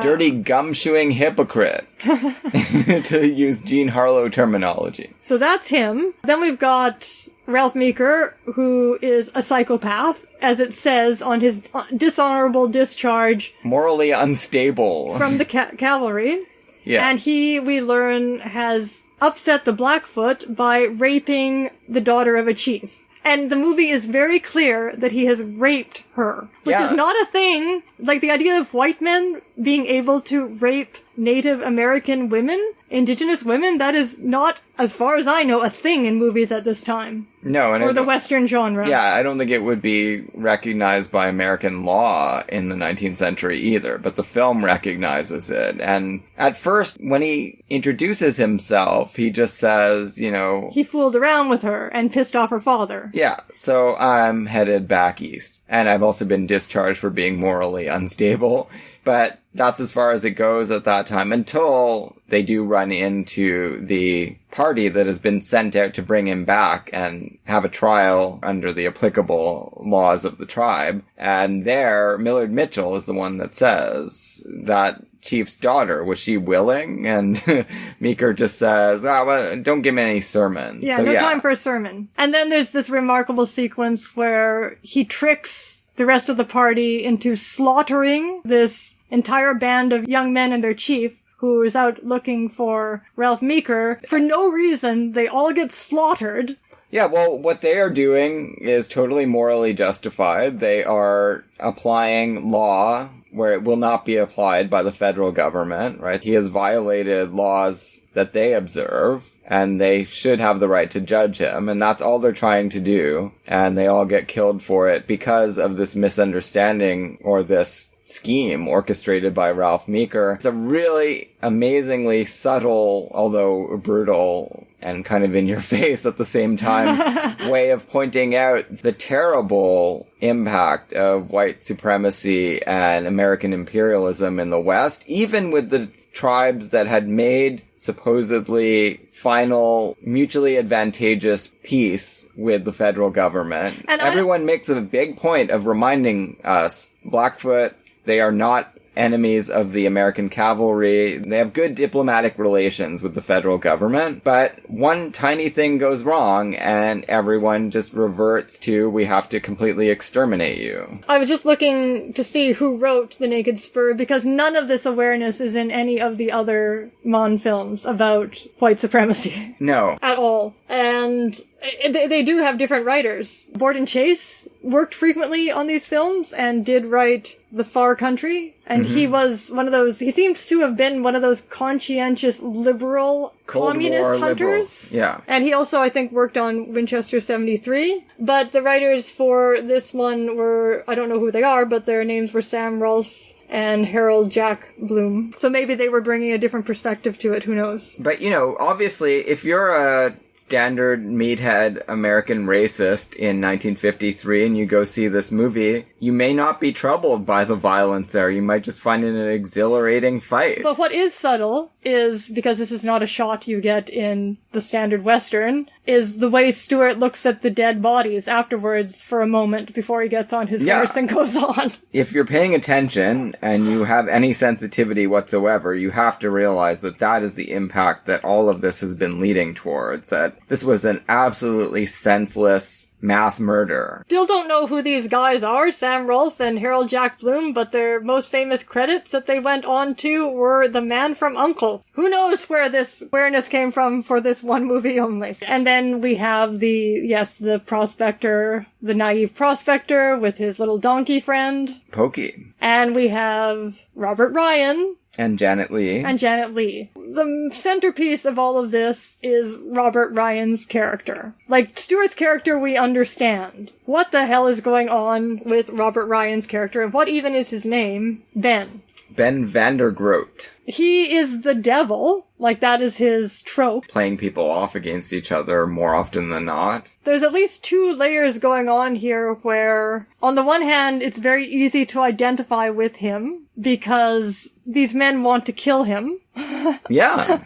Dirty gum-chewing hypocrite, to use Jean Harlow terminology. So that's him. Then we've got Ralph Meeker, who is a psychopath, as it says on his dishonorable discharge. Morally unstable. From the cavalry. Yeah. And he, we learn, has upset the Blackfoot by raping the daughter of a chief. And the movie is very clear that he has raped her, which is not a thing. Like, the idea of white men being able to rape Native American women, indigenous women, that is not, as far as I know, a thing in movies at this time. No, and or the Western genre. Yeah, I don't think it would be recognized by American law in the 19th century either, but the film recognizes it. And at first, when he introduces himself, he just says, you know... he fooled around with her and pissed off her father. Yeah, so I'm headed back east. And I've also been discharged for being morally unstable. But that's as far as it goes at that time, until they do run into the party that has been sent out to bring him back and have a trial under the applicable laws of the tribe. And there, Millard Mitchell is the one that says that chief's daughter, was she willing? And Meeker just says, well, don't give me any sermons. Yeah, no time for a sermon. And then there's this remarkable sequence where he tricks the rest of the party into slaughtering this entire band of young men and their chief, who is out looking for Ralph Meeker. For no reason, they all get slaughtered. Yeah, well, what they are doing is totally morally justified. They are applying law where it will not be applied by the federal government, right? He has violated laws that they observe, and they should have the right to judge him, and that's all they're trying to do, and they all get killed for it because of this misunderstanding or this scheme orchestrated by Ralph Meeker. It's a really amazingly subtle, although brutal and kind of in your face at the same time, way of pointing out the terrible impact of white supremacy and American imperialism in the West, even with the tribes that had made supposedly final, mutually advantageous peace with the federal government. And everyone makes a big point of reminding us, Blackfoot, they are not enemies of the American cavalry. They have good diplomatic relations with the federal government, but one tiny thing goes wrong and everyone just reverts to, we have to completely exterminate you. I was just looking to see who wrote The Naked Spur, because none of this awareness is in any of the other Mann films about white supremacy. No. At all. And they do have different writers. Borden Chase worked frequently on these films and did write The Far Country. And he was one of those, he seems to have been one of those conscientious liberal Cold communist War hunters. Liberals. Yeah. And he also, I think, worked on Winchester 73. But the writers for this one were, I don't know who they are, but their names were Sam Rolfe and Harold Jack Bloom. So maybe they were bringing a different perspective to it, who knows. But, you know, obviously, if you're a standard meathead American racist in 1953 and you go see this movie, you may not be troubled by the violence there. You might just find it an exhilarating fight. But what is subtle is, because this is not a shot you get in the standard Western, is the way Stewart looks at the dead bodies afterwards for a moment before he gets on his horse and goes on. If you're paying attention and you have any sensitivity whatsoever, you have to realize that that is the impact that all of this has been leading towards. That that this was an absolutely senseless mass murder. Still don't know who these guys are, Sam Rolfe and Harold Jack Bloom, but their most famous credits that they went on to were The Man from U.N.C.L.E. Who knows where this awareness came from for this one movie only. And then we have the prospector, the naive prospector with his little donkey friend. Pokey. And we have Robert Ryan. And Janet Leigh. The centerpiece of all of this is Robert Ryan's character. Like, Stewart's character we understand. What the hell is going on with Robert Ryan's character, and what even is his name? Ben. Ben Vandergroat. He is the devil. Like, that is his trope. Playing people off against each other more often than not. There's at least two layers going on here where, on the one hand, it's very easy to identify with him because these men want to kill him. Yeah.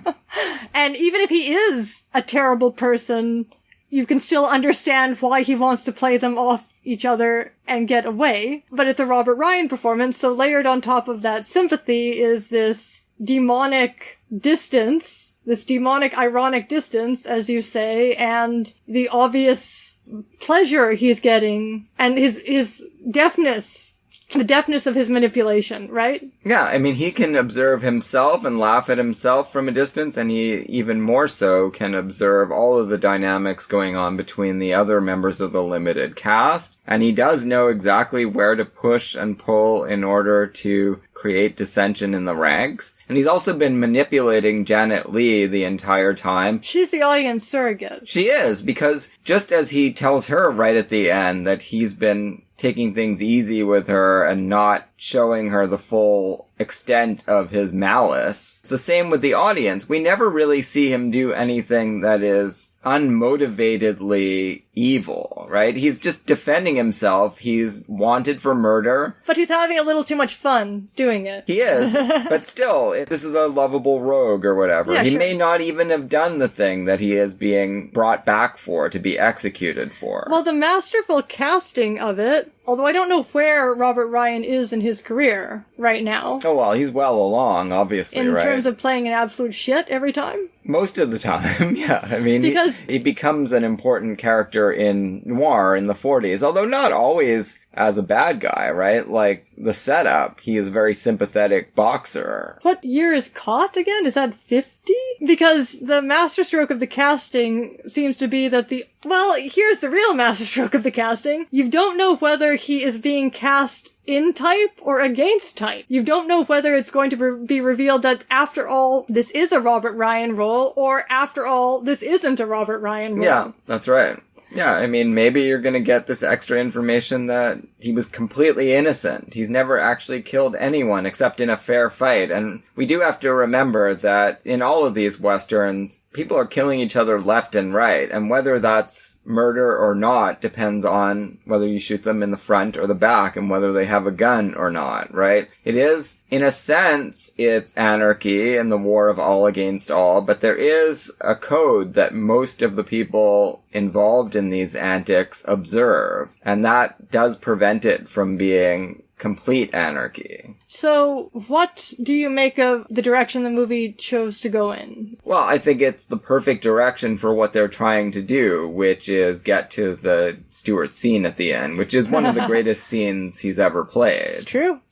And even if he is a terrible person, you can still understand why he wants to play them off each other and get away. But it's a Robert Ryan performance, so layered on top of that sympathy is this demonic distance, this demonic ironic distance, as you say, and the obvious pleasure he's getting, and his deafness. The deafness of his manipulation, right? Yeah, I mean, he can observe himself and laugh at himself from a distance, and he even more so can observe all of the dynamics going on between the other members of the limited cast, and he does know exactly where to push and pull in order to create dissension in the ranks. And he's also been manipulating Janet Leigh the entire time. She's the audience surrogate. She is, because just as he tells her right at the end that he's been taking things easy with her and not showing her the full extent of his malice. It's the same with the audience. We never really see him do anything that is unmotivatedly evil, right? He's just defending himself. He's wanted for murder. But he's having a little too much fun doing it. He is. But still, this is a lovable rogue or whatever. Yeah, he sure. may not even have done the thing that he is being brought back for, to be executed for. Well, the masterful casting of it, although I don't know where Robert Ryan is in his career right now. Oh, well, he's well along, obviously, in right? terms of playing an absolute shit every time? Most of the time, yeah. I mean, Because he becomes an important character in noir in the 40s, although not always as a bad guy, right? Like, the setup, he is a very sympathetic boxer. what year is Caught again? Is that 50? Because the masterstroke of the casting seems to be that well, here's the real masterstroke of the casting. You don't know whether he is being cast in type or against type. You don't know whether it's going to be revealed that after all, this is a Robert Ryan role, or after all, this isn't a Robert Ryan role. Yeah, that's right. Yeah, I mean, maybe you're gonna get this extra information that he was completely innocent. He's never actually killed anyone except in a fair fight. And we do have to remember that in all of these westerns, people are killing each other left and right. And whether that's murder or not depends on whether you shoot them in the front or the back and whether they have a gun or not, right? It is, in a sense, it's anarchy and the war of all against all, but there is a code that most of the people involved in these antics observe, and that does prevent it from being complete anarchy. So, what do you make of the direction the movie chose to go in? Well, I think it's the perfect direction for what they're trying to do, which is get to the Stewart scene at the end, which is one of the greatest scenes he's ever played. It's true.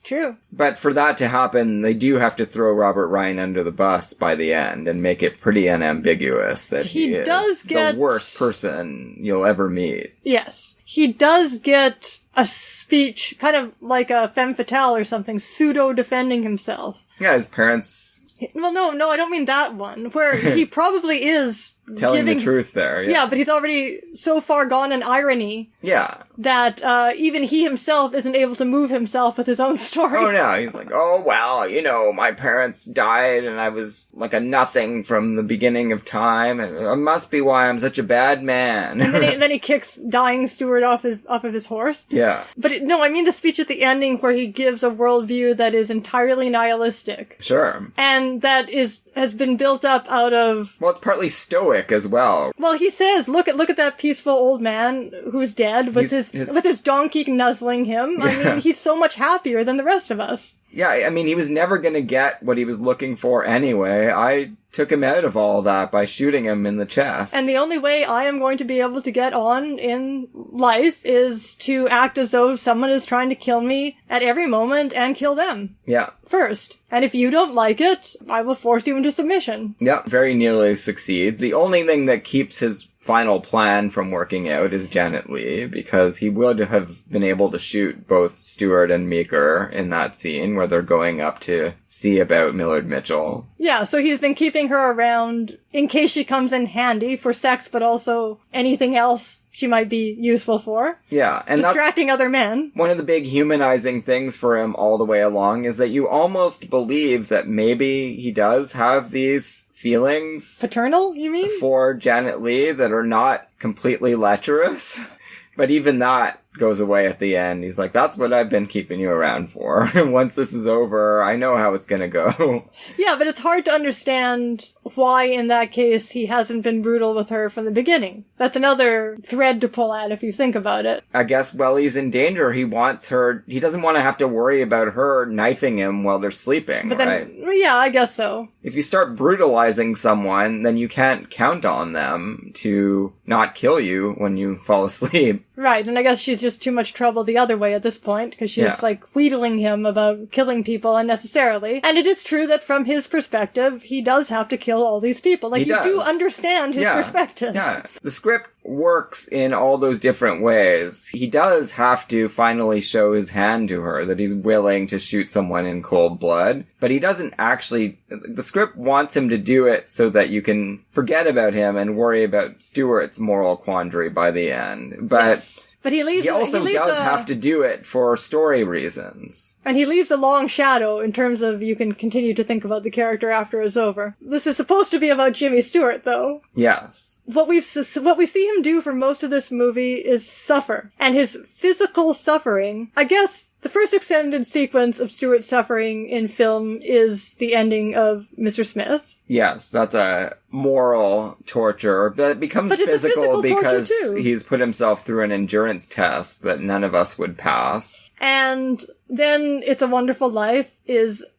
But for that to happen, they do have to throw Robert Ryan under the bus by the end and make it pretty unambiguous that he is the worst person you'll ever meet. Yes. He does get a speech, kind of like a femme fatale or something, pseudo-defending himself. Yeah, his parents... Well, no, I don't mean that one, where he probably is telling the truth there. Yeah, but he's already so far gone in irony. Yeah. That even he himself isn't able to move himself with his own story. Oh, no. He's like, oh, well, you know, my parents died and I was like a nothing from the beginning of time. And it must be why I'm such a bad man. And then he kicks dying Stewart off of his horse. Yeah. But I mean the speech at the ending where he gives a worldview that is entirely nihilistic. Sure. And that has been built up out of... Well, it's partly stoic as well. Well, he says, look at that peaceful old man who's dead with his donkey nuzzling him. Yeah. I mean, he's so much happier than the rest of us. Yeah, I mean, he was never going to get what he was looking for anyway. I took him out of all that by shooting him in the chest. And the only way I am going to be able to get on in life is to act as though someone is trying to kill me at every moment and kill them. Yeah. First. And if you don't like it, I will force you into submission. Yeah, very nearly succeeds. The only thing that keeps his final plan from working out is Janet Leigh, because he would have been able to shoot both Stewart and Meeker in that scene where they're going up to see about Millard Mitchell. Yeah, so he's been keeping her around in case she comes in handy for sex, but also anything else she might be useful for. Yeah, and distracting other men. One of the big humanizing things for him all the way along is that you almost believe that maybe he does have these feelings. Paternal, you mean? For Janet Leigh that are not completely lecherous. But even that goes away at the end. He's like, that's what I've been keeping you around for. Once this is over, I know how it's gonna go. Yeah, but it's hard to understand why, in that case, he hasn't been brutal with her from the beginning. That's another thread to pull at if you think about it. I guess, well, he's in danger. He doesn't want to have to worry about her knifing him while they're sleeping, but then, right? Yeah, I guess so. If you start brutalizing someone, then you can't count on them to not kill you when you fall asleep. Right, and I guess she's just too much trouble the other way at this point, because she's, wheedling him about killing people unnecessarily. And it is true that from his perspective, he does have to kill all these people. You do understand his perspective. Yeah, the script works in all those different ways. He does have to finally show his hand to her, that he's willing to shoot someone in cold blood, but he doesn't actually. The script wants him to do it so that you can forget about him and worry about Stewart's moral quandary by the end. But yes. But he also does have to do it for story reasons. And he leaves a long shadow in terms of you can continue to think about the character after it's over. This is supposed to be about Jimmy Stewart, though. Yes. What we see him do for most of this movie is suffer. And his physical suffering, I guess the first extended sequence of Stewart's suffering in film is the ending of Mr. Smith. Yes, that's a moral torture, but it becomes physical because he's put himself through an endurance test that none of us would pass. And then It's a Wonderful Life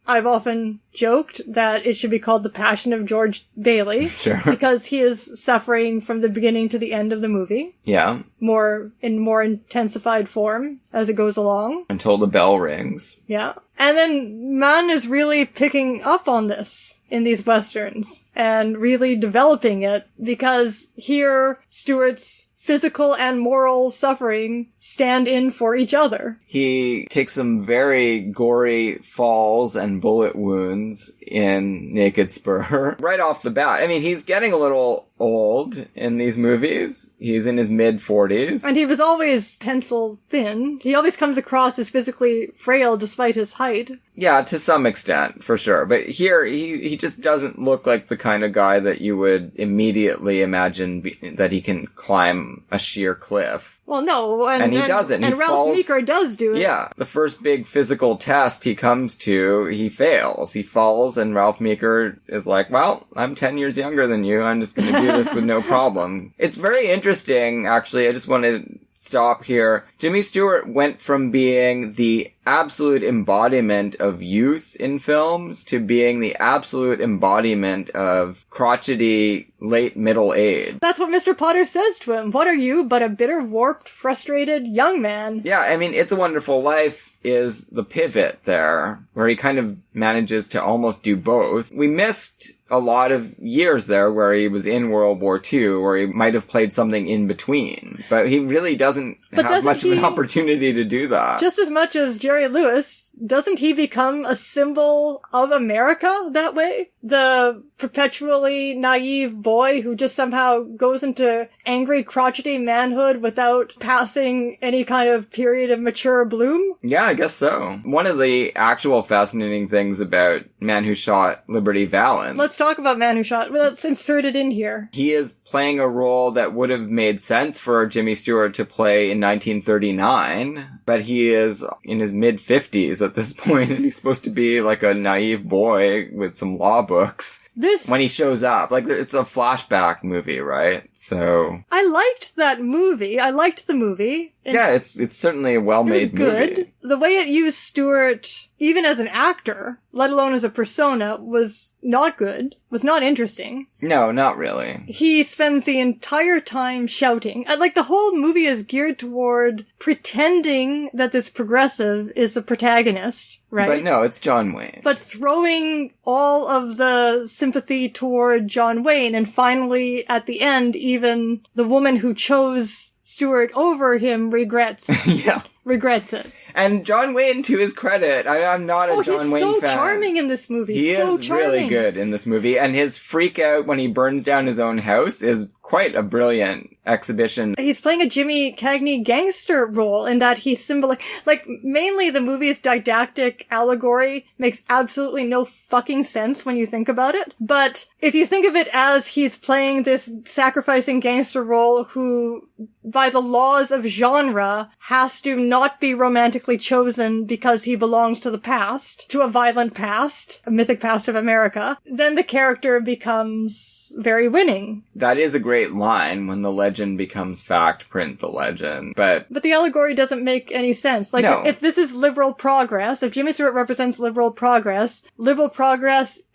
I've often joked that it should be called The Passion of George Bailey. Sure. Because he is suffering from the beginning to the end of the movie. Yeah. More intensified form as it goes along. Until the bell rings. Yeah. And then Mann is really picking up on this in these westerns and really developing it, because here Stewart's physical and moral suffering stand in for each other. He takes some very gory falls and bullet wounds in Naked Spur right off the bat. I mean, he's getting a little old in these movies. He's in his mid-40s. And he was always pencil thin. He always comes across as physically frail despite his height. Yeah, to some extent, for sure. But here, he just doesn't look like the kind of guy that you would immediately imagine that he can climb a sheer cliff. Well, no, and he doesn't. And Ralph Meeker does do it. Yeah, the first big physical test he comes to, he fails. He falls, and Ralph Meeker is like, well, I'm 10 years younger than you. I'm just going to do this with no problem. It's very interesting, actually. I just want to stop here. Jimmy Stewart went from being the absolute embodiment of youth in films to being the absolute embodiment of crotchety late middle age. That's what Mr. Potter says to him. What are you but a bitter, warped, frustrated young man? Yeah, I mean, It's a Wonderful Life is the pivot there, where he kind of manages to almost do both. We missed a lot of years there where he was in World War II, where he might have played something in between. But he really doesn't have much of an opportunity to do that. Just as much as Jerry Lewis, doesn't he become a symbol of America that way? The perpetually naive boy who just somehow goes into angry, crotchety manhood without passing any kind of period of mature bloom? Yeah, I guess so. One of the actual fascinating things about Man Who Shot Liberty Valance. Let's talk about Man Who Shot. Let's insert it in here. He is playing a role that would have made sense for Jimmy Stewart to play in 1939, but he is in his mid-50s at this point, and he's supposed to be like a naive boy with some law books. When he shows up, like, it's a flashback movie, right? So I liked that movie. I liked the movie. Yeah, it's certainly a well-made good. movie. The way it used Stewart, even as an actor, let alone as a persona, was not good, was not interesting. No, not really. He spends the entire time shouting. Like, the whole movie is geared toward pretending that this progressive is the protagonist, right? But no, it's John Wayne. But throwing all of the sympathy toward John Wayne, and finally, at the end, even the woman who chose Stewart over him regrets it. And John Wayne, to his credit, I'm not a John Wayne fan. He's so charming in this movie. He is really good in this movie. And his freak out when he burns down his own house is quite a brilliant exhibition. He's playing a Jimmy Cagney gangster role in that he's symbolic. Like, mainly the movie's didactic allegory makes absolutely no fucking sense when you think about it. But if you think of it as he's playing this sacrificing gangster role who, by the laws of genre, has to not be romantically chosen because he belongs to the past, to a violent past, a mythic past of America, then the character becomes very winning. That is a great line, when the legend becomes fact, print the legend. But the allegory doesn't make any sense. Like, no. If this is liberal progress, if Jimmy Stewart represents liberal progress,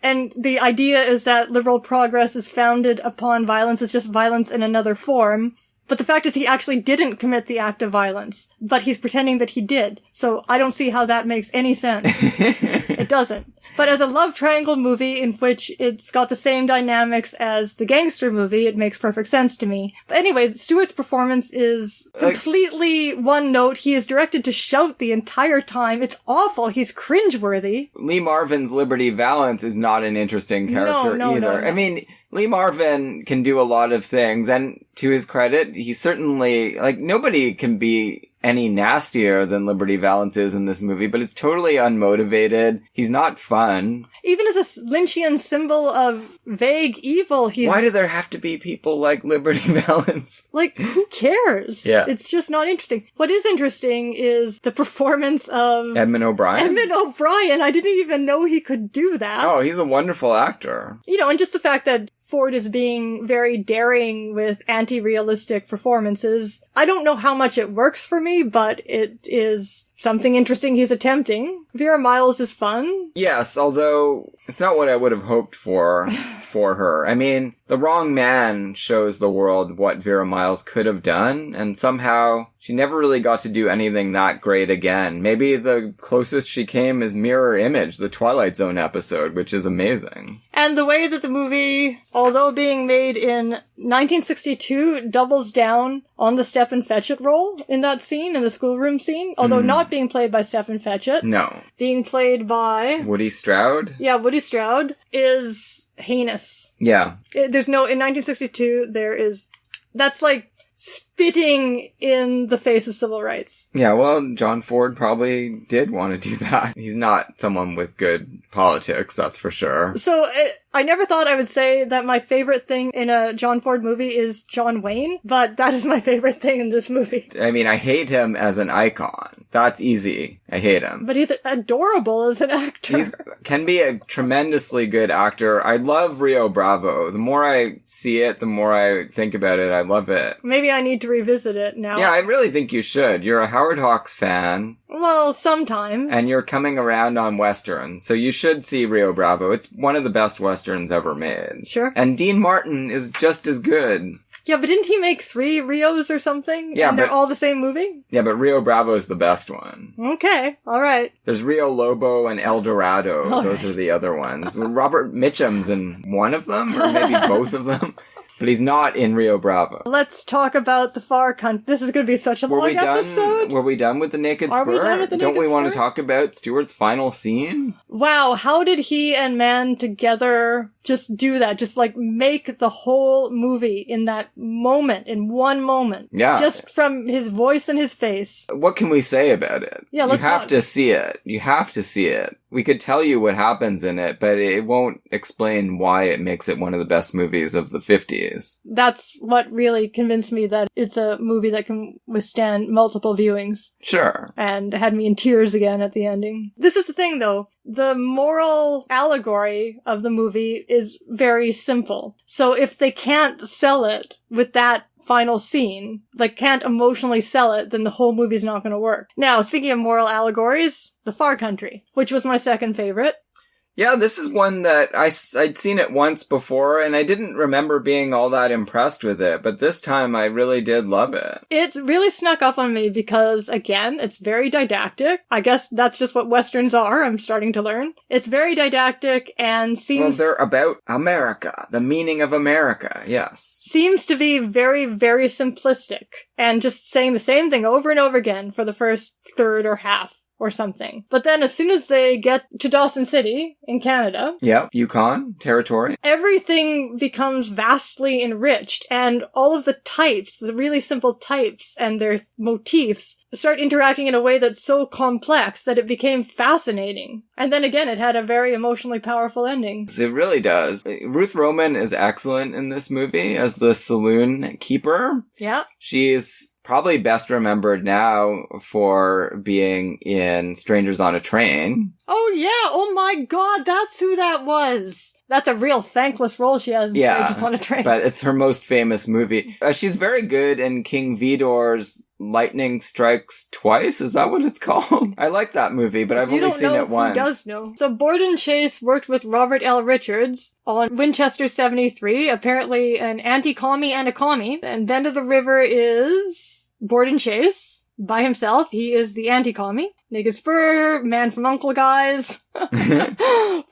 and the idea is that liberal progress is founded upon violence, it's just violence in another form. But the fact is he actually didn't commit the act of violence, but he's pretending that he did. So I don't see how that makes any sense. It doesn't. But as a love triangle movie in which it's got the same dynamics as the gangster movie, it makes perfect sense to me. But anyway, Stewart's performance is completely one note. He is directed to shout the entire time. It's awful. He's cringeworthy. Lee Marvin's Liberty Valance is not an interesting character either. No. I mean, Lee Marvin can do a lot of things, and to his credit, he certainly, nobody can be any nastier than Liberty Valance is in this movie, but it's totally unmotivated. He's not fun. Even as a Lynchian symbol of vague evil, Why do there have to be people like Liberty Valance? Who cares? Yeah. It's just not interesting. What is interesting is the performance of Edmund O'Brien. I didn't even know he could do that. Oh, he's a wonderful actor. And just the fact that Ford is being very daring with anti-realistic performances. I don't know how much it works for me, but it is something interesting he's attempting. Vera Miles is fun. Yes, although it's not what I would have hoped for her. I mean, The Wrong Man shows the world what Vera Miles could have done, and somehow she never really got to do anything that great again. Maybe the closest she came is Mirror Image, the Twilight Zone episode, which is amazing. And the way that the movie, although being made in 1962, doubles down on the Stephen Fetchit role in that scene, in the schoolroom scene, although not being played by Stephen Fetchit. No. Being played by Woody Stroud? Yeah, Woody Stroud is heinous. Yeah. In 1962, that's like spitting in the face of civil rights. Yeah, well, John Ford probably did want to do that. He's not someone with good politics, that's for sure. So, I never thought I would say that my favorite thing in a John Ford movie is John Wayne, but that is my favorite thing in this movie. I mean, I hate him as an icon. That's easy. I hate him. But he's adorable as an actor. He can be a tremendously good actor. I love Rio Bravo. The more I see it, the more I think about it. I love it. Maybe I need to revisit it now. Yeah, I really think you should. You're a Howard Hawks fan. Well, sometimes. And you're coming around on Westerns, so you should see Rio Bravo. It's one of the best Westerns ever made. Sure. And Dean Martin is just as good. Yeah, but didn't he make 3 Rios or something? Yeah, and they're all the same movie? Yeah, but Rio Bravo is the best one. Okay, alright. There's Rio Lobo and El Dorado. Those are the other ones. Robert Mitchum's in one of them, or maybe both of them. But he's not in Rio Bravo. Let's talk about the far country. This is going to be such a long episode. Were we done with the Naked Spur? Are we done with the Don't Naked we want to Spur? talk about Stewart's final scene? Wow, how did he and Mann together just do that? Just make the whole movie in that moment, in one moment. Yeah. Just from his voice and his face. What can we say about it? Yeah, you have to see it. You have to see it. We could tell you what happens in it, but it won't explain why it makes it one of the best movies of the 50s. That's what really convinced me that it's a movie that can withstand multiple viewings. Sure. And had me in tears again at the ending. This is the thing, though. The moral allegory of the movie is very simple. So if they can't sell it with that final scene, like can't emotionally sell it, then the whole movie's not going to work. Now, speaking of moral allegories, The Far Country, which was my second favorite. Yeah, this is one that I'd seen it once before, and I didn't remember being all that impressed with it, but this time I really did love it. It really snuck up on me because, again, it's very didactic. I guess that's just what Westerns are, I'm starting to learn. It's very didactic and seems... Well, they're about America, the meaning of America, yes. Seems to be very, very simplistic, and just saying the same thing over and over again for the first third or half. Or something. But then as soon as they get to Dawson City in Canada... Yep, Yukon territory. Everything becomes vastly enriched, and all of the types, the really simple types and their motifs, start interacting in a way that's so complex that it became fascinating. And then again, it had a very emotionally powerful ending. It really does. Ruth Roman is excellent in this movie as the saloon keeper. Yeah. She's probably best remembered now for being in Strangers on a Train. Oh yeah, oh my god, that's who that was. That's a real thankless role she has in Strangers on a Train. But it's her most famous movie. She's very good in King Vidor's Lightning Strikes Twice. Is that what it's called? I like that movie, but I've only seen it once. Who does know? So Borden Chase worked with Robert L. Richards on Winchester 73, apparently an anti-commie and a commie. And Bend of the River is Borden Chase. By himself, he is the anti-commie. Naked Spur, Man from Uncle Guys,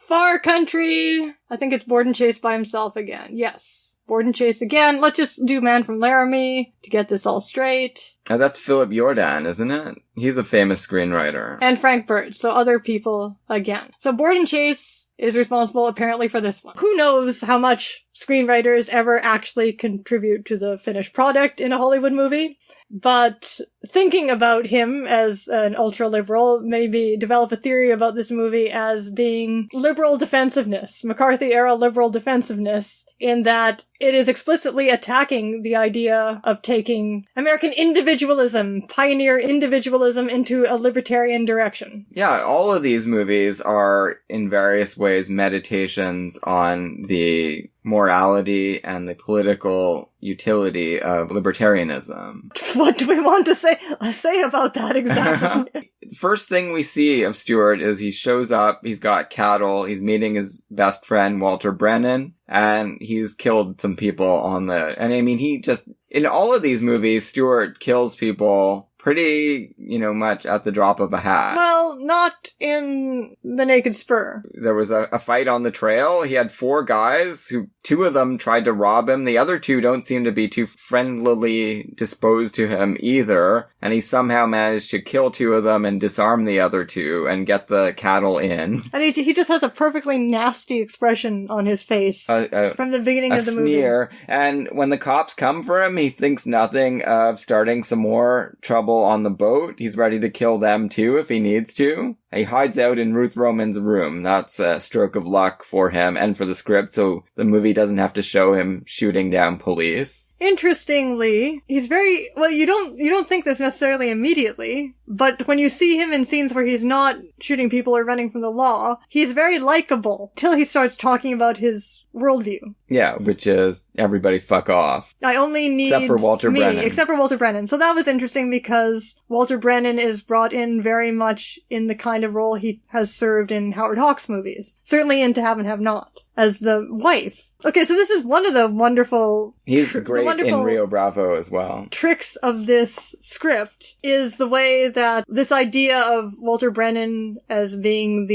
Far Country. I think it's Borden Chase by himself again. Yes. Borden Chase again. Let's just do Man from Laramie to get this all straight. Oh, that's Philip Jordan, isn't it? He's a famous screenwriter. And Frank Birch, so other people again. So Borden Chase is responsible apparently for this one. Who knows how much screenwriters ever actually contribute to the finished product in a Hollywood movie? But thinking about him as an ultra-liberal made me develop a theory about this movie as being liberal defensiveness, McCarthy-era liberal defensiveness, in that it is explicitly attacking the idea of taking American individualism, pioneer individualism, into a libertarian direction. Yeah, all of these movies are in various ways meditations on the morality and the political utility of libertarianism. What do we want to say about that exactly? First thing we see of Stewart is he shows up, he's got cattle, he's meeting his best friend Walter Brennan, and he's killed some people and I mean, he just, in all of these movies, Stewart kills people pretty, much at the drop of a hat. Well, not in The Naked Spur. There was a fight on the trail. He had 4 guys who, 2 of them tried to rob him. The other 2 don't seem to be too friendlily disposed to him either. And he somehow managed to kill 2 of them and disarm the other 2 and get the cattle in. And he just has a perfectly nasty expression on his face from the beginning of the movie. A sneer. And when the cops come for him, he thinks nothing of starting some more trouble on the boat. He's ready to kill them too if he needs to. He hides out in Ruth Roman's room. That's a stroke of luck for him and for the script, so the movie doesn't have to show him shooting down police. Interestingly, he's very, well, you don't think this necessarily immediately, but when you see him in scenes where he's not shooting people or running from the law, he's very likable till he starts talking about his worldview. Yeah, which is everybody fuck off. I only need except for Walter Brennan. Except for Walter Brennan. So that was interesting because Walter Brennan is brought in very much in the kind of role he has served in Howard Hawks movies. Certainly in To Have and Have Not, as the wife. Okay, so this is one of the wonderful... He's great in Rio Bravo as well. Tricks of this script is the way that this idea of Walter Brennan as being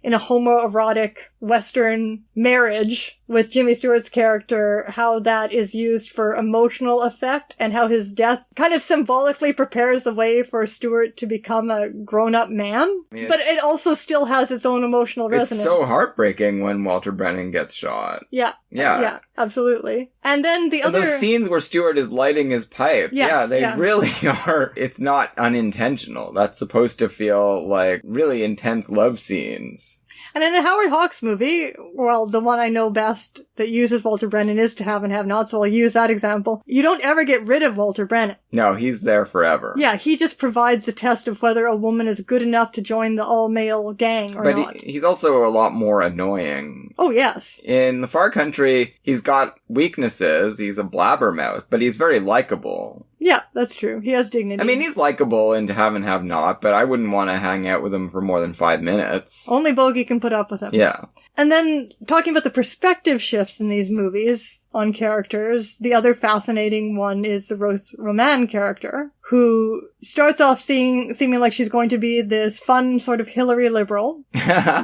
in a homoerotic Western marriage with Jimmy Stewart's character, how that is used for emotional effect and how his death kind of symbolically prepares the way for Stewart to become a grown-up man. But it also still has its own emotional resonance. It's so heartbreaking when Walter Brennan gets shot. Yeah. Yeah, absolutely. And then those scenes where Stewart is lighting his pipe. Yes, they really are. It's not unintentional. That's supposed to feel like really intense love scenes. And in a Howard Hawks movie, well, the one I know best that uses Walter Brennan is To Have and Have Not, so I'll use that example. You don't ever get rid of Walter Brennan. No, he's there forever. Yeah, he just provides the test of whether a woman is good enough to join the all-male gang or not. But he's also a lot more annoying. Oh, yes. In the Far Country, he's got weaknesses. He's a blabbermouth, but he's very likable. Yeah, that's true. He has dignity. I mean, he's likable in Have and Have Not, but I wouldn't want to hang out with him for more than 5 minutes. Only Bogey can put up with him. Yeah. And then, talking about the perspective shifts in these movies on characters, the other fascinating one is the Ruth Roman character, who starts off seeming like she's going to be this fun sort of Hillary liberal,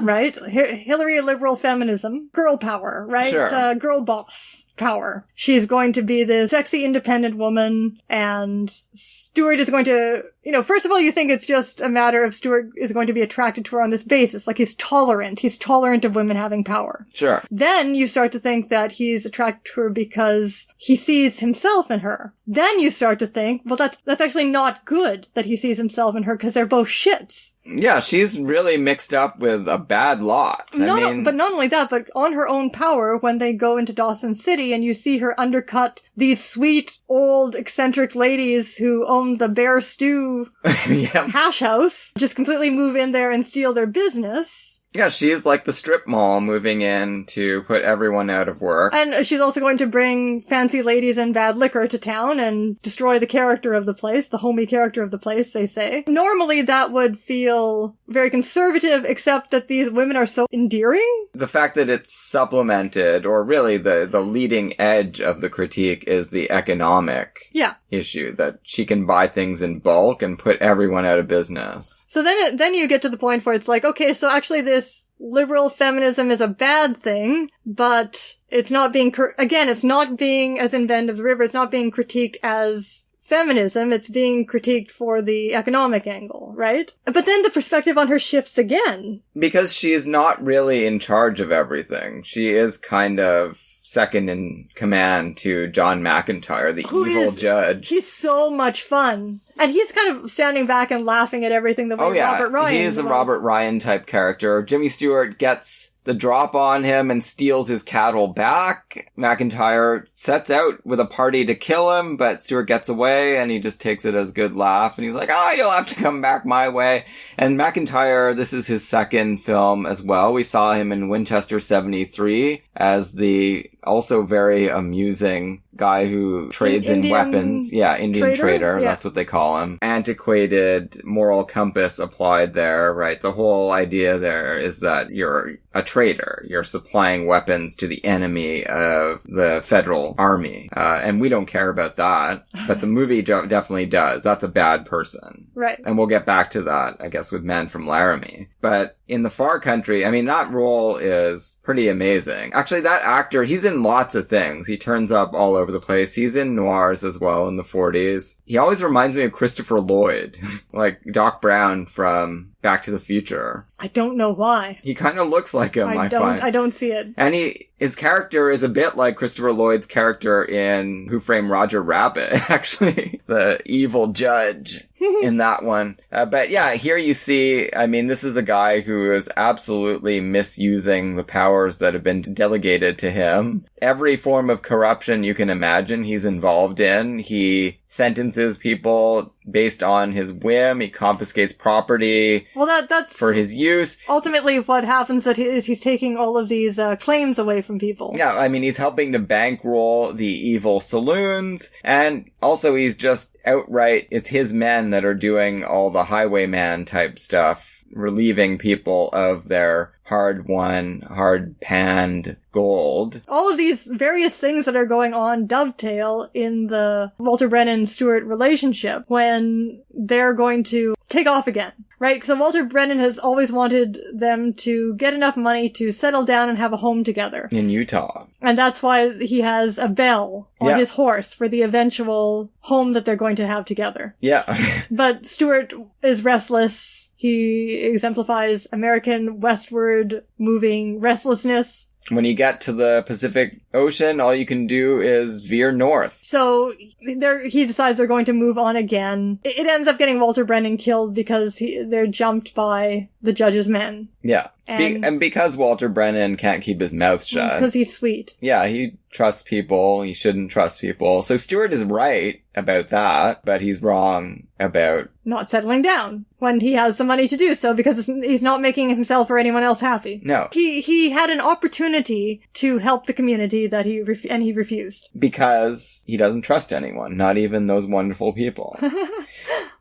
right? Hillary liberal feminism, girl power, right? Sure. Girl boss power. She's going to be this sexy independent woman, and Stewart is going to, first of all, you think it's just a matter of Stewart is going to be attracted to her on this basis. Like, he's tolerant. He's tolerant of women having power. Sure. Then you start to think that he's attracted to her because he sees himself in her. Then you start to think, well, that's actually not good that he sees himself in her, because they're both shits. Yeah, she's really mixed up with a bad lot. But not only that, but on her own power, when they go into Dawson City and you see her undercut these sweet, old, eccentric ladies who own the Bear Stew hash house, just completely move in there and steal their business. Yeah, she's like the strip mall moving in to put everyone out of work. And she's also going to bring fancy ladies and bad liquor to town and destroy the character of the place, the homey character of the place, they say. Normally that would feel very conservative, except that these women are so endearing. The fact that it's supplemented, or really the leading edge of the critique, is the economic issue, that she can buy things in bulk and put everyone out of business. So then you get to the point where it's like, okay, so actually this liberal feminism is a bad thing, but it's not being, it's not being, as in Bend of the River, it's not being critiqued as feminism, it's being critiqued for the economic angle, right? But then the perspective on her shifts again. Because she's not really in charge of everything. She is kind of second in command to John McIntyre, the evil judge. He's so much fun. And he's kind of standing back and laughing at everything the way Robert Ryan He's a Robert Ryan type character. Jimmy Stewart gets the drop on him and steals his cattle back. McIntyre sets out with a party to kill him, but Stewart gets away and he just takes it as good laugh. And he's like, you'll have to come back my way. And McIntyre, this is his second film as well. We saw him in Winchester 73 as the also very amusing guy who trades in weapons. Yeah, Indian trader. Yeah. That's what they call him. Antiquated moral compass applied there, right? The whole idea there is that you're a traitor. You're supplying weapons to the enemy of the federal army. And we don't care about that. But the movie definitely does. That's a bad person. Right. And we'll get back to that, I guess, with Men from Laramie. But in the Far Country, I mean, that role is pretty amazing. Actually, that actor, he's in lots of things. He turns up all over the place. He's in noirs as well in the 40s. He always reminds me of Christopher Lloyd, like Doc Brown from Back to the Future. I don't know why. He kind of looks like him, I find. I don't see it. And his character is a bit like Christopher Lloyd's character in Who Framed Roger Rabbit, actually. The evil judge in that one. But yeah, here you see, I mean, this is a guy who is absolutely misusing the powers that have been delegated to him. Every form of corruption you can imagine he's involved in. He sentences people based on his whim. He confiscates property. Well, that's for his use. Ultimately, what happens is he's taking all of these claims away from people. Yeah, I mean, he's helping to bankroll the evil saloons, and also he's just outright, it's his men that are doing all the highwayman type stuff, relieving people of their hard-won, hard-panned gold. All of these various things that are going on dovetail in the Walter Brennan-Stewart relationship when they're going to take off again, right? So Walter Brennan has always wanted them to get enough money to settle down and have a home together. In Utah. And that's why he has a bell on his horse for the eventual home that they're going to have together. Yeah. But Stewart is restless. He exemplifies American westward moving restlessness. When you get to the Pacific Ocean, all you can do is veer north. So he decides they're going to move on again. It ends up getting Walter Brennan killed because they're jumped by the judge's men. Yeah. And because Walter Brennan can't keep his mouth shut. because he's sweet. Yeah, he trusts people. He shouldn't trust people. So Stewart is right about that, but he's wrong about... not settling down when he has the money to do so because he's not making himself or anyone else happy. No. He had an opportunity to help the community that he refused. Because he doesn't trust anyone, not even those wonderful people.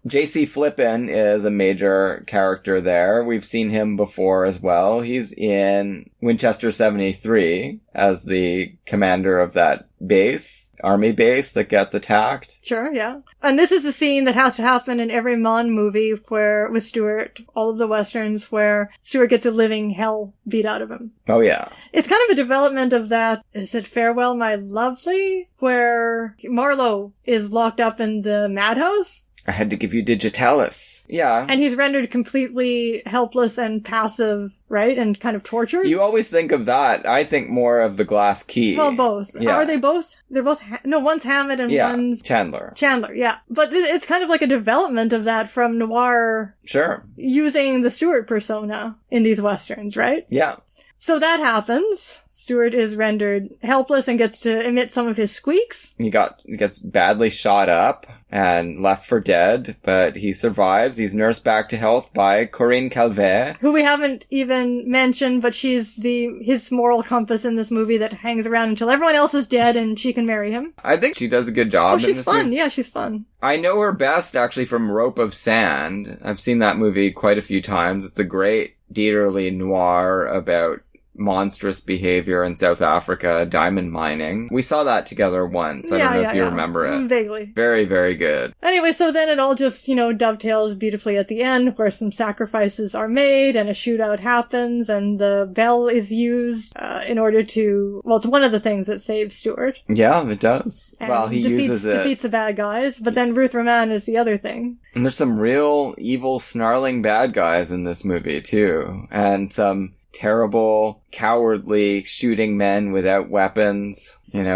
J.C. Flippin is a major character there. We've seen him before as well. He's in Winchester 73 as the commander of that base, army base that gets attacked. Sure, yeah. And this is a scene that has to happen in every Mann movie with Stewart, all of the westerns, where Stewart gets a living hell beat out of him. Oh, yeah. It's kind of a development of that, is it Farewell, My Lovely? Where Marlowe is locked up in the madhouse. I had to give you digitalis. Yeah. And he's rendered completely helpless and passive, right? And kind of tortured. You always think of that. I think more of the glass key. Well, both. Yeah. Are they both? They're both... no, one's Hammett and one's... Chandler, yeah. But it's kind of like a development of that from noir... Sure. Using the Stewart persona in these westerns, right? Yeah. So that happens. Stewart is rendered helpless and gets to emit some of his squeaks. He gets badly shot up and left for dead, but he survives. He's nursed back to health by Corinne Calvet. Who we haven't even mentioned, but she's his moral compass in this movie that hangs around until everyone else is dead and she can marry him. I think she does a good job. Oh, she's in this fun. movie. Yeah, she's fun. I know her best actually from Rope of Sand. I've seen that movie quite a few times. It's a great Dieterle noir about monstrous behavior in South Africa, diamond mining. We saw that together once. I don't know if you remember it. Vaguely. Very, very good. Anyway, so then it all just, dovetails beautifully at the end where some sacrifices are made and a shootout happens and the bell is used in order to... Well, it's one of the things that saves Stewart. Yeah, it does. And well, he uses it. Defeats the bad guys, but then Ruth Roman is the other thing. And there's some real evil, snarling bad guys in this movie, too. And some terrible, cowardly shooting men without weapons, And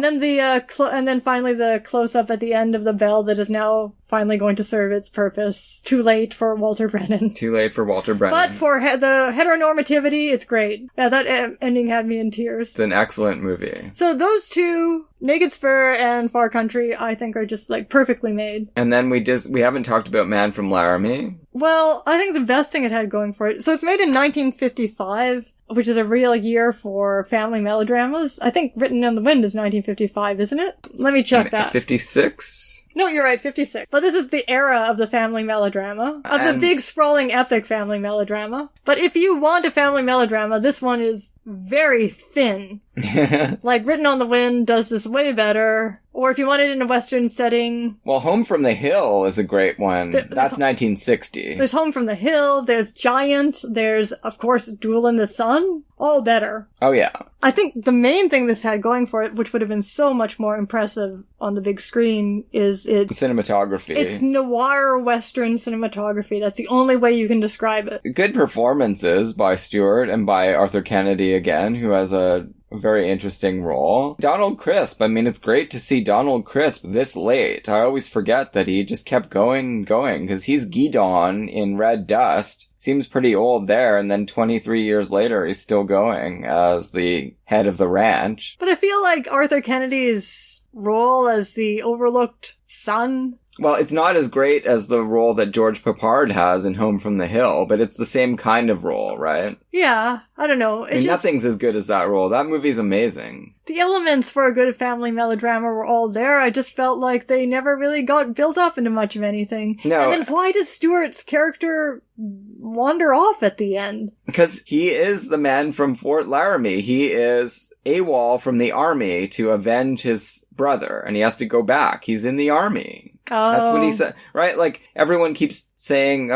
then and then finally the close-up at the end of the bell that is now finally going to serve its purpose. Too late for Walter Brennan. Too late for Walter Brennan. But for the heteronormativity, it's great. Yeah, that ending had me in tears. It's an excellent movie. So those two, Naked Spur and Far Country, I think are just perfectly made. And then we haven't talked about Man from Laramie. Well, I think the best thing it had going for it. So it's made in 1955, which is a real year for family melodramas. I think Written on the Wind is 1955, isn't it? Let me check that. 56? No, you're right, 56. But this is the era of the family melodrama, of the big, sprawling, epic family melodrama. But if you want a family melodrama, this one is very thin. Written on the Wind does this way better. Or if you want it in a Western setting... Well, Home from the Hill is a great one. That's 1960. There's Home from the Hill, there's Giant, there's, of course, Duel in the Sun. All better. Oh, yeah. I think the main thing this had going for it, which would have been so much more impressive on the big screen, is its... cinematography. It's noir Western cinematography. That's the only way you can describe it. Good performances by Stewart and by Arthur Kennedy again, who has a very interesting role. Donald Crisp. It's great to see Donald Crisp this late. I always forget that he just kept going, because he's Guidon in Red Dust. Seems pretty old there, and then 23 years later, he's still going as the head of the ranch. But I feel like Arthur Kennedy's role as the overlooked son... Well, it's not as great as the role that George Peppard has in Home from the Hill, but it's the same kind of role, right? Yeah, I don't know. Nothing's as good as that role. That movie's amazing. The elements for a good family melodrama were all there. I just felt like they never really got built up into much of anything. No. And then why does Stewart's character wander off at the end? Because he is the man from Fort Laramie. He is AWOL from the army to avenge his brother, and he has to go back. He's in the army. Oh. That's what he said, right? Everyone keeps saying,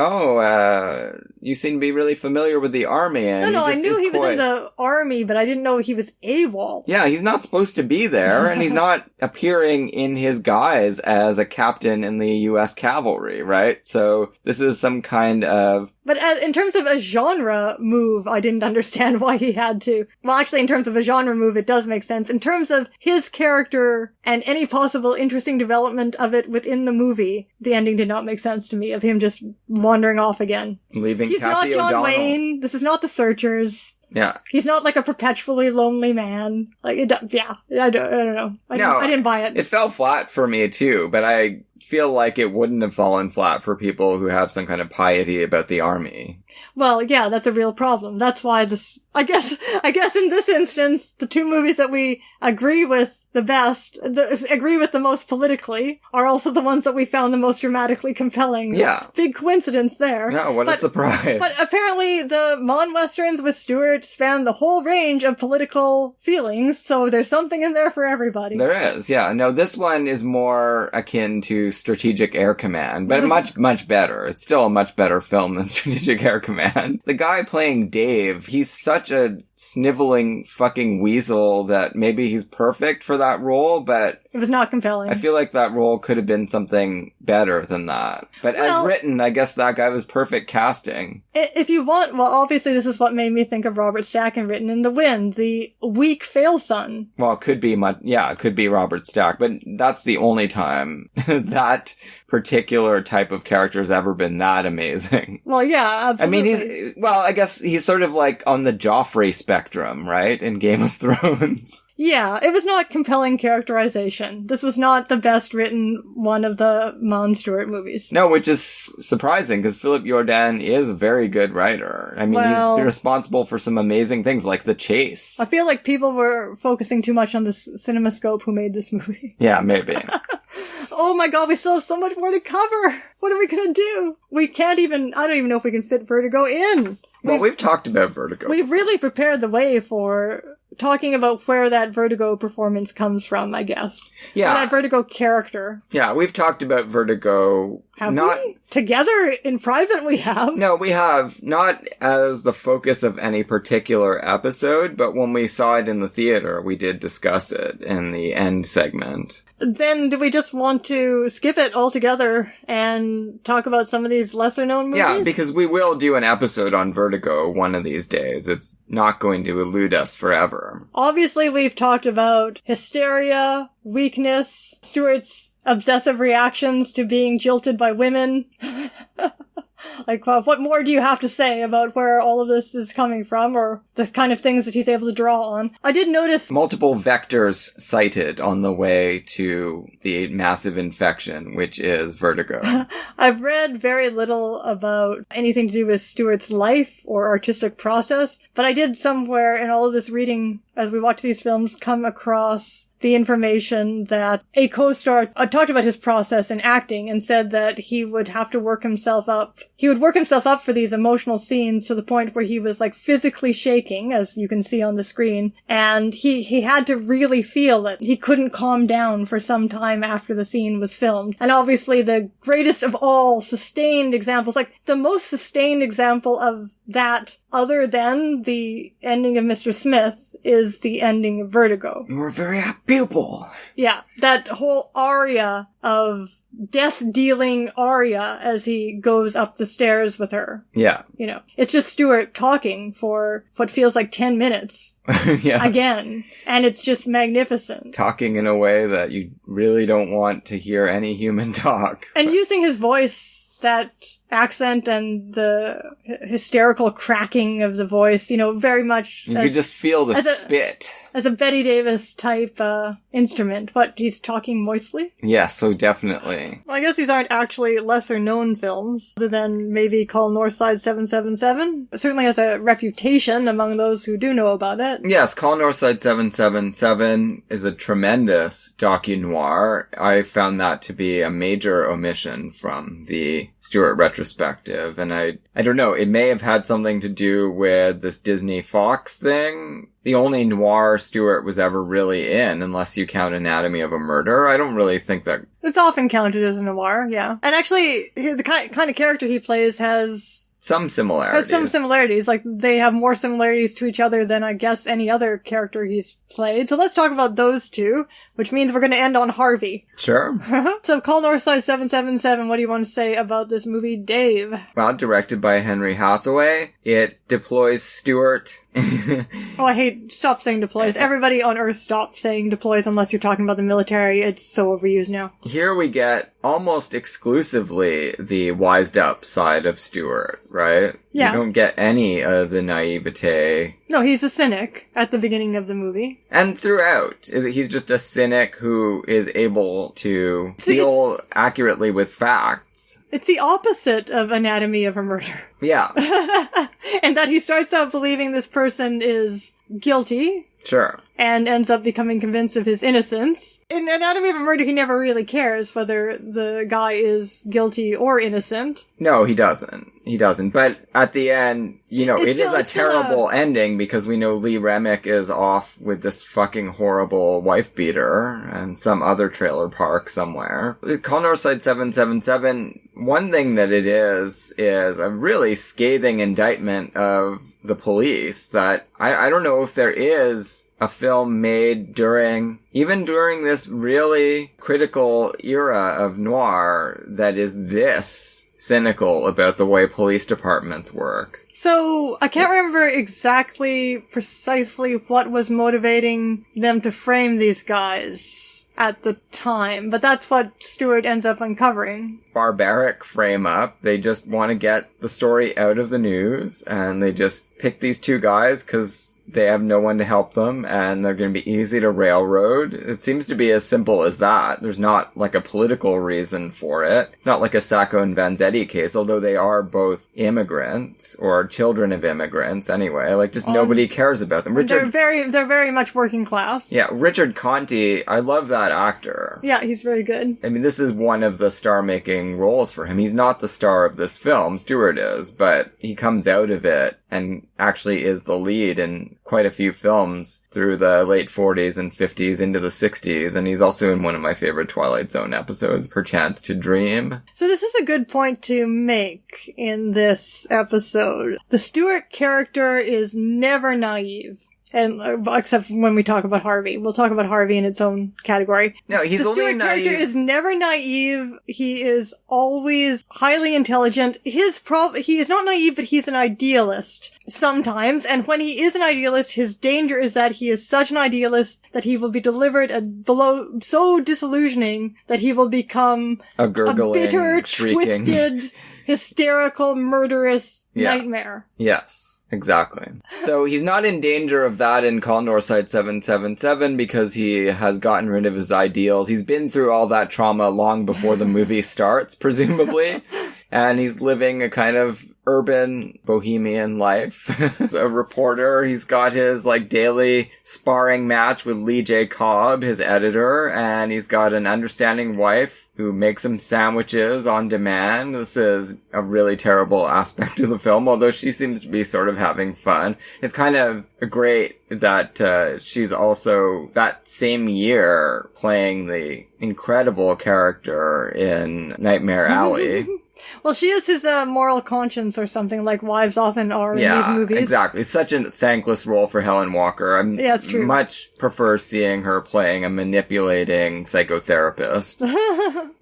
you seem to be really familiar with the army. And I knew he was in the army, but I didn't know he was AWOL. Yeah, he's not supposed to be there, and he's not appearing in his guise as a captain in the U.S. cavalry, right? So this is some kind of... But in terms of a genre move, I didn't understand why he had to. Well, actually, in terms of a genre move, it does make sense. In terms of his character and any possible interesting development of it within the movie, the ending did not make sense to me, of him just wandering off again. Leaving He's Kathy not John O'Donnell. Wayne. This is not The Searchers. Yeah. He's not like a perpetually lonely man. Like, I don't know. I didn't buy it. It fell flat for me too, but I feel like it wouldn't have fallen flat for people who have some kind of piety about the army. Well, yeah, that's a real problem. That's why I guess in this instance, the two movies that we agree with the best, agree with the most politically, are also the ones that we found the most dramatically compelling. Yeah. Big coincidence there. Yeah, what a surprise. But apparently the Mann Westerns with Stewart span the whole range of political feelings, so there's something in there for everybody. There is, yeah. No, this one is more akin to Strategic Air Command, but much, much better. It's still a much better film than Strategic Air Command. The guy playing Dave, he's such a sniveling fucking weasel that maybe he's perfect for that role, but it was not compelling. I feel like that role could have been something better than that. But as written, I guess that guy was perfect casting. If you want, well, obviously this is what made me think of Robert Stack in Written in the Wind, the weak fail son. Well, it could be it could be Robert Stack, but that's the only time that particular type of character has ever been that amazing. Well, yeah, absolutely. I mean, I guess he's sort of like on the Joffrey spectrum, right? In Game of Thrones. Yeah, it was not compelling characterization. This was not the best written one of the Mann Stewart movies. No, which is surprising because Philip Jordan is a very good writer. I mean, he's responsible for some amazing things like The Chase. I feel like people were focusing too much on the CinemaScope who made this movie. Yeah, maybe. Oh my god, we still have so much more to cover! What are we gonna do? I don't even know if we can fit Vertigo in. Well, we've talked about Vertigo. We've really prepared the way for talking about where that Vertigo performance comes from, I guess. Yeah. Or that Vertigo character. Yeah, we've talked about Vertigo. Have we? Together in private we have. No, we have. Not as the focus of any particular episode, but when we saw it in the theater, we did discuss it in the end segment. Then do we just want to skip it altogether and talk about some of these lesser known movies? Yeah, because we will do an episode on Vertigo one of these days. It's not going to elude us forever. Obviously, we've talked about hysteria, weakness, Stewart's obsessive reactions to being jilted by women. Like, what more do you have to say about where all of this is coming from, or the kind of things that he's able to draw on? I did notice multiple vectors cited on the way to the massive infection, which is Vertigo. I've read very little about anything to do with Stewart's life or artistic process, but I did somewhere in all of this reading, as we watch these films, come across the information that a co-star talked about his process in acting and said that he would have to work himself up. He would work himself up for these emotional scenes to the point where he was like physically shaking, as you can see on the screen. And he had to really feel it. He couldn't calm down for some time after the scene was filmed. And obviously the greatest of all sustained examples, like the most sustained example of that other than the ending of Mr. Smith is the ending of Vertigo. You were a very apt pupil. Yeah, that whole aria of death-dealing aria as he goes up the stairs with her. Yeah. You know, it's just Stewart talking for what feels like 10 minutes. Yeah. Again. And it's just magnificent. Talking in a way that you really don't want to hear any human talk. And using his voice, that accent and the hysterical cracking of the voice, you know, very much. You could just feel the spit. As a Betty Davis type instrument. What, he's talking moistly? Yeah, so definitely. Well, I guess these aren't actually lesser known films, other than maybe Call Northside 777. It certainly has a reputation among those who do know about it. Yes, Call Northside 777 is a tremendous docu-noir. I found that to be a major omission from the Stewart retrospective, and I don't know, it may have had something to do with this Disney Fox thing. The only noir Stewart was ever really in, unless you count Anatomy of a Murder. I don't really think that... It's often counted as a noir, yeah. And actually, the kind of character he plays has some similarities. Like, they have more similarities to each other than, I guess, any other character he's played. So let's talk about those two, which means we're going to end on Harvey. Sure. So Call Northside 777, what do you want to say about this movie, Dave? Well, directed by Henry Hathaway, it deploys Stewart Oh, I hate, stop saying deploys. Everybody on Earth stop saying deploys unless you're talking about the military. It's so overused now. Here we get almost exclusively the wised up side of Stewart, right? Yeah. You don't get any of the naivete. No, he's a cynic at the beginning of the movie. And throughout, he's just a cynic who is able to deal accurately with facts. It's the opposite of Anatomy of a Murder. Yeah. And that he starts out believing this person is guilty. Sure. And ends up becoming convinced of his innocence. In Anatomy of a Murder, he never really cares whether the guy is guilty or innocent. No, he doesn't. He doesn't. But at the end, you know, it is a terrible ending because we know Lee Remick is off with this fucking horrible wife beater and some other trailer park somewhere. Call Northside 777, one thing that it is a really scathing indictment of the police that I don't know if there is a film made even during this really critical era of noir that is this cynical about the way police departments work. So, I can't remember precisely what was motivating them to frame these guys at the time, but that's what Stewart ends up uncovering. Barbaric frame up. They just want to get the story out of the news, and they just pick these two guys because they have no one to help them, and they're going to be easy to railroad. It seems to be as simple as that. There's not like a political reason for it. Not like a Sacco and Vanzetti case, although they are both immigrants, or children of immigrants anyway. Like, just nobody cares about them. They're very much working class. Yeah, Richard Conte, I love that actor. Yeah, he's very good. I mean, this is one of the star-making roles for him. He's not the star of this film, Stewart is, but he comes out of it and actually is the lead in quite a few films through the late 40s and 50s into the 60s, and he's also in one of my favorite Twilight Zone episodes, Perchance to Dream. So this is a good point to make in this episode. The Stewart character is never naive. And except when we talk about Harvey. We'll talk about Harvey in its own category. No, he's only naive. The Stewart character is never naive. He is always highly intelligent. He is not naive, but he's an idealist sometimes. And when he is an idealist, his danger is that he is such an idealist that he will be delivered a blow so disillusioning that he will become a bitter, shrieking, twisted, hysterical, murderous nightmare. Yes. Exactly. So he's not in danger of that in Call Northside 777 because he has gotten rid of his ideals. He's been through all that trauma long before the movie starts, presumably. And he's living a kind of urban bohemian life. As a reporter, he's got his daily sparring match with Lee J. Cobb, his editor, and he's got an understanding wife who makes him sandwiches on demand. This is a really terrible aspect of the film, although she seems to be sort of having fun. It's kind of great that she's also that same year playing the incredible character in Nightmare Alley. Well, she is his moral conscience or something, like wives often are in these movies. Yeah, exactly. It's such a thankless role for Helen Walker. It's true. Much prefer seeing her playing a manipulating psychotherapist.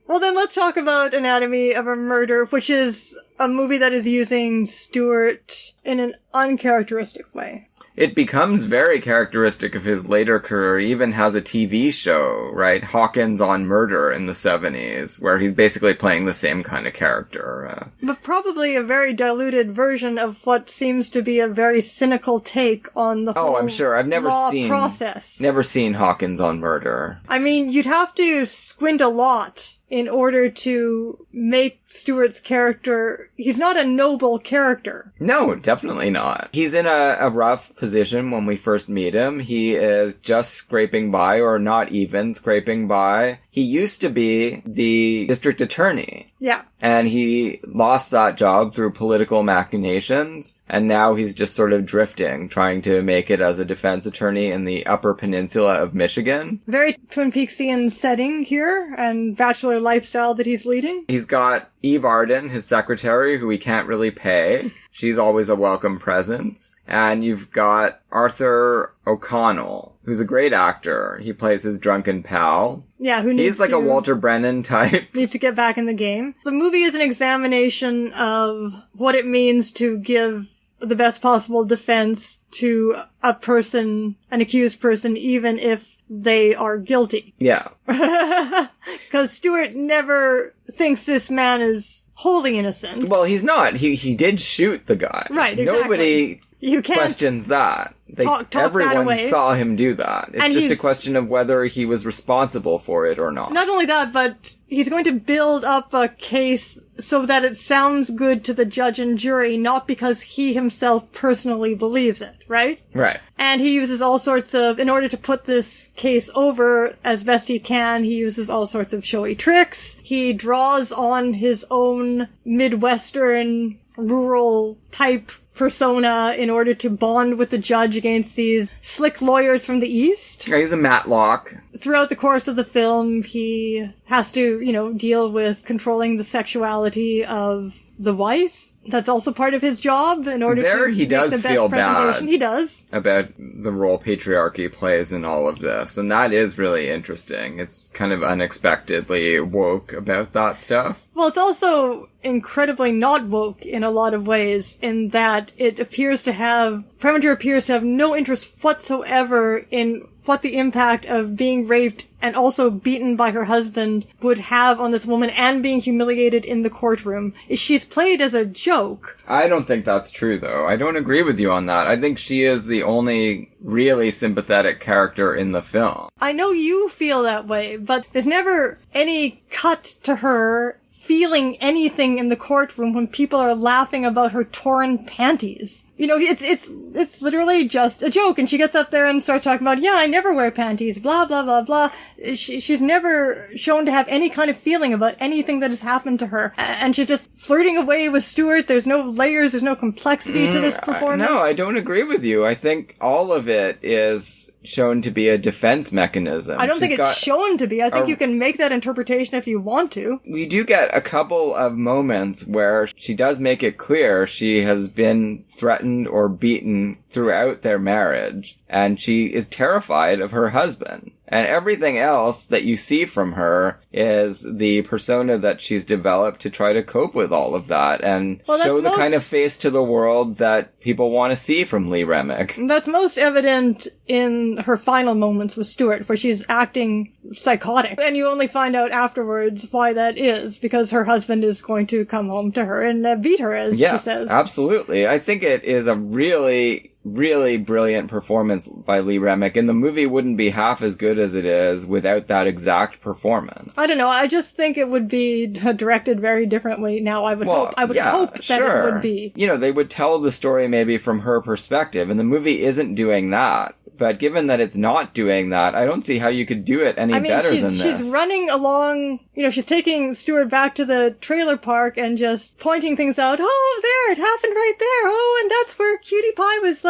Well, then let's talk about Anatomy of a Murder, which is a movie that is using Stewart in an uncharacteristic way. It becomes very characteristic of his later career. He even has a TV show, right? Hawkins on Murder in the 70s, where he's basically playing the same kind of character. But probably a very diluted version of what seems to be a very cynical take on the whole I'm sure. I've never process. Never seen Hawkins on Murder. I mean, you'd have to squint a lot in order to make Stewart's character... He's not a noble character. No, definitely not. He's in a rough position when we first meet him. He is just scraping by, or not even scraping by. He used to be the district attorney. Yeah. And he lost that job through political machinations, and now he's just sort of drifting, trying to make it as a defense attorney in the Upper Peninsula of Michigan. Very Twin Peaksian setting here, and bachelor lifestyle that he's leading. He's got Eve Arden, his secretary, who he can't really pay. She's always a welcome presence. And you've got Arthur O'Connell, who's a great actor. He plays his drunken pal. Yeah, who needs He's like a Walter Brennan type. Needs to get back in the game. The movie is an examination of what it means to give the best possible defense to a person, an accused person, even if they are guilty. Yeah. Because Stewart never thinks this man is wholly innocent. Well, he's not. He did shoot the guy. Right, exactly. Nobody You can't questions that. talk that everyone away. saw him do that. It's And just a he's- question of whether he was responsible for it or not. Not only that, but he's going to build up a case so that it sounds good to the judge and jury, not because he himself personally believes it, right? Right. And he uses all sorts of, in order to put this case over as best he can, he uses all sorts of showy tricks. He draws on his own Midwestern, rural type persona in order to bond with the judge against these slick lawyers from the East. Yeah, he's a Matlock. Throughout the course of the film, he has to, deal with controlling the sexuality of the wife. That's also part of his job in order There to he make does the best feel presentation. bad. He does. About the role patriarchy plays in all of this, and that is really interesting. It's kind of unexpectedly woke about that stuff. Well, it's also incredibly not woke in a lot of ways, in that Preminger appears to have no interest whatsoever in what the impact of being raped and also beaten by her husband would have on this woman, and being humiliated in the courtroom. She's played as a joke. I don't think that's true, though. I don't agree with you on that. I think she is the only really sympathetic character in the film. I know you feel that way, but there's never any cut to her feeling anything in the courtroom when people are laughing about her torn panties. It's literally just a joke, and she gets up there and starts talking about, I never wear panties, blah, blah, blah, blah. She's never shown to have any kind of feeling about anything that has happened to her, and she's just flirting away with Stewart. There's no layers, there's no complexity to this performance. No, I don't agree with you. I think all of it is shown to be a defense mechanism. I don't think it's shown to be. I think you can make that interpretation if you want to. We do get a couple of moments where she does make it clear she has been threatened or beaten throughout their marriage, and she is terrified of her husband. And everything else that you see from her is the persona that she's developed to try to cope with all of that and show the kind of face to the world that people want to see from Lee Remick. That's most evident in her final moments with Stewart, where she's acting psychotic. And you only find out afterwards why that is, because her husband is going to come home to her and beat her, as she says. Yes, absolutely. I think it is a really brilliant performance by Lee Remick, and the movie wouldn't be half as good as it is without that exact performance. I don't know. I just think it would be directed very differently now. I would hope that it would be. They would tell the story maybe from her perspective, and the movie isn't doing that. But given that it's not doing that, I don't see how you could do it any better than this. She's running along, she's taking Stewart back to the trailer park and just pointing things out. Oh, there, it happened right there. Oh, and that's where Cutie Pie was,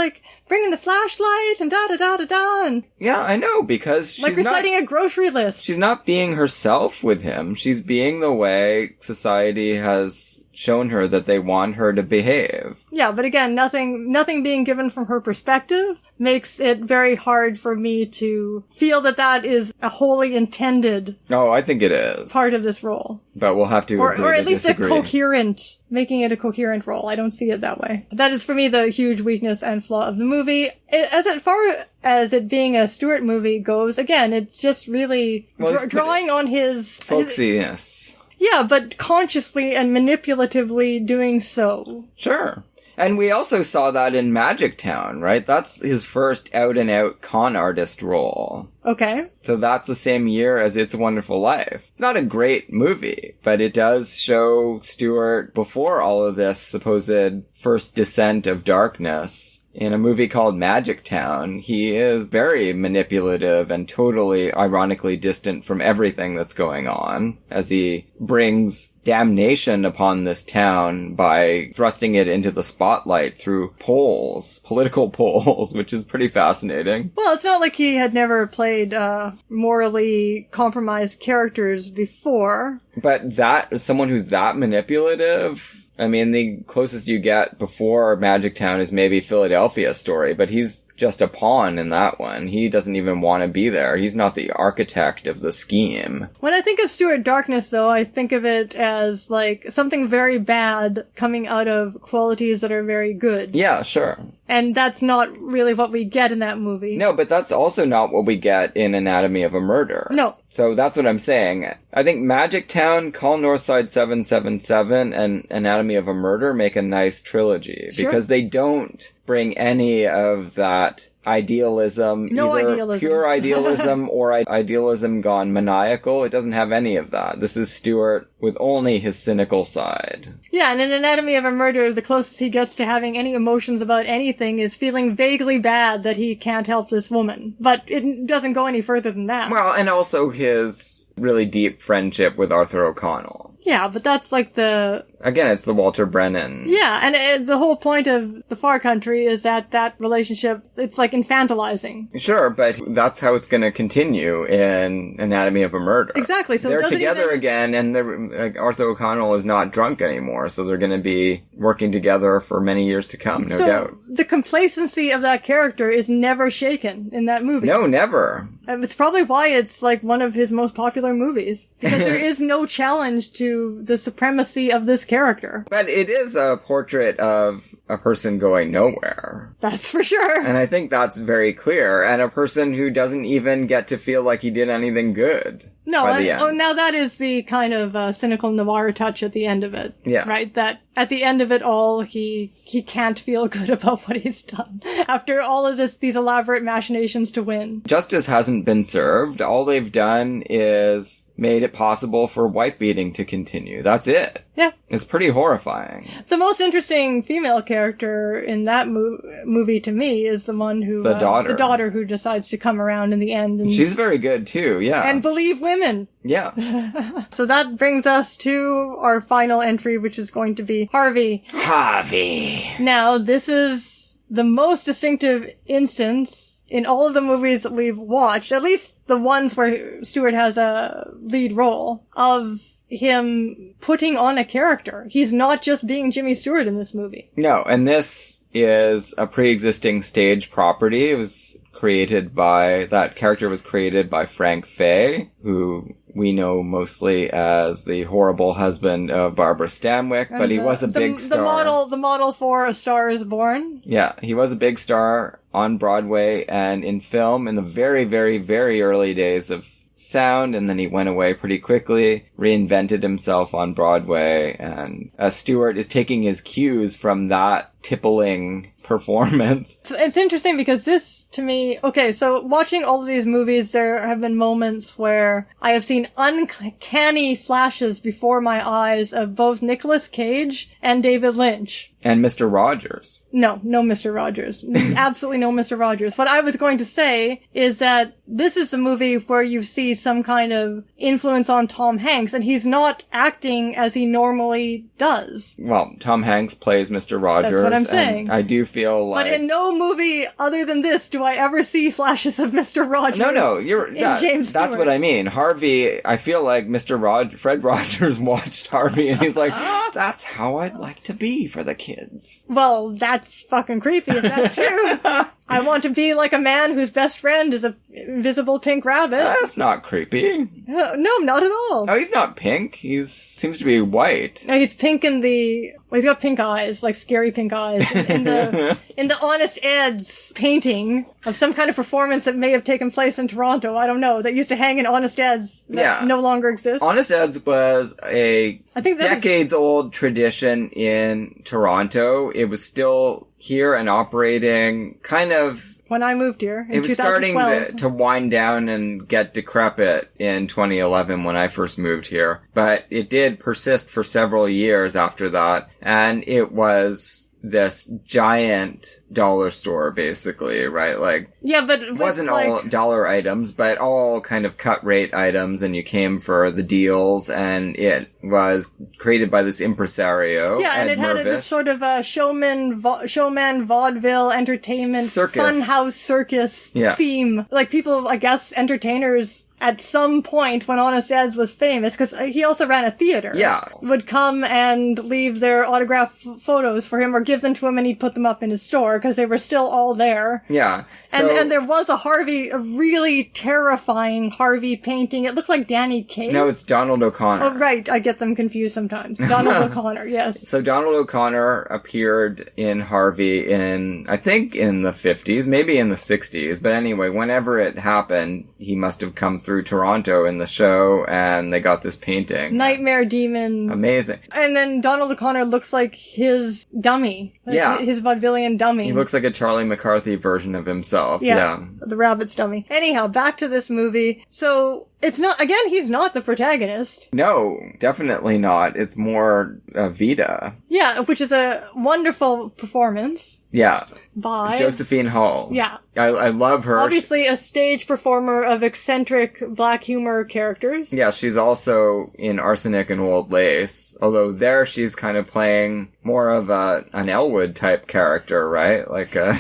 bringing the flashlight and da-da-da-da-da. And yeah, I know, because she's reciting a grocery list. She's not being herself with him. She's being the way society has shown her that they want her to behave. Yeah, but again, nothing being given from her perspective makes it very hard for me to feel that is a wholly intended I think it is part of this role. But we'll have to agree or at to least disagree. making it a coherent role. I don't see it that way. That is for me the huge weakness and flaw of the movie. As far as it being a Stewart movie goes, again, it's just really drawing on his folksiness. Yeah, but consciously and manipulatively doing so. Sure. And we also saw that in Magic Town, right? That's his first out-and-out con artist role. Okay. So that's the same year as It's a Wonderful Life. It's not a great movie, but it does show Stewart before all of this supposed first descent of darkness. In a movie called Magic Town, he is very manipulative and totally ironically distant from everything that's going on, as he brings damnation upon this town by thrusting it into the spotlight through political polls, which is pretty fascinating. Well, it's not like he had never played morally compromised characters before. But someone who's that manipulative... I mean, the closest you get before Magic Town is maybe Philadelphia Story, but he's just a pawn in that one. He doesn't even want to be there. He's not the architect of the scheme. When I think of Stewart Darkness, though, I think of it as, like, something very bad coming out of qualities that are very good. Yeah, sure. And that's not really what we get in that movie. No, but that's also not what we get in Anatomy of a Murder. No. So that's what I'm saying. I think Magic Town, Call Northside 777, and Anatomy of a Murder make a nice trilogy. Sure. Because they don't bring any of that idealism, no either idealism. pure idealism or idealism gone maniacal. It doesn't have any of that. This is Stewart with only his cynical side. Yeah, and in Anatomy of a Murder, the closest he gets to having any emotions about anything is feeling vaguely bad that he can't help this woman. But it doesn't go any further than that. Well, and also his really deep friendship with Arthur O'Connell. Yeah, but that's like the... Again, it's the Walter Brennan. Yeah, and the whole point of The Far Country is that relationship, it's like infantilizing. Sure, but that's how it's going to continue in Anatomy of a Murder. Exactly. So they're together again, and Arthur O'Connell is not drunk anymore, so they're going to be working together for many years to come, no doubt. The complacency of that character is never shaken in that movie. No, never. It's probably why it's like one of his most popular movies. Because there is no challenge to the supremacy of this character. But it is a portrait of a person going nowhere. That's for sure. And I think that's very clear. And a person who doesn't even get to feel like he did anything good. No, now that is the kind of cynical noir touch at the end of it. Yeah. Right? That at the end of it all, he can't feel good about what he's done. After all of these elaborate machinations to win. Justice hasn't been served. All they've done is made it possible for wife beating to continue. That's it. Yeah. It's pretty horrifying. The most interesting female character in that movie to me is the one who... The daughter. The daughter who decides to come around in the end. And, she's very good too, yeah. And believe women. Yeah. So that brings us to our final entry, which is going to be Harvey. Harvey. Now, this is the most distinctive instance in all of the movies that we've watched, at least the ones where Stewart has a lead role, of him putting on a character. He's not just being Jimmy Stewart in this movie. No, and this is a pre-existing stage property. It was that character was created by Frank Fay, who we know mostly as the horrible husband of Barbara Stanwyck, but he was a big star. The model for A Star is Born. Yeah, he was a big star on Broadway and in film in the very, very, very early days of sound, and then he went away pretty quickly, reinvented himself on Broadway, and Stewart is taking his cues from that tippling performance. So it's interesting because this, to me, okay, so watching all of these movies, there have been moments where I have seen uncanny flashes before my eyes of both Nicolas Cage and David Lynch. And Mr. Rogers. No Mr. Rogers. Absolutely no Mr. Rogers. What I was going to say is that this is the movie where you see some kind of influence on Tom Hanks, and he's not acting as he normally does. Well, Tom Hanks plays Mr. Rogers. That's what I'm saying. I do feel like... But in no movie other than this do I ever see flashes of Mr. Rogers. No, James Stewart. That's what I mean. Harvey, I feel like Fred Rogers watched Harvey and he's like, that's how I'd like to be for the kids. Well, that's fucking creepy if that's true. I want to be like a man whose best friend is a invisible pink rabbit. That's not creepy. No, not at all. No, he's not pink. He seems to be white. No, he's pink in the... Well, he's got pink eyes, like scary pink eyes. In the Honest Ed's painting of some kind of performance that may have taken place in Toronto, I don't know, that used to hang in Honest Ed's that no longer exists. Honest Ed's was a decades-old tradition in Toronto. It was still here and operating kind of... When I moved here in 2012. It was starting to wind down and get decrepit in 2011 when I first moved here. But it did persist for several years after that. And it was this giant dollar store, basically, right? Like, yeah, but it wasn't all dollar items, but all kind of cut rate items, and you came for the deals, and it was created by this impresario. Yeah, and Ed it had this sort of a showman vaudeville entertainment circus. Funhouse circus theme. Like people, I guess, entertainers at some point when Honest Ed's was famous, because he also ran a theater, would come and leave their autograph photos for him or give them to him and he'd put them up in his store, because they were still all there. Yeah. And there was a really terrifying Harvey painting. It looked like Danny Kaye. No, it's Donald O'Connor. Oh, right. I get them confused sometimes. Donald O'Connor, yes. So Donald O'Connor appeared in Harvey I think in the 50s, maybe in the 60s. But anyway, whenever it happened, he must have come through Toronto in the show, and they got this painting. Nightmare Demon. Amazing. And then Donald O'Connor looks like his dummy. Yeah. His vaudevillian dummy. He looks like a Charlie McCarthy version of himself. Yeah. The rabbit's dummy. Anyhow, back to this movie. So, he's not the protagonist. No, definitely not. It's more Vita. Yeah, which is a wonderful performance. Yeah. By Josephine Hull. Yeah. I love her. Obviously a stage performer of eccentric black humor characters. Yeah, she's also in Arsenic and Old Lace. Although there she's kind of playing more of an Elwood type character, right? Like a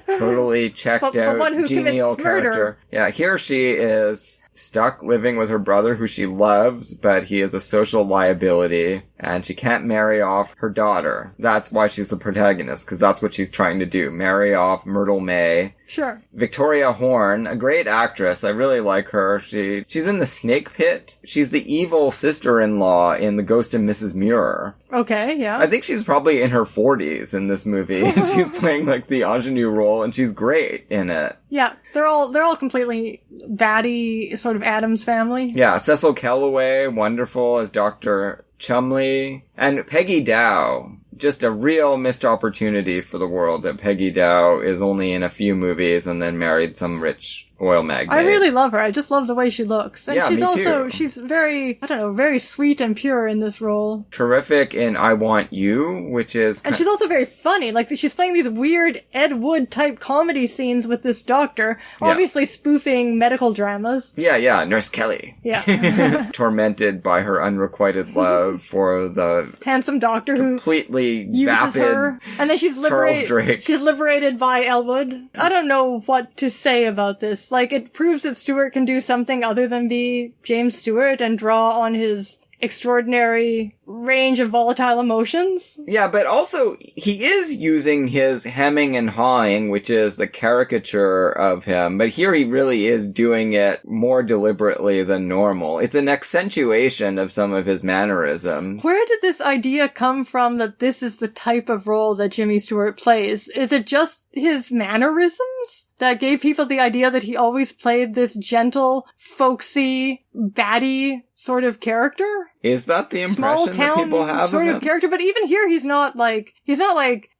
totally checked out one who genial commits murder. character. Yeah, here she is stuck living with her brother who she loves, but he is a social liability, and she can't marry off her daughter. That's why she's the protagonist, because that's what she's trying to do. Marry off Myrtle May. Sure. Victoria Horn, a great actress. I really like her. She's in The Snake Pit. She's the evil sister-in-law in The Ghost of Mrs. Muir. Okay, yeah. I think she's probably in her 40s in this movie. And she's playing like the ingenue role, and she's great in it. Yeah, they're all completely batty, sort of Addams Family. Yeah, Cecil Kellaway, wonderful as Dr. Chumley. And Peggy Dow. Just a real missed opportunity for the world that Peggy Dow is only in a few movies and then married some rich oil magnate. I really love her. I just love the way she looks. And yeah, she's me too. She's very, very sweet and pure in this role. Terrific in I Want You, which is... And she's also very funny. Like, she's playing these weird Ed Wood type comedy scenes with this doctor, obviously spoofing medical dramas. Yeah, Nurse Kelly. Yeah. Tormented by her unrequited love for the... handsome doctor completely uses vapid her. And then she's liberated. She's liberated by Elwood. I don't know what to say about this. Like, it proves that Stewart can do something other than be James Stewart and draw on his extraordinary range of volatile emotions. Yeah, but also, he is using his hemming and hawing, which is the caricature of him, but here he really is doing it more deliberately than normal. It's an accentuation of some of his mannerisms. Where did this idea come from that this is the type of role that Jimmy Stewart plays? Is it just his mannerisms that gave people the idea that he always played this gentle, folksy, batty sort of character? Is that the impression that people have sort of of character? But even here, he's not like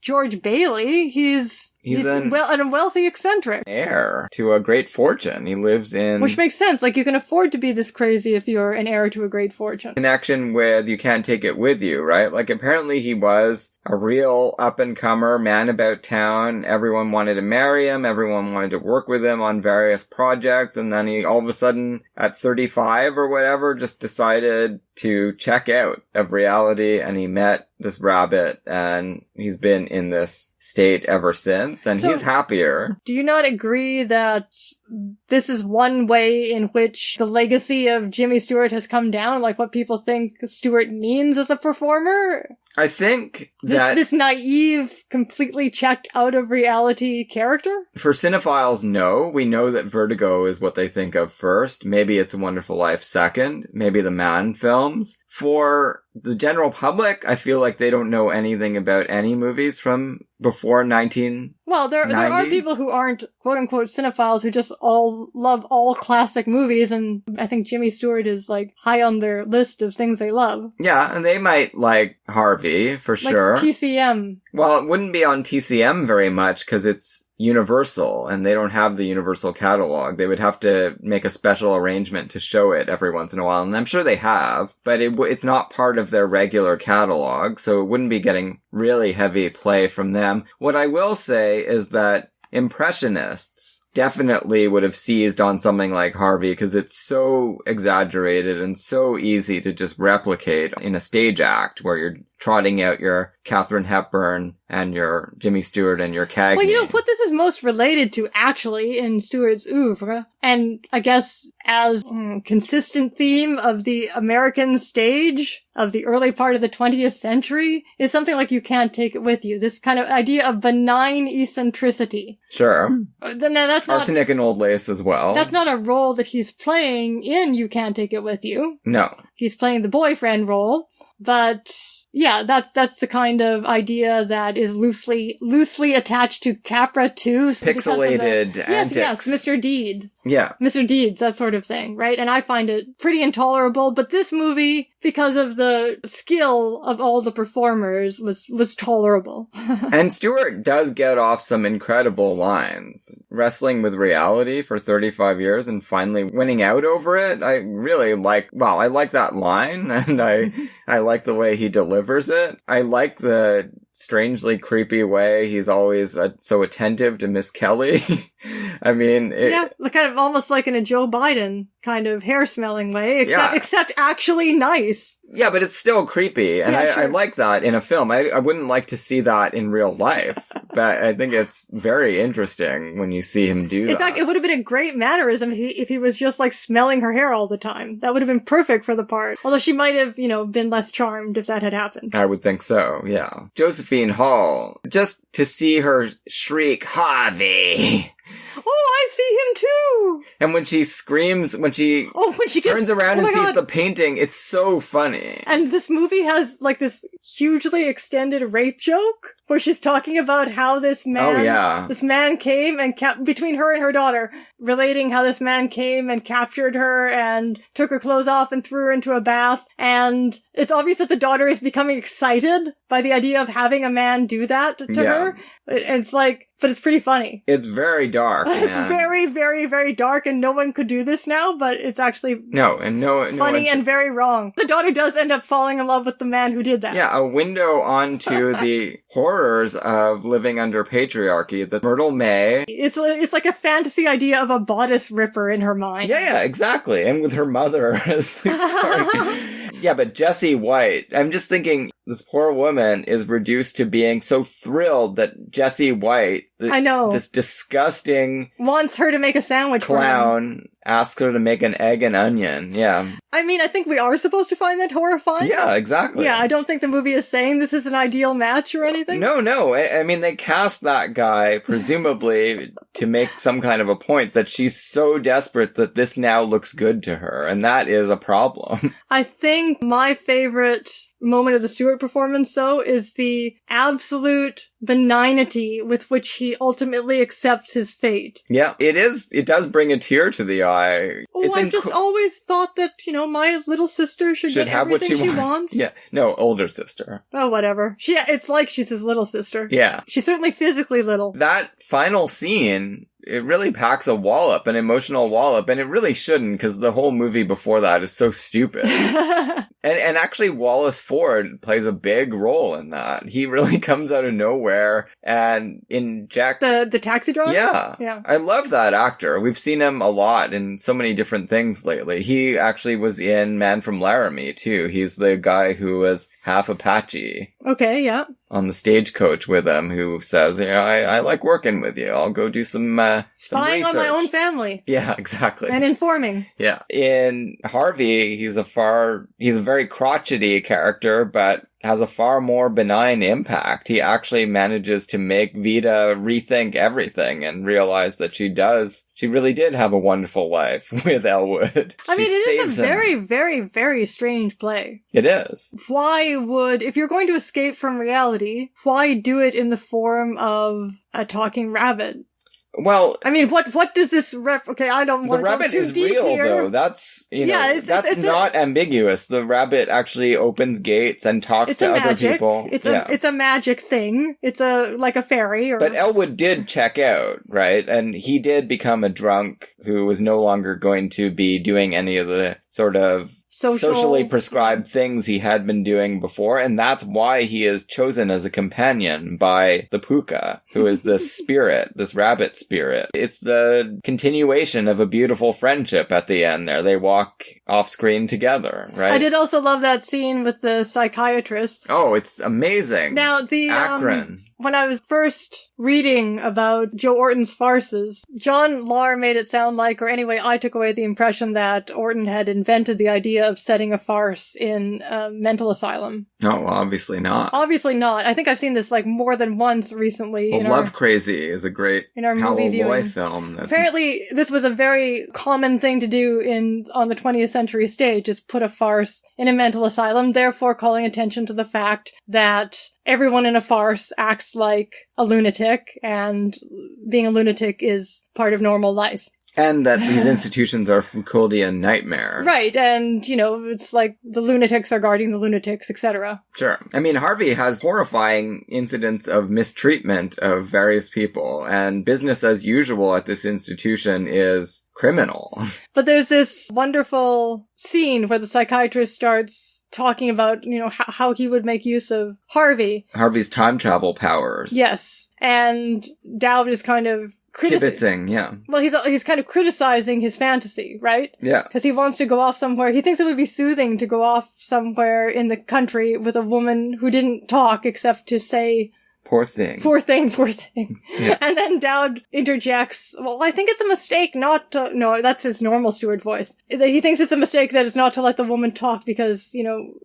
George Bailey. He's a wealthy eccentric. Heir to a great fortune. He lives in... which makes sense. Like, you can afford to be this crazy if you're an heir to a great fortune. Connection with You Can't Take It With You, right? Like, apparently he was a real up-and-comer man about town. Everyone wanted to marry him. Everyone wanted to work with him on various projects. And then he, all of a sudden, at 35 or whatever, just decided to check out of reality, and he met this rabbit, and he's been in this state ever since, and he's happier. Do you not agree that this is one way in which the legacy of Jimmy Stewart has come down, like what people think Stewart means as a performer? I think that... This naive, completely checked out of reality character? For cinephiles, no. We know that Vertigo is what they think of first. Maybe It's a Wonderful Life second. Maybe the Mann films. For the general public, I feel like they don't know anything about any movies from before 1990. Well, there are people who aren't quote-unquote cinephiles who just all love all classic movies, and I think Jimmy Stewart is like high on their list of things they love. Yeah, and they might like Harvey, for sure. Like TCM. Well, it wouldn't be on TCM very much, because it's Universal, and they don't have the Universal catalog. They would have to make a special arrangement to show it every once in a while, and I'm sure they have, but it's not part of their regular catalog, so it wouldn't be getting really heavy play from them. What I will say is that Impressionists definitely would have seized on something like Harvey because it's so exaggerated and so easy to just replicate in a stage act where you're trotting out your Katharine Hepburn and your Jimmy Stewart and your Cagney. Well, what this is most related to, actually, in Stewart's oeuvre, and I guess as consistent theme of the American stage of the early part of the 20th century, is something like You Can't Take It With You. This kind of idea of benign eccentricity. Sure. Then that's not... Arsenic and Old Lace as well. That's not a role that he's playing in You Can't Take It With You. No. He's playing the boyfriend role, but... yeah, that's the kind of idea that is loosely attached to Capra too. Pixelated antics. Yes, Mr. Deed. Yeah. Mr. Deeds, that sort of thing, right? And I find it pretty intolerable, but this movie, because of the skill of all the performers, was tolerable. And Stewart does get off some incredible lines. Wrestling with reality for 35 years and finally winning out over it. I really like that line, and I like the way he delivers it. I like the strangely creepy way he's always so attentive to Miss Kelly. I mean... kind of almost like in a Joe Biden kind of hair-smelling way, except actually nice. Yeah, but it's still creepy, and sure. I like that in a film. I wouldn't like to see that in real life, but I think it's very interesting when you see him do that. In fact, it would have been a great mannerism if he was just, like, smelling her hair all the time. That would have been perfect for the part. Although she might have, been less charmed if that had happened. I would think so, yeah. Josephine Hall, just to see her shriek, Harvey... Oh, I see him too! And when she screams, when she turns around and sees the painting, it's so funny. And this movie has, like, this hugely extended rape joke, where she's talking about how this man came and between her and her daughter, relating how this man came and captured her and took her clothes off and threw her into a bath. And it's obvious that the daughter is becoming excited by the idea of having a man do that to her. It's like, but it's pretty funny. It's very dark. It's very, very, very dark, and no one could do this now, but it's actually funny and very wrong. The daughter does end up falling in love with the man who did that. Yeah, a window onto the horrors of living under patriarchy. The Myrtle May. It's like a fantasy idea of a bodice ripper in her mind. Yeah, exactly. And with her mother as Yeah, but Jessie White, I'm just thinking this poor woman is reduced to being so thrilled that Jessie White, I know, this disgusting, wants her to make a sandwich clown, asks her to make an egg and onion. Yeah. I mean, I think we are supposed to find that horrifying. Yeah, exactly. Yeah, I don't think the movie is saying this is an ideal match or anything. No. I mean, they cast that guy, presumably, to make some kind of a point that she's so desperate that this now looks good to her, and that is a problem. I think my favorite moment of the Stewart performance, though, is the absolute benignity with which he ultimately accepts his fate. Yeah, it is. It does bring a tear to the eye. Oh, I've just always thought that, my little sister should get have everything what she wants. Yeah. No, older sister. Oh, whatever. It's like she's his little sister. Yeah. She's certainly physically little. That final scene, it really packs a wallop, an emotional wallop, and it really shouldn't, because the whole movie before that is so stupid. And actually, Wallace Ford plays a big role in that. He really comes out of nowhere and injects... The taxi driver? Yeah. I love that actor. We've seen him a lot in so many different things lately. He actually was in Man from Laramie, too. He's the guy who was half Apache. Okay, yeah. On the stagecoach with him, who says, I like working with you. I'll go do some spying some on my own family. Yeah, exactly. And informing. Yeah. In Harvey, he's a very crotchety character, but has a far more benign impact. He actually manages to make Vida rethink everything and realize that she really did have a wonderful life with Elwood. I mean, it is a very, very, very strange play. It is. If you're going to escape from reality, why do it in the form of a talking rabbit? Well, I mean, what does this okay, I don't want to go too deep here. The rabbit is real, though. That's, that's not ambiguous. The rabbit actually opens gates and talks to other people. It's a magic thing. It's like a fairy. But Elwood did check out, right? And he did become a drunk who was no longer going to be doing any of the sort of socially prescribed things he had been doing before, and that's why he is chosen as a companion by the puka, who is this spirit, this rabbit spirit. It's the continuation of a beautiful friendship at the end there. They walk off screen together, right? I did also love that scene with the psychiatrist. Oh, it's amazing. Now, Akron. When I was first reading about Joe Orton's farces, John Lahr made it sound like, or anyway, I took away the impression that Orton had invented the idea of setting a farce in a mental asylum. No, obviously not. Obviously not. I think I've seen this like more than once recently. Well, Love Crazy is a great Howell Boy film. Apparently, this was a very common thing to do on the 20th century stage, is put a farce in a mental asylum, therefore calling attention to the fact that everyone in a farce acts like a lunatic, and being a lunatic is part of normal life. And that these institutions are Foucauldian nightmares. Right, and, it's like the lunatics are guarding the lunatics, etc. Sure. I mean, Harvey has horrifying incidents of mistreatment of various people, and business as usual at this institution is criminal. But there's this wonderful scene where the psychiatrist starts talking about, how he would make use of Harvey's time travel powers. Yes. And Dowd is kind of kibitzing, yeah. Well, he's kind of criticizing his fantasy, right? Yeah. Because he wants to go off somewhere. He thinks it would be soothing to go off somewhere in the country with a woman who didn't talk except to say, Poor thing. Yeah. And then Dowd interjects, well, I think it's a mistake not to... No, that's his normal Stewart voice. He thinks it's a mistake that it's not to let the woman talk because,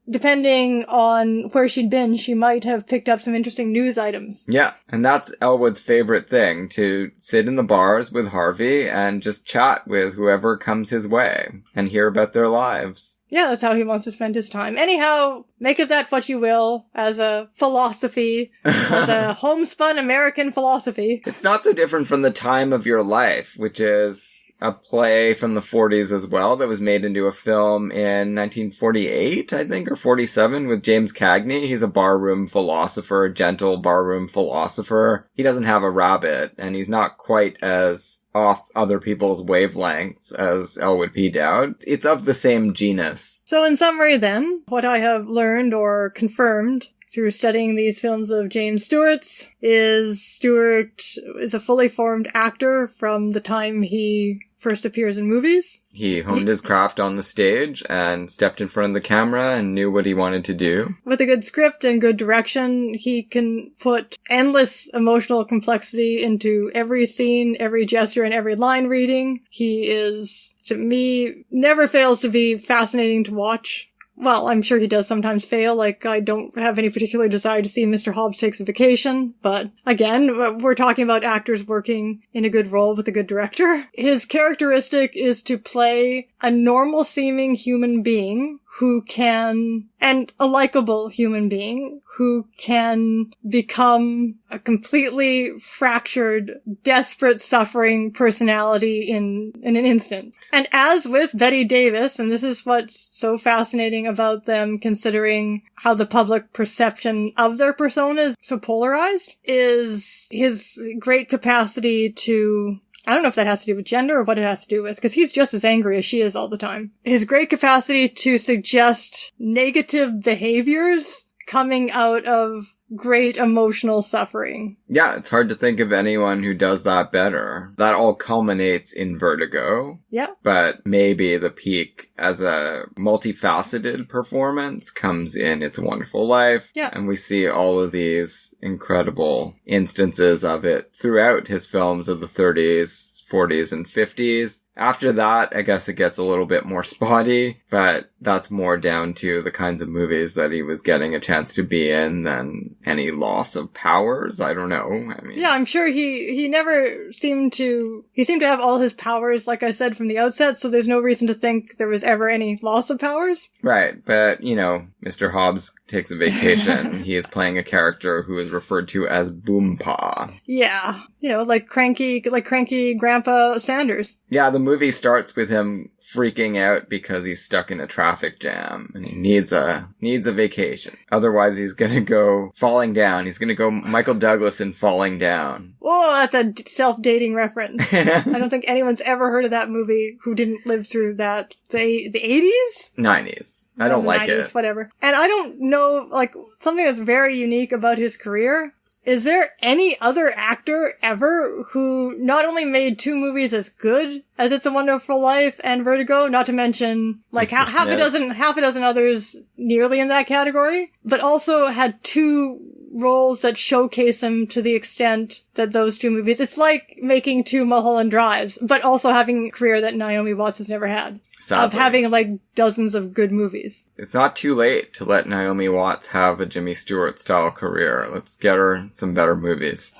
depending on where she'd been, she might have picked up some interesting news items. Yeah, and that's Elwood's favorite thing, to sit in the bars with Harvey and just chat with whoever comes his way and hear about their lives. Yeah, that's how he wants to spend his time. Anyhow, make of that what you will, as a philosophy, as a homespun American philosophy. It's not so different from The Time of Your Life, which is a play from the 40s as well that was made into a film in 1948, I think, or 47, with James Cagney. He's a barroom philosopher, a gentle barroom philosopher. He doesn't have a rabbit, and he's not quite as off other people's wavelengths as Elwood P. Dowd. It's of the same genus. So in summary then, what I have learned or confirmed through studying these films of James Stewart's is Stewart is a fully formed actor from the time he first appears in movies. He honed his craft on the stage and stepped in front of the camera and knew what he wanted to do. With a good script and good direction, he can put endless emotional complexity into every scene, every gesture, and every line reading. He is, to me, never fails to be fascinating to watch. Well, I'm sure he does sometimes fail, like I don't have any particular desire to see Mr. Hobbs Takes a Vacation, but again, we're talking about actors working in a good role with a good director. His characteristic is to play a normal-seeming human being who can, and a likable human being, who can become a completely fractured, desperate, suffering personality in an instant. And as with Bette Davis, and this is what's so fascinating about them considering how the public perception of their persona is so polarized, is his great capacity to... I don't know if that has to do with gender or what it has to do with, because he's just as angry as she is all the time. His great capacity to suggest negative behaviors coming out of great emotional suffering. Yeah, it's hard to think of anyone who does that better. That all culminates in Vertigo. Yeah. But maybe the peak as a multifaceted performance comes in It's a Wonderful Life. Yeah. And we see all of these incredible instances of it throughout his films of the 30s, 40s, and 50s. After that, I guess it gets a little bit more spotty, but that's more down to the kinds of movies that he was getting a chance to be in than any loss of powers. I don't know. I mean, yeah, I'm sure he never seemed to have all his powers, like I said, from the outset, so there's no reason to think there was ever any loss of powers. Right, but, Mr. Hobbs Takes a Vacation. He is playing a character who is referred to as Boompa. Yeah. Like cranky Grandpa Sanders. Yeah, the movie starts with him freaking out because he's stuck in a traffic jam and he needs a vacation. Otherwise, he's gonna go fall Falling Down. He's gonna go Michael Douglas in Falling Down. Oh, that's a self-dating reference. I don't think anyone's ever heard of that movie who didn't live through that. The 80s? 90s. I don't like 90s, it. Whatever. And I don't know, like, something that's very unique about his career. Is there any other actor ever who not only made 2 movies as good as It's a Wonderful Life and Vertigo, not to mention like half a dozen others nearly in that category, but also had 2 roles that showcase him to the extent that those 2 movies. It's like making 2 Mulholland Drives, but also having a career that Naomi Watts has never had. Sadly. Of having like dozens of good movies. It's not too late to let Naomi Watts have a Jimmy Stewart-style career. Let's get her some better movies.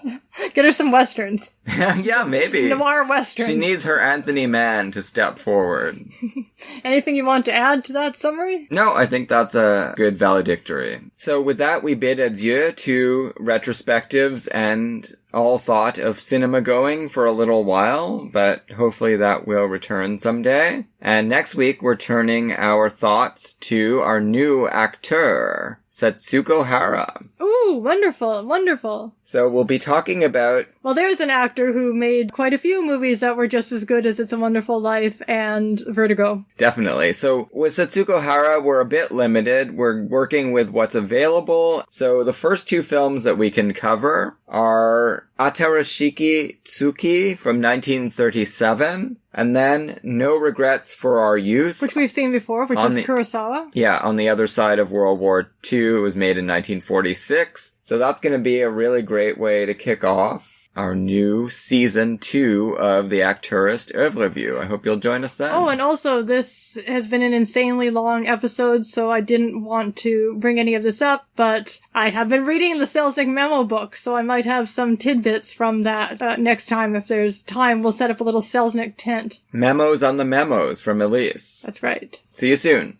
Get her some westerns. Yeah, maybe. Noir westerns. She needs her Anthony Mann to step forward. Anything you want to add to that summary? No, I think that's a good valedictory. So with that, we bid adieu to retrospectives and all thought of cinema going for a little while, but hopefully that will return someday. And next week, we're turning our thoughts to our new actor, Setsuko Hara. Ooh, wonderful, wonderful. So we'll be talking about... Well, there's an actor who made quite a few movies that were just as good as It's a Wonderful Life and Vertigo. Definitely. So with Setsuko Hara, we're a bit limited. We're working with what's available. So the first 2 films that we can cover are Atarashiki Tsuki from 1937, and then No Regrets for Our Youth. Which we've seen before, which is Kurosawa. Yeah, on the other side of World War II. It was made in 1946. So that's going to be a really great way to kick off our new season 2 of the Actourist Oeuvre Review. I hope you'll join us then. Oh, and also this has been an insanely long episode, so I didn't want to bring any of this up, but I have been reading the Selznick memo book, so I might have some tidbits from that next time. If there's time, we'll set up a little Selznick tent. Memos on the memos from Elise. That's right. See you soon.